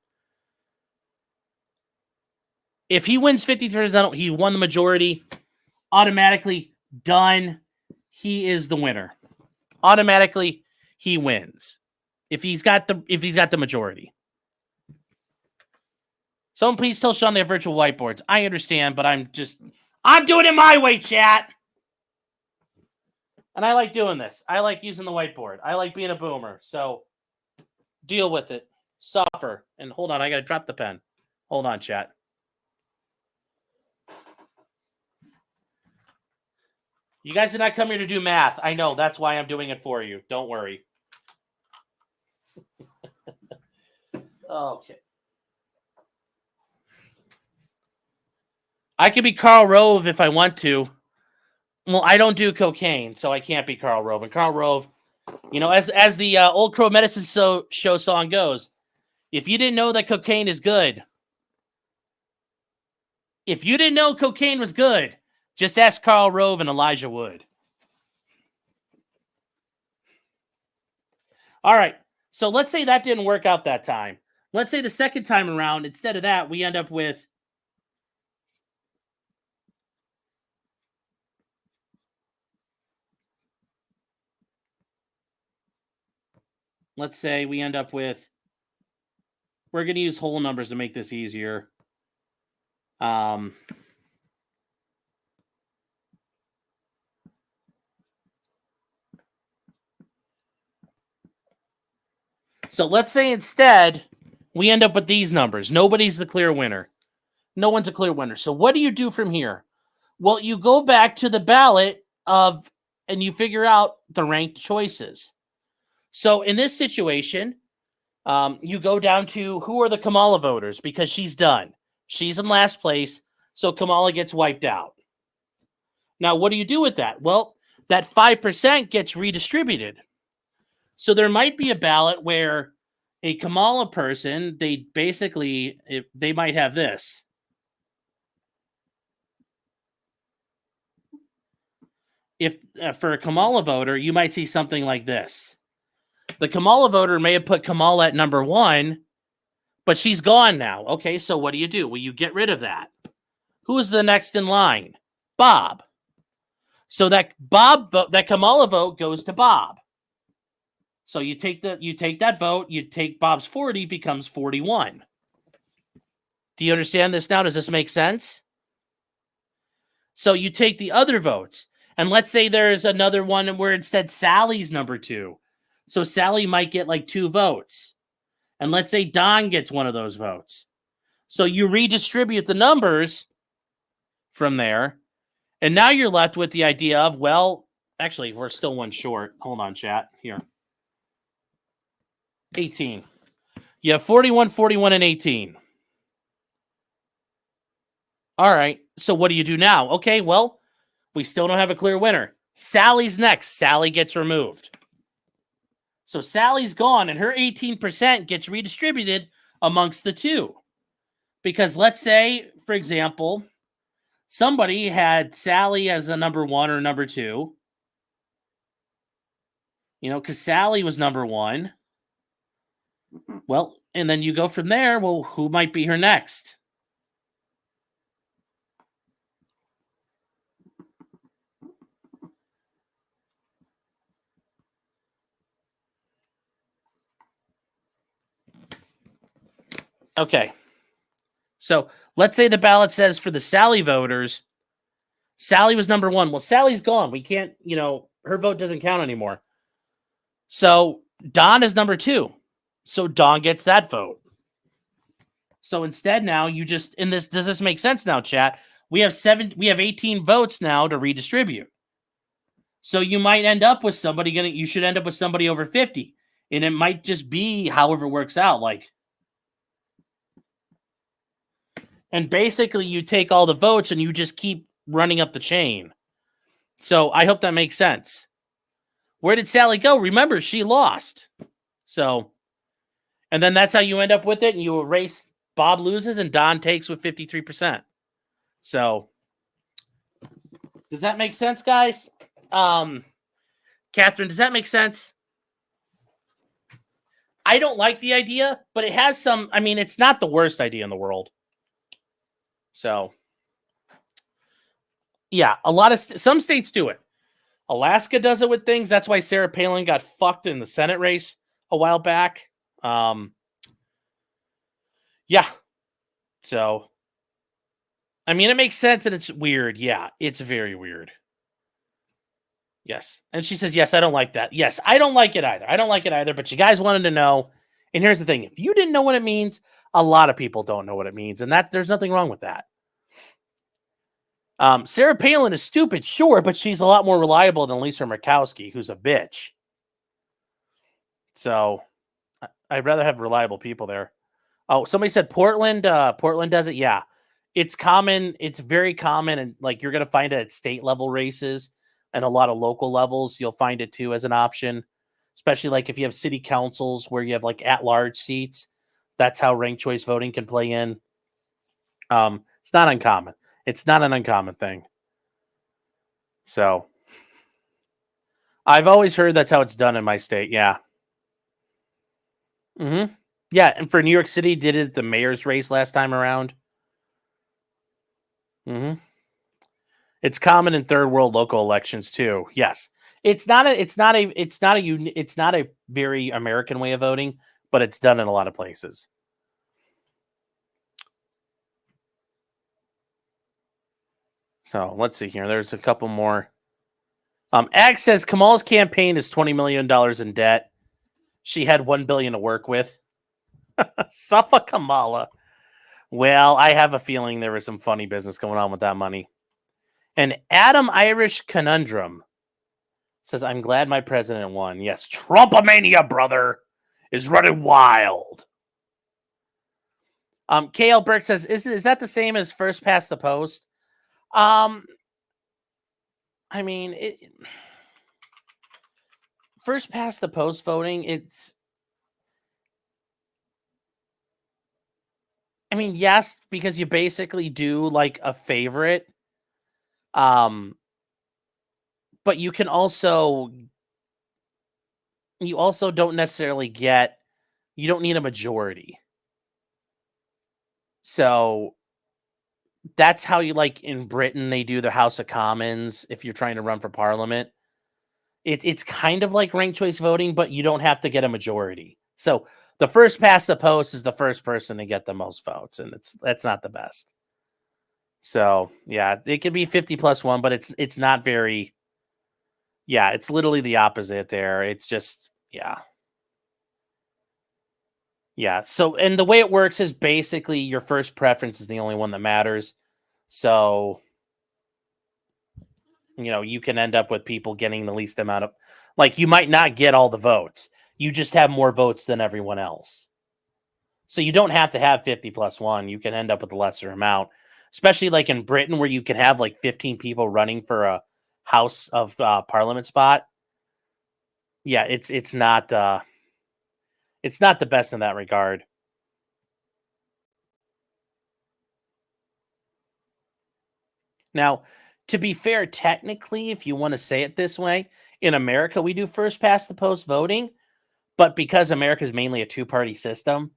If he wins 53%, he won the majority. Automatically done. He is the winner. Automatically, he wins. If he's got the majority. Someone please tell Sean they have virtual whiteboards. I understand, but I'm doing it my way, chat. And I like doing this. I like using the whiteboard. I like being a boomer. So deal with it. Suffer. And hold on, I gotta drop the pen. Hold on, chat. You guys did not come here to do math. I know. That's why I'm doing it for you. Don't worry. Okay. I could be Karl Rove if I want to. Well, I don't do cocaine, so I can't be Karl Rove. And Karl Rove, as the Old Crow Medicine Show song goes, if you didn't know that cocaine is good, if you didn't know cocaine was good, just ask Karl Rove and Elijah Wood. All right. So let's say that didn't work out that time. Let's say the second time around, instead of that, we end up with we're going to use whole numbers to make this easier. So let's say instead we end up with these numbers. Nobody's the clear winner. No one's a clear winner. So what do you do from here? Well, you go back to the ballot and you figure out the ranked choices. So in this situation, you go down to who are the Kamala voters because she's done. She's in last place, so Kamala gets wiped out. Now, what do you do with that? Well, that 5% gets redistributed. So there might be a ballot where a Kamala person, they might have this. If for a Kamala voter, you might see something like this. The Kamala voter may have put Kamala at number 1, but she's gone now. Okay, so what do? Well, you get rid of that. Who is the next in line? Bob. So that that Kamala vote goes to Bob. So you take that vote, you take Bob's 40, becomes 41. Do you understand this now? Does this make sense? So you take the other votes, and let's say there's another one where instead Sally's number 2. So Sally might get like 2 votes. And let's say Don gets one of those votes. So you redistribute the numbers from there. And now you're left with the idea of, well, actually, we're still one short. Hold on, chat. Here. 18. You have 41, 41, and 18. All right. So what do you do now? Okay, well, we still don't have a clear winner. Sally's next. Sally gets removed. So Sally's gone, and her 18% gets redistributed amongst the 2. Because let's say, for example, somebody had Sally as the number 1 or number 2. Because Sally was number 1. Well, and then you go from there. Well, who might be her next? Okay. So let's say the ballot says for the Sally voters, Sally was number 1. Well, Sally's gone. We can't, her vote doesn't count anymore. So Don is number 2. So Don gets that vote. So instead now you just, does this make sense now, chat? We have 18 votes now to redistribute. So you might end up with somebody you should end up with somebody over 50. And it might just be however it works out. And basically you take all the votes and you just keep running up the chain. So I hope that makes sense. Where did Sally go? Remember, she lost. So, and then that's how you end up with it. And you erase, Bob loses and Don takes with 53%. So, does that make sense, guys? Catherine, does that make sense? I don't like the idea, but it has some, it's not the worst idea in the world. So, yeah, some states do it. Alaska does it with things. That's why Sarah Palin got fucked in the Senate race a while back. Yeah. So, it makes sense and it's weird. Yeah, it's very weird. Yes. And she says, yes, I don't like that. Yes, I don't like it either. But you guys wanted to know. And here's the thing. If you didn't know what it means, a lot of people don't know what it means. And there's nothing wrong with that. Sarah Palin is stupid, sure, but she's a lot more reliable than Lisa Murkowski, who's a bitch. So I'd rather have reliable people there. Oh, somebody said Portland. Portland does it. Yeah, it's common. It's very common. And you're going to find it at state level races and a lot of local levels. You'll find it too as an option, especially if you have city councils where you have at-large seats. That's how ranked choice voting can play in. It's not uncommon. It's not an uncommon thing. So I've always heard that's how it's done in my state. Yeah. Mm-hmm. Yeah. And for New York City, did it at the mayor's race last time around. Mm-hmm. It's common in third world local elections too. Yes. It's not a very American way of voting, but it's done in a lot of places. So let's see here. There's a couple more. Ag says Kamal's campaign is $20 million in debt. She had $1 billion to work with. Suffa Kamala. Well, I have a feeling there was some funny business going on with that money. And Adam Irish Conundrum says, I'm glad my president won. Yes, Trumpomania, brother, is running wild. KL Burke says, is that the same as first past the post? First past the post voting, yes, because you basically do a favorite. But you can also, don't necessarily you don't need a majority. So That's how you like in Britain they do the House of Commons if you're trying to run for parliament. It's kind of like ranked choice voting, but you don't have to get a majority. So the first past the post is the first person to get the most votes, and that's not the best. So yeah, it could be 50+1, but it's not very. Yeah, it's literally the opposite there. It's just yeah. Yeah. So and the way it works is basically your first preference is the only one that matters. So you can end up with people getting the least amount of, like, you might not get all the votes. You just have more votes than everyone else. So you don't have to have 50+1. You can end up with a lesser amount, especially like in Britain where you can have like 15 people running for a House of Parliament spot. Yeah, it's not the best in that regard. Now, to be fair, technically, if you want to say it this way, in America, we do first past the post voting, but because America is mainly a two-party system,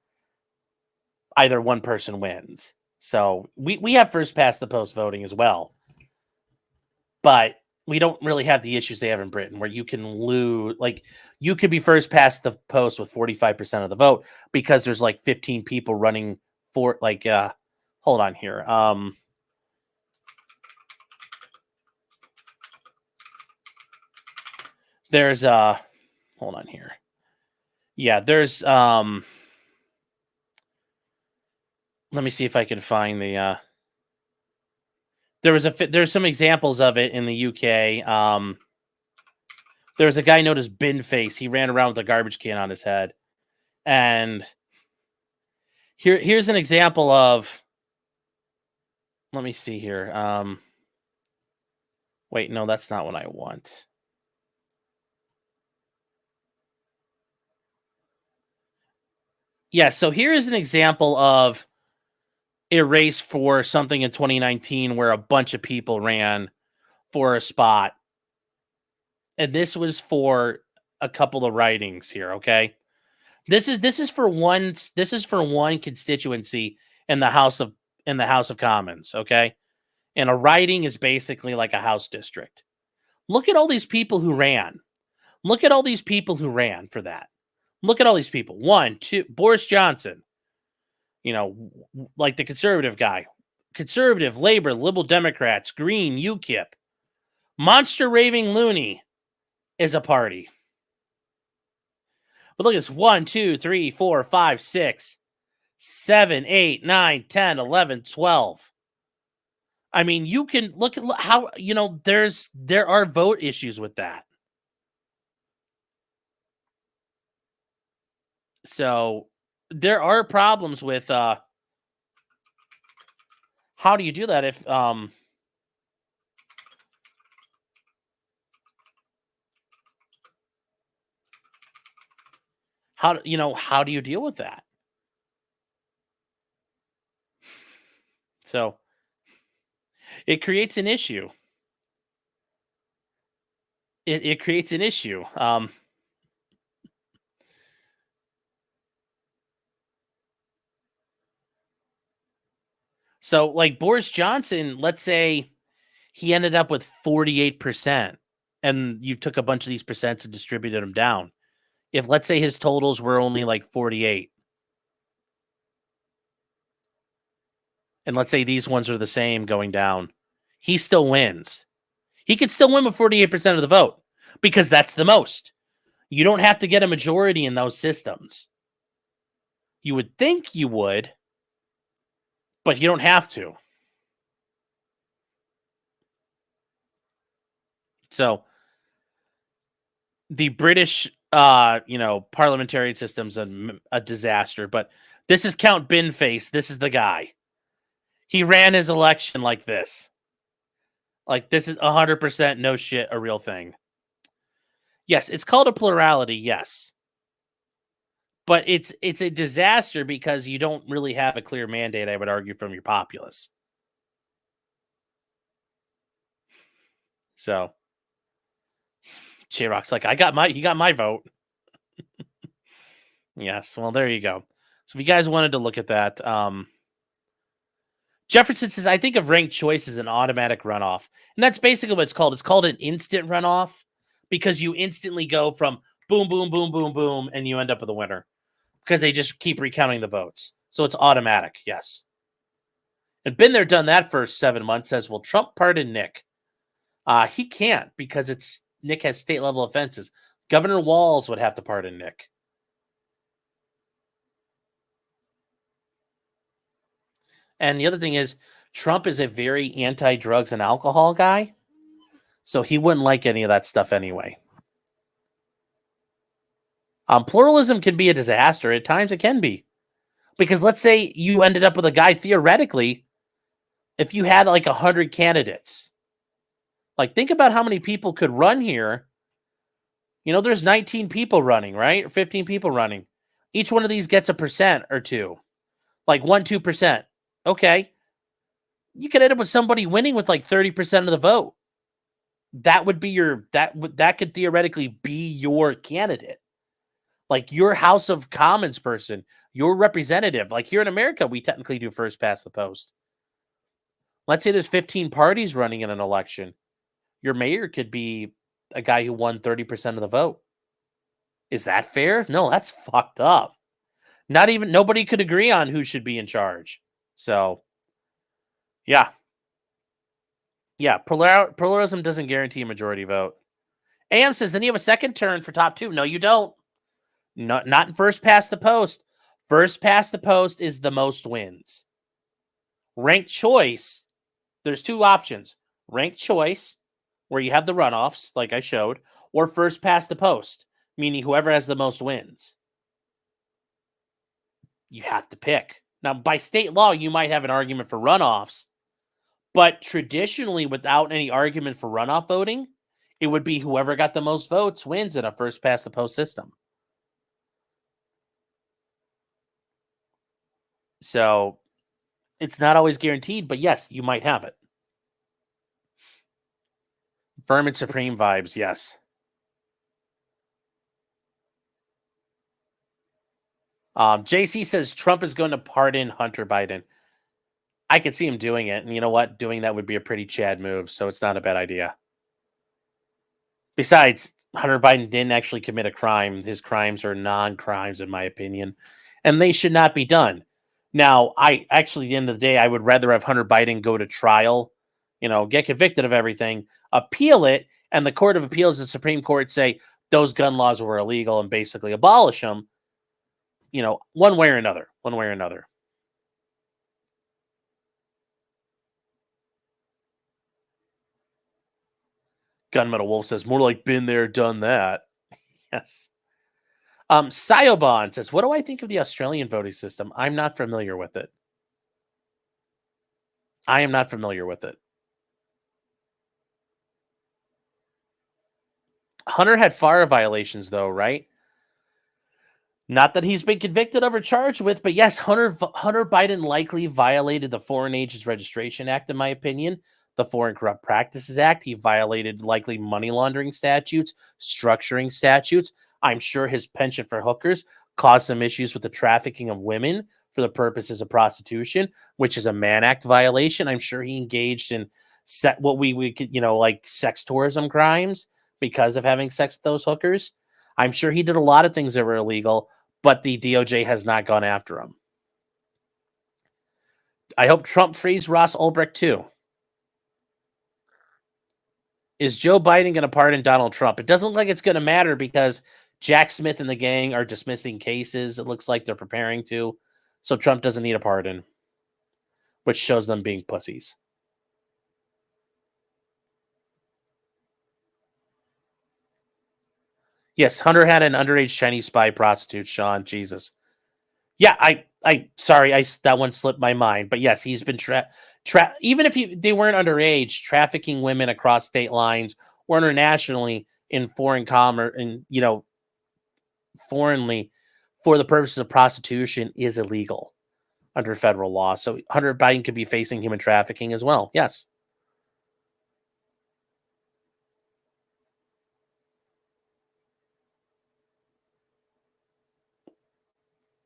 either one person wins. So we have first past the post voting as well, but we don't really have the issues they have in Britain where you can lose, like you could be first past the post with 45% of the vote because there's like 15 people running for like, hold on here. There's hold on here. Yeah, there's let me see if I can find the there's some examples of it in the UK. There was a guy known as Bin Face. He ran around with a garbage can on his head. And here's an example of, let me see here. Wait, no, that's not what I want. Yeah, so here is an example of a race for something in 2019 where a bunch of people ran for a spot. And this was for a couple of ridings here, okay? This is for one constituency in the House of Commons, okay? And a riding is basically like a house district. Look at all these people who ran. Look at all these people who ran for that. Look at all these people. 1, 2, Boris Johnson, like the conservative guy. Conservative, Labor, Liberal Democrats, Green, UKIP. Monster Raving Loony is a party. But look at this. 1, 2, 3, 4, 5, 6, 7, 8, 9, 10, 11, 12. I mean, you can look at how, there are vote issues with that. So there are problems with how do you do that if how do you deal with that? So it creates an issue. It creates an issue. So like Boris Johnson, let's say he ended up with 48% and you took a bunch of these percents and distributed them down. If let's say his totals were only like 48, and let's say these ones are the same going down, he still wins. He could still win with 48% of the vote because that's the most. You don't have to get a majority in those systems. You would think you would, but you don't have to. So the British, parliamentary system's a disaster, but this is Count Bin Face. This is the guy. He ran his election like this. Like, this is 100% no shit, a real thing. Yes, it's called a plurality, yes. But it's a disaster because you don't really have a clear mandate, I would argue, from your populace. So, J-Rock's like, he got my vote. Yes, well, there you go. So if you guys wanted to look at that, Jefferson says, I think of ranked choice as an automatic runoff. And that's basically what it's called. It's called an instant runoff because you instantly go from boom, boom, boom, boom, boom, and you end up with a winner because they just keep recounting the votes. So it's automatic, yes. And been there, done that for 7 months, says, will Trump pardon Nick? He can't because Nick has state-level offenses. Governor Walz would have to pardon Nick. And the other thing is, Trump is a very anti-drugs and alcohol guy, so he wouldn't like any of that stuff anyway. Pluralism can be a disaster. At times it can be. Because let's say you ended up with a guy, theoretically, if you had like 100 candidates, like think about how many people could run here. You know, there's 19 people running, right? Or 15 people running. Each one of these gets 1% or 2. Like 1-2%. Okay. You could end up with somebody winning with like 30% of the vote. That would be that could theoretically be your candidate. Like your House of Commons person, your representative. Like here in America, we technically do first past the post. Let's say there's 15 parties running in an election. Your mayor could be a guy who won 30% of the vote. Is that fair? No, that's fucked up. Nobody could agree on who should be in charge. So, yeah. Yeah, pluralism doesn't guarantee a majority vote. AM says, then you have a second turn for top 2. No, you don't. Not in first past the post. First past the post is the most wins. Ranked choice, there's 2 options. Ranked choice, where you have the runoffs, like I showed, or first past the post, meaning whoever has the most wins. You have to pick. Now, by state law, you might have an argument for runoffs, but traditionally, without any argument for runoff voting, it would be whoever got the most votes wins in a first past the post system. So it's not always guaranteed, but yes, you might have it. Firm and Supreme vibes, yes. JC says Trump is going to pardon Hunter Biden. I could see him doing it. And you know what? Doing that would be a pretty Chad move. So it's not a bad idea. Besides, Hunter Biden didn't actually commit a crime. His crimes are non-crimes, in my opinion. And they should not be done. Now, at the end of the day, I would rather have Hunter Biden go to trial, get convicted of everything, appeal it, and the Court of Appeals, the Supreme Court say those gun laws were illegal and basically abolish them, one way or another. Gunmetal Wolf says, more like been there, done that. Yes. Siobhan says, what do I think of the Australian voting system? I'm not familiar with it. I am not familiar with it. Hunter had FARA violations, though, right? Not that he's been convicted of or charged with, but yes, Hunter Biden likely violated the Foreign Agents Registration Act, in my opinion. The Foreign Corrupt Practices Act. He violated likely money laundering statutes, structuring statutes. I'm sure his penchant for hookers caused some issues with the trafficking of women for the purposes of prostitution, which is a Mann Act violation. I'm sure he engaged in what we could, like sex tourism crimes because of having sex with those hookers. I'm sure he did a lot of things that were illegal, but the DOJ has not gone after him. I hope Trump frees Ross Ulbricht too. Is Joe Biden going to pardon Donald Trump? It doesn't look like it's going to matter because Jack Smith and the gang are dismissing cases. It looks like they're preparing to. So Trump doesn't need a pardon, which shows them being pussies. Yes, Hunter had an underage Chinese spy prostitute, Sean. Jesus. Yeah, sorry, that one slipped my mind. But yes, he's been even if they weren't underage, trafficking women across state lines or internationally in foreign commerce and foreignly for the purposes of prostitution is illegal under federal law. So Hunter Biden could be facing human trafficking as well. Yes.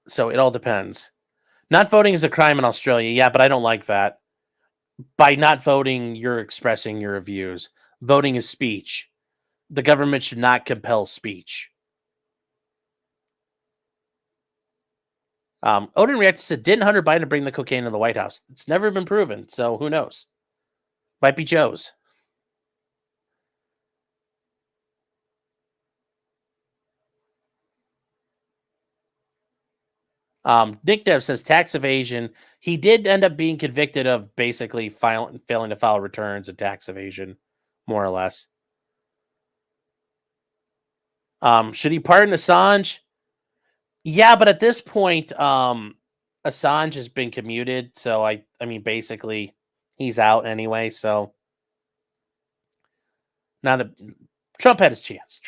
So it all depends. Not voting is a crime in Australia. Yeah, but I don't like that. By not voting, you're expressing your views. Voting is speech. The government should not compel speech. Odin Reactor said, didn't Hunter Biden bring the cocaine in the White House? It's never been proven, so who knows? Might be Joe's. Nick Dev says tax evasion. He did end up being convicted of basically failing to file returns and tax evasion, more or less. Should he pardon Assange? Yeah, but at this point, Assange has been commuted, so I mean, basically, he's out anyway. So now that Trump had his chance,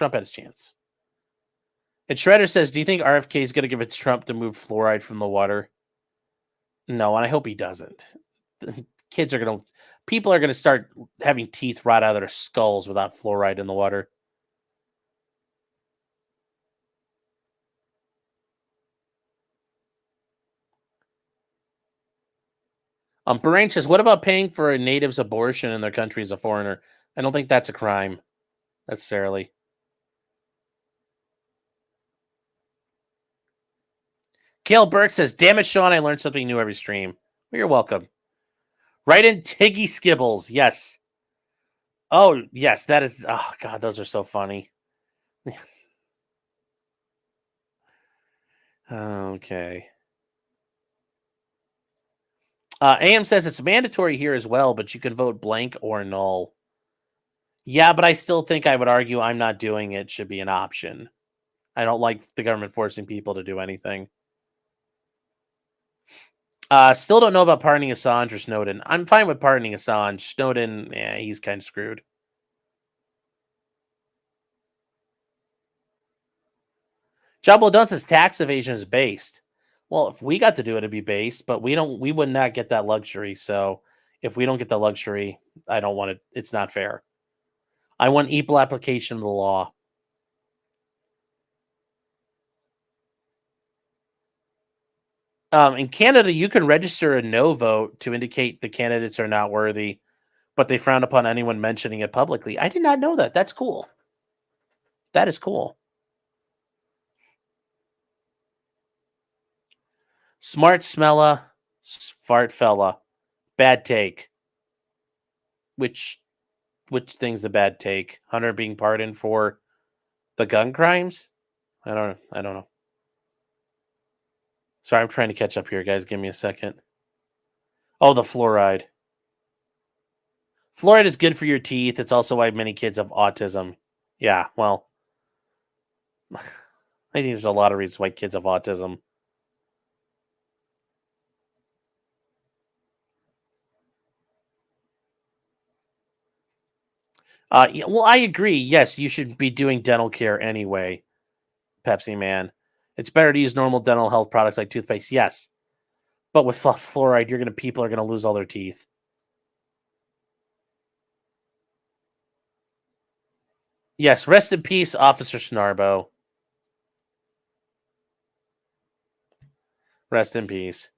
And Shredder says, do you think RFK is going to give it to Trump to move fluoride from the water? No, and I hope he doesn't. People are going to start having teeth rot out of their skulls without fluoride in the water. Barain says, what about paying for a native's abortion in their country as a foreigner? I don't think that's a crime, necessarily. Gail Burke says, damn it, Sean, I learned something new every stream. Well, you're welcome. Right in Tiggy Skibbles, yes. Oh, yes, that is... Oh, God, those are so funny. Okay. AM says it's mandatory here as well, but you can vote blank or null. Yeah, but I still think I would argue I'm not doing it should be an option. I don't like the government forcing people to do anything. Still don't know about pardoning Assange or Snowden. I'm fine with pardoning Assange. Snowden, yeah, he's kind of screwed. Jabba Dunn says tax evasion is based. Well, if we got to do it, it'd be based, but we would not get that luxury. So if we don't get the luxury, I don't want it. It's not fair. I want equal application of the law. In Canada, you can register a no vote to indicate the candidates are not worthy, but they frown upon anyone mentioning it publicly. I did not know that. That's cool. That is cool. Smart smella, fart fella. Bad take. Which thing's the bad take? Hunter being pardoned for the gun crimes? I don't know. Sorry, I'm trying to catch up here, guys. Give me a second. Oh, the fluoride. Fluoride is good for your teeth. It's also why many kids have autism. Yeah, well, I think there's a lot of reasons why kids have autism. Yeah, well, I agree. Yes, you should be doing dental care anyway, Pepsi Man. It's better to use normal dental health products like toothpaste. Yes, but with fluoride, people are gonna lose all their teeth. Yes, rest in peace, Officer Snarbo. Rest in peace.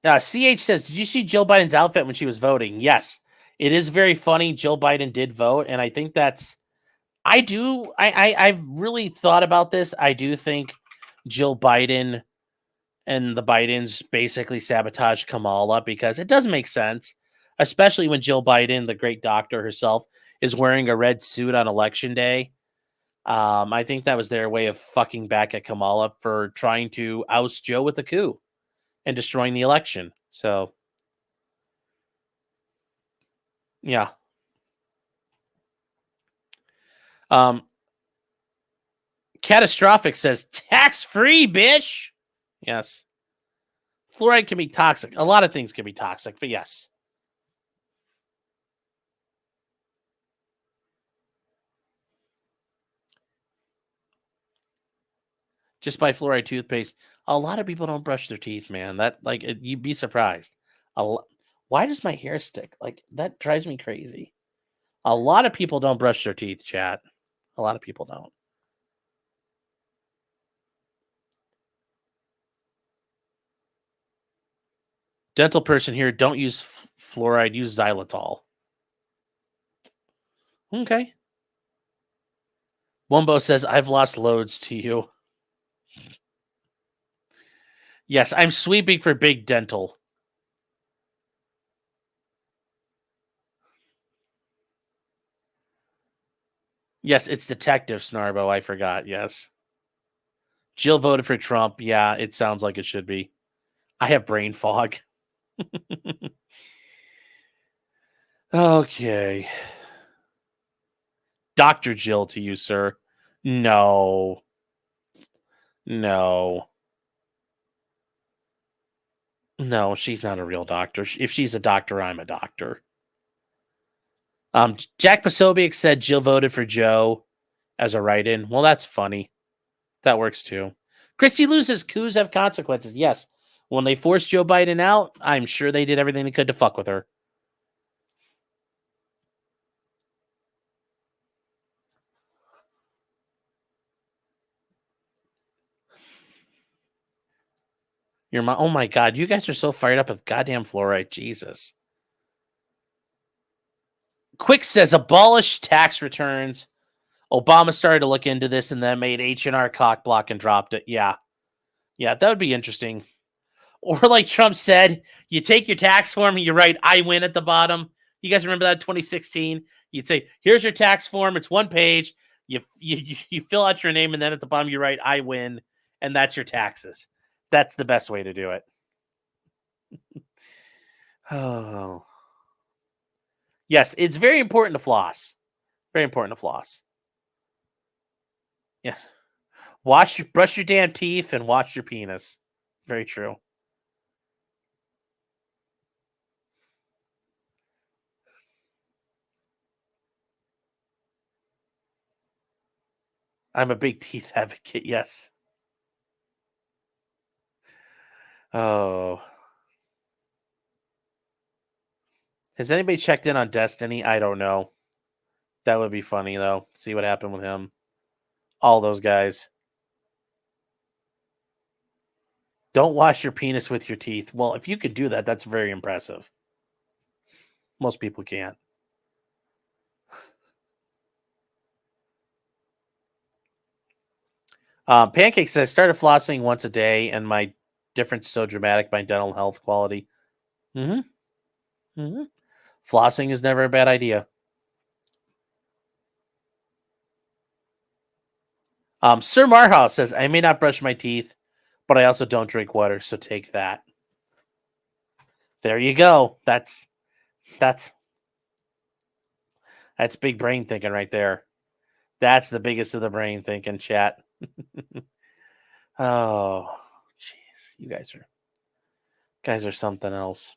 CH says, did you see Jill Biden's outfit when she was voting? Yes, it is very funny. Jill Biden did vote, and I think that's... I've really thought about this. I do think Jill Biden and the Bidens basically sabotage Kamala because it does make sense, especially when Jill Biden, the great doctor herself, is wearing a red suit on election day. I think that was their way of fucking back at Kamala for trying to oust Joe with a coup and destroying the election. So, yeah. Catastrophic says, tax-free, bitch! Yes. Fluoride can be toxic. A lot of things can be toxic, but yes. Just buy fluoride toothpaste. A lot of people don't brush their teeth, man. You'd be surprised. Why does my hair stick? That drives me crazy. A lot of people don't brush their teeth, chat. A lot of people don't. Dental person here, don't use fluoride, use xylitol. Okay. Wumbo says, I've lost loads to you. Yes, I'm sweeping for big dental. Yes, it's Detective Snarbo. I forgot. Yes. Jill voted for Trump. Yeah, it sounds like it should be. I have brain fog. Okay. Dr. Jill to you, sir. No. No. No, she's not a real doctor. If she's a doctor, I'm a doctor. Jack Posobiec said Jill voted for Joe as a write-in. Well, that's funny. That works too. Christy Lou says coups have consequences. Yes. When they forced Joe Biden out, I'm sure they did everything they could to fuck with her. Oh my God, you guys are so fired up with goddamn fluoride. Jesus. Quick says abolish tax returns. Obama started to look into this and then made H&R cock block and dropped it. Yeah. Yeah, that would be interesting. Or like Trump said, you take your tax form and you write I win at the bottom. You guys remember that 2016? You'd say, here's your tax form. It's one page. You fill out your name and then at the bottom you write I win, and that's your taxes. That's the best way to do it. Oh. Yes, it's very important to floss. Very important to floss. Yes. Brush your damn teeth and wash your penis. Very true. I'm a big teeth advocate, yes. Oh. Has anybody checked in on Destiny? I don't know. That would be funny, though. See what happened with him. All those guys. Don't wash your penis with your teeth. Well, if you could do that, that's very impressive. Most people can't. Pancake says, I started flossing once a day, and my difference is so dramatic, my dental health quality. Flossing is never a bad idea. Sir Marhouse says, I may not brush my teeth, but I also don't drink water, so take that. There you go. That's big brain thinking right there. That's the biggest of the brain thinking, chat. Oh, jeez. You guys are something else.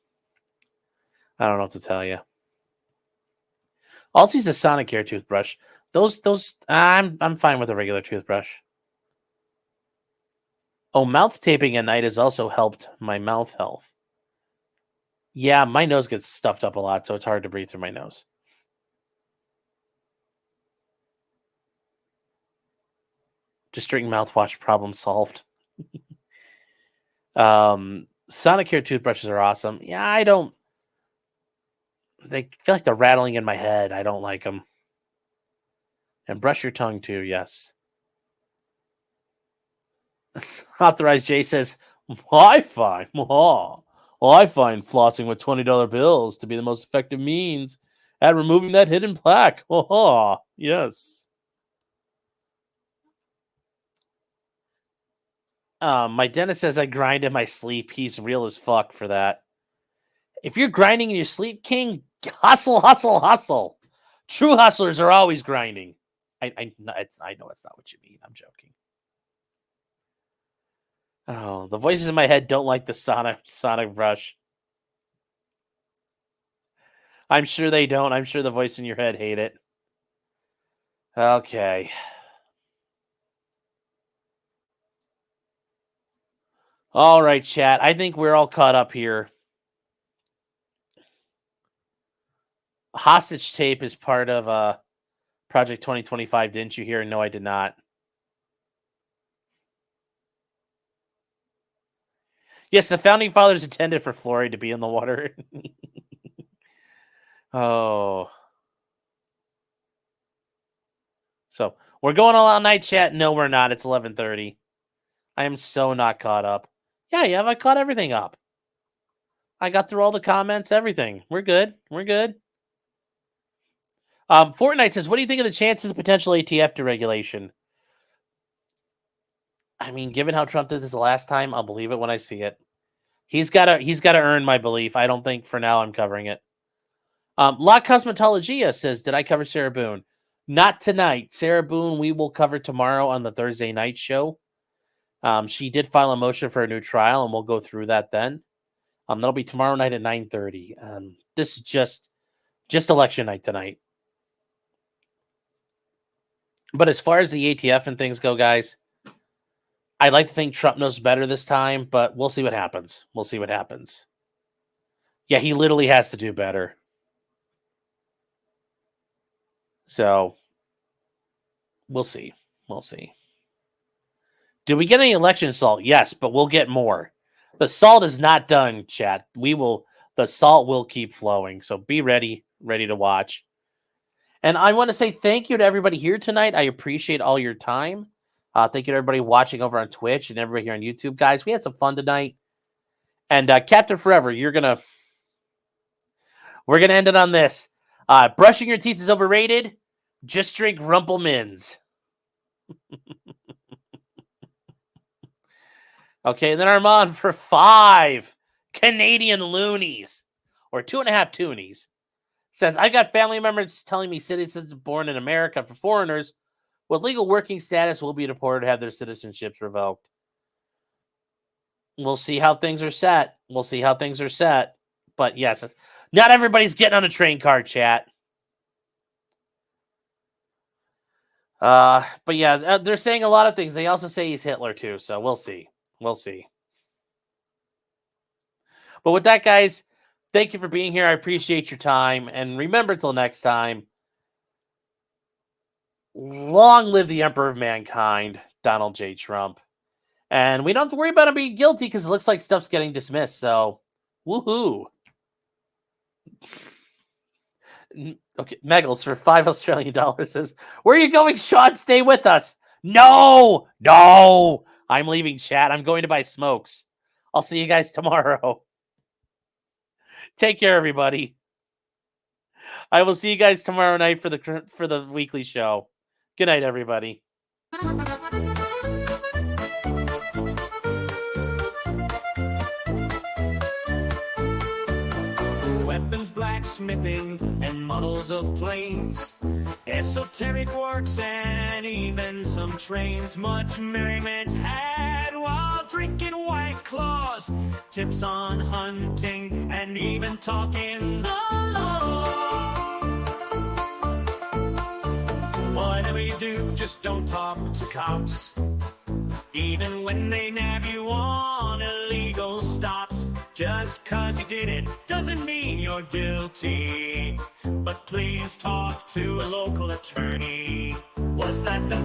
I don't know what to tell you. Also use a Sonicare toothbrush. Those I'm fine with a regular toothbrush. Oh, mouth taping at night has also helped my mouth health. Yeah, my nose gets stuffed up a lot, so it's hard to breathe through my nose. Just drink mouthwash, problem solved. Sonicare toothbrushes are awesome. Yeah, they feel like they're rattling in my head. I don't like them. And brush your tongue too, yes. Authorized Jay says, I find flossing with $20 bills to be the most effective means at removing that hidden plaque. Yes. My dentist says I grind in my sleep. He's real as fuck for that. If you're grinding in your sleep, King, hustle, hustle, hustle. True hustlers are always grinding. I know it's not what you mean. I'm joking. Oh, the voices in my head don't like the sonic brush. I'm sure they don't. I'm sure the voice in your head hate it. Okay. All right, chat. I think we're all caught up here. Hostage tape is part of Project 2025. Didn't you hear? No, I did not. Yes, the founding fathers intended for fluoride to be in the water. Oh. So, we're going all out night chat? No, we're not. It's 11:30. I am so not caught up. Yeah, I caught everything up. I got through all the comments, everything. We're good. We're good. Fortnite says, what do you think of the chances of potential ATF deregulation? I mean, given how Trump did this the last time, I'll believe it when I see it. He's gotta earn my belief. I don't think for now I'm covering it. La Cosmetologia says, did I cover Sarah Boone? Not tonight. Sarah Boone, we will cover tomorrow on the Thursday night show. She did file a motion for a new trial, and we'll go through that then. That'll be tomorrow night at 9:30. This is just election night tonight. But as far as the ATF and things go, guys, I'd like to think Trump knows better this time, but we'll see what happens. We'll see what happens. Yeah, he literally has to do better. So, we'll see. We'll see. Did we get any election salt? Yes, but we'll get more. The salt is not done, chat. The salt will keep flowing. So be ready to watch. And I want to say thank you to everybody here tonight. I appreciate all your time. Thank you to everybody watching over on Twitch and everybody here on YouTube. Guys, we had some fun tonight. And Captain Forever, we're going to end it on this. Brushing your teeth is overrated. Just drink Rumple Minz. Okay, and then Armand for 5 Canadian loonies, or 2.5 toonies, says, I got family members telling me citizens born in America for foreigners with legal working status will be deported, have their citizenships revoked. We'll see how things are set. But yes, not everybody's getting on a train car, chat. But yeah, they're saying a lot of things. They also say he's Hitler too, so we'll see. We'll see. But with that, guys, thank you for being here. I appreciate your time. And remember, till next time, long live the Emperor of Mankind, Donald J. Trump. And we don't have to worry about him being guilty because it looks like stuff's getting dismissed. So, woohoo. Okay, Meggles for $5 Australian says, where are you going, Sean? Stay with us. No. I'm leaving, chat. I'm going to buy smokes. I'll see you guys tomorrow. Take care, everybody. I will see you guys tomorrow night for the weekly show. Good night, everybody. Weapons, blacksmithing, and models of planes, esoteric works, and even some trains. Much merriment had while drinking White Claws, tips on hunting, and even talking the law. Whatever you do, just don't talk to cops, even when they nab you on illegal stops. Just 'cause you did it doesn't mean you're guilty, but please talk to a local attorney. Was that the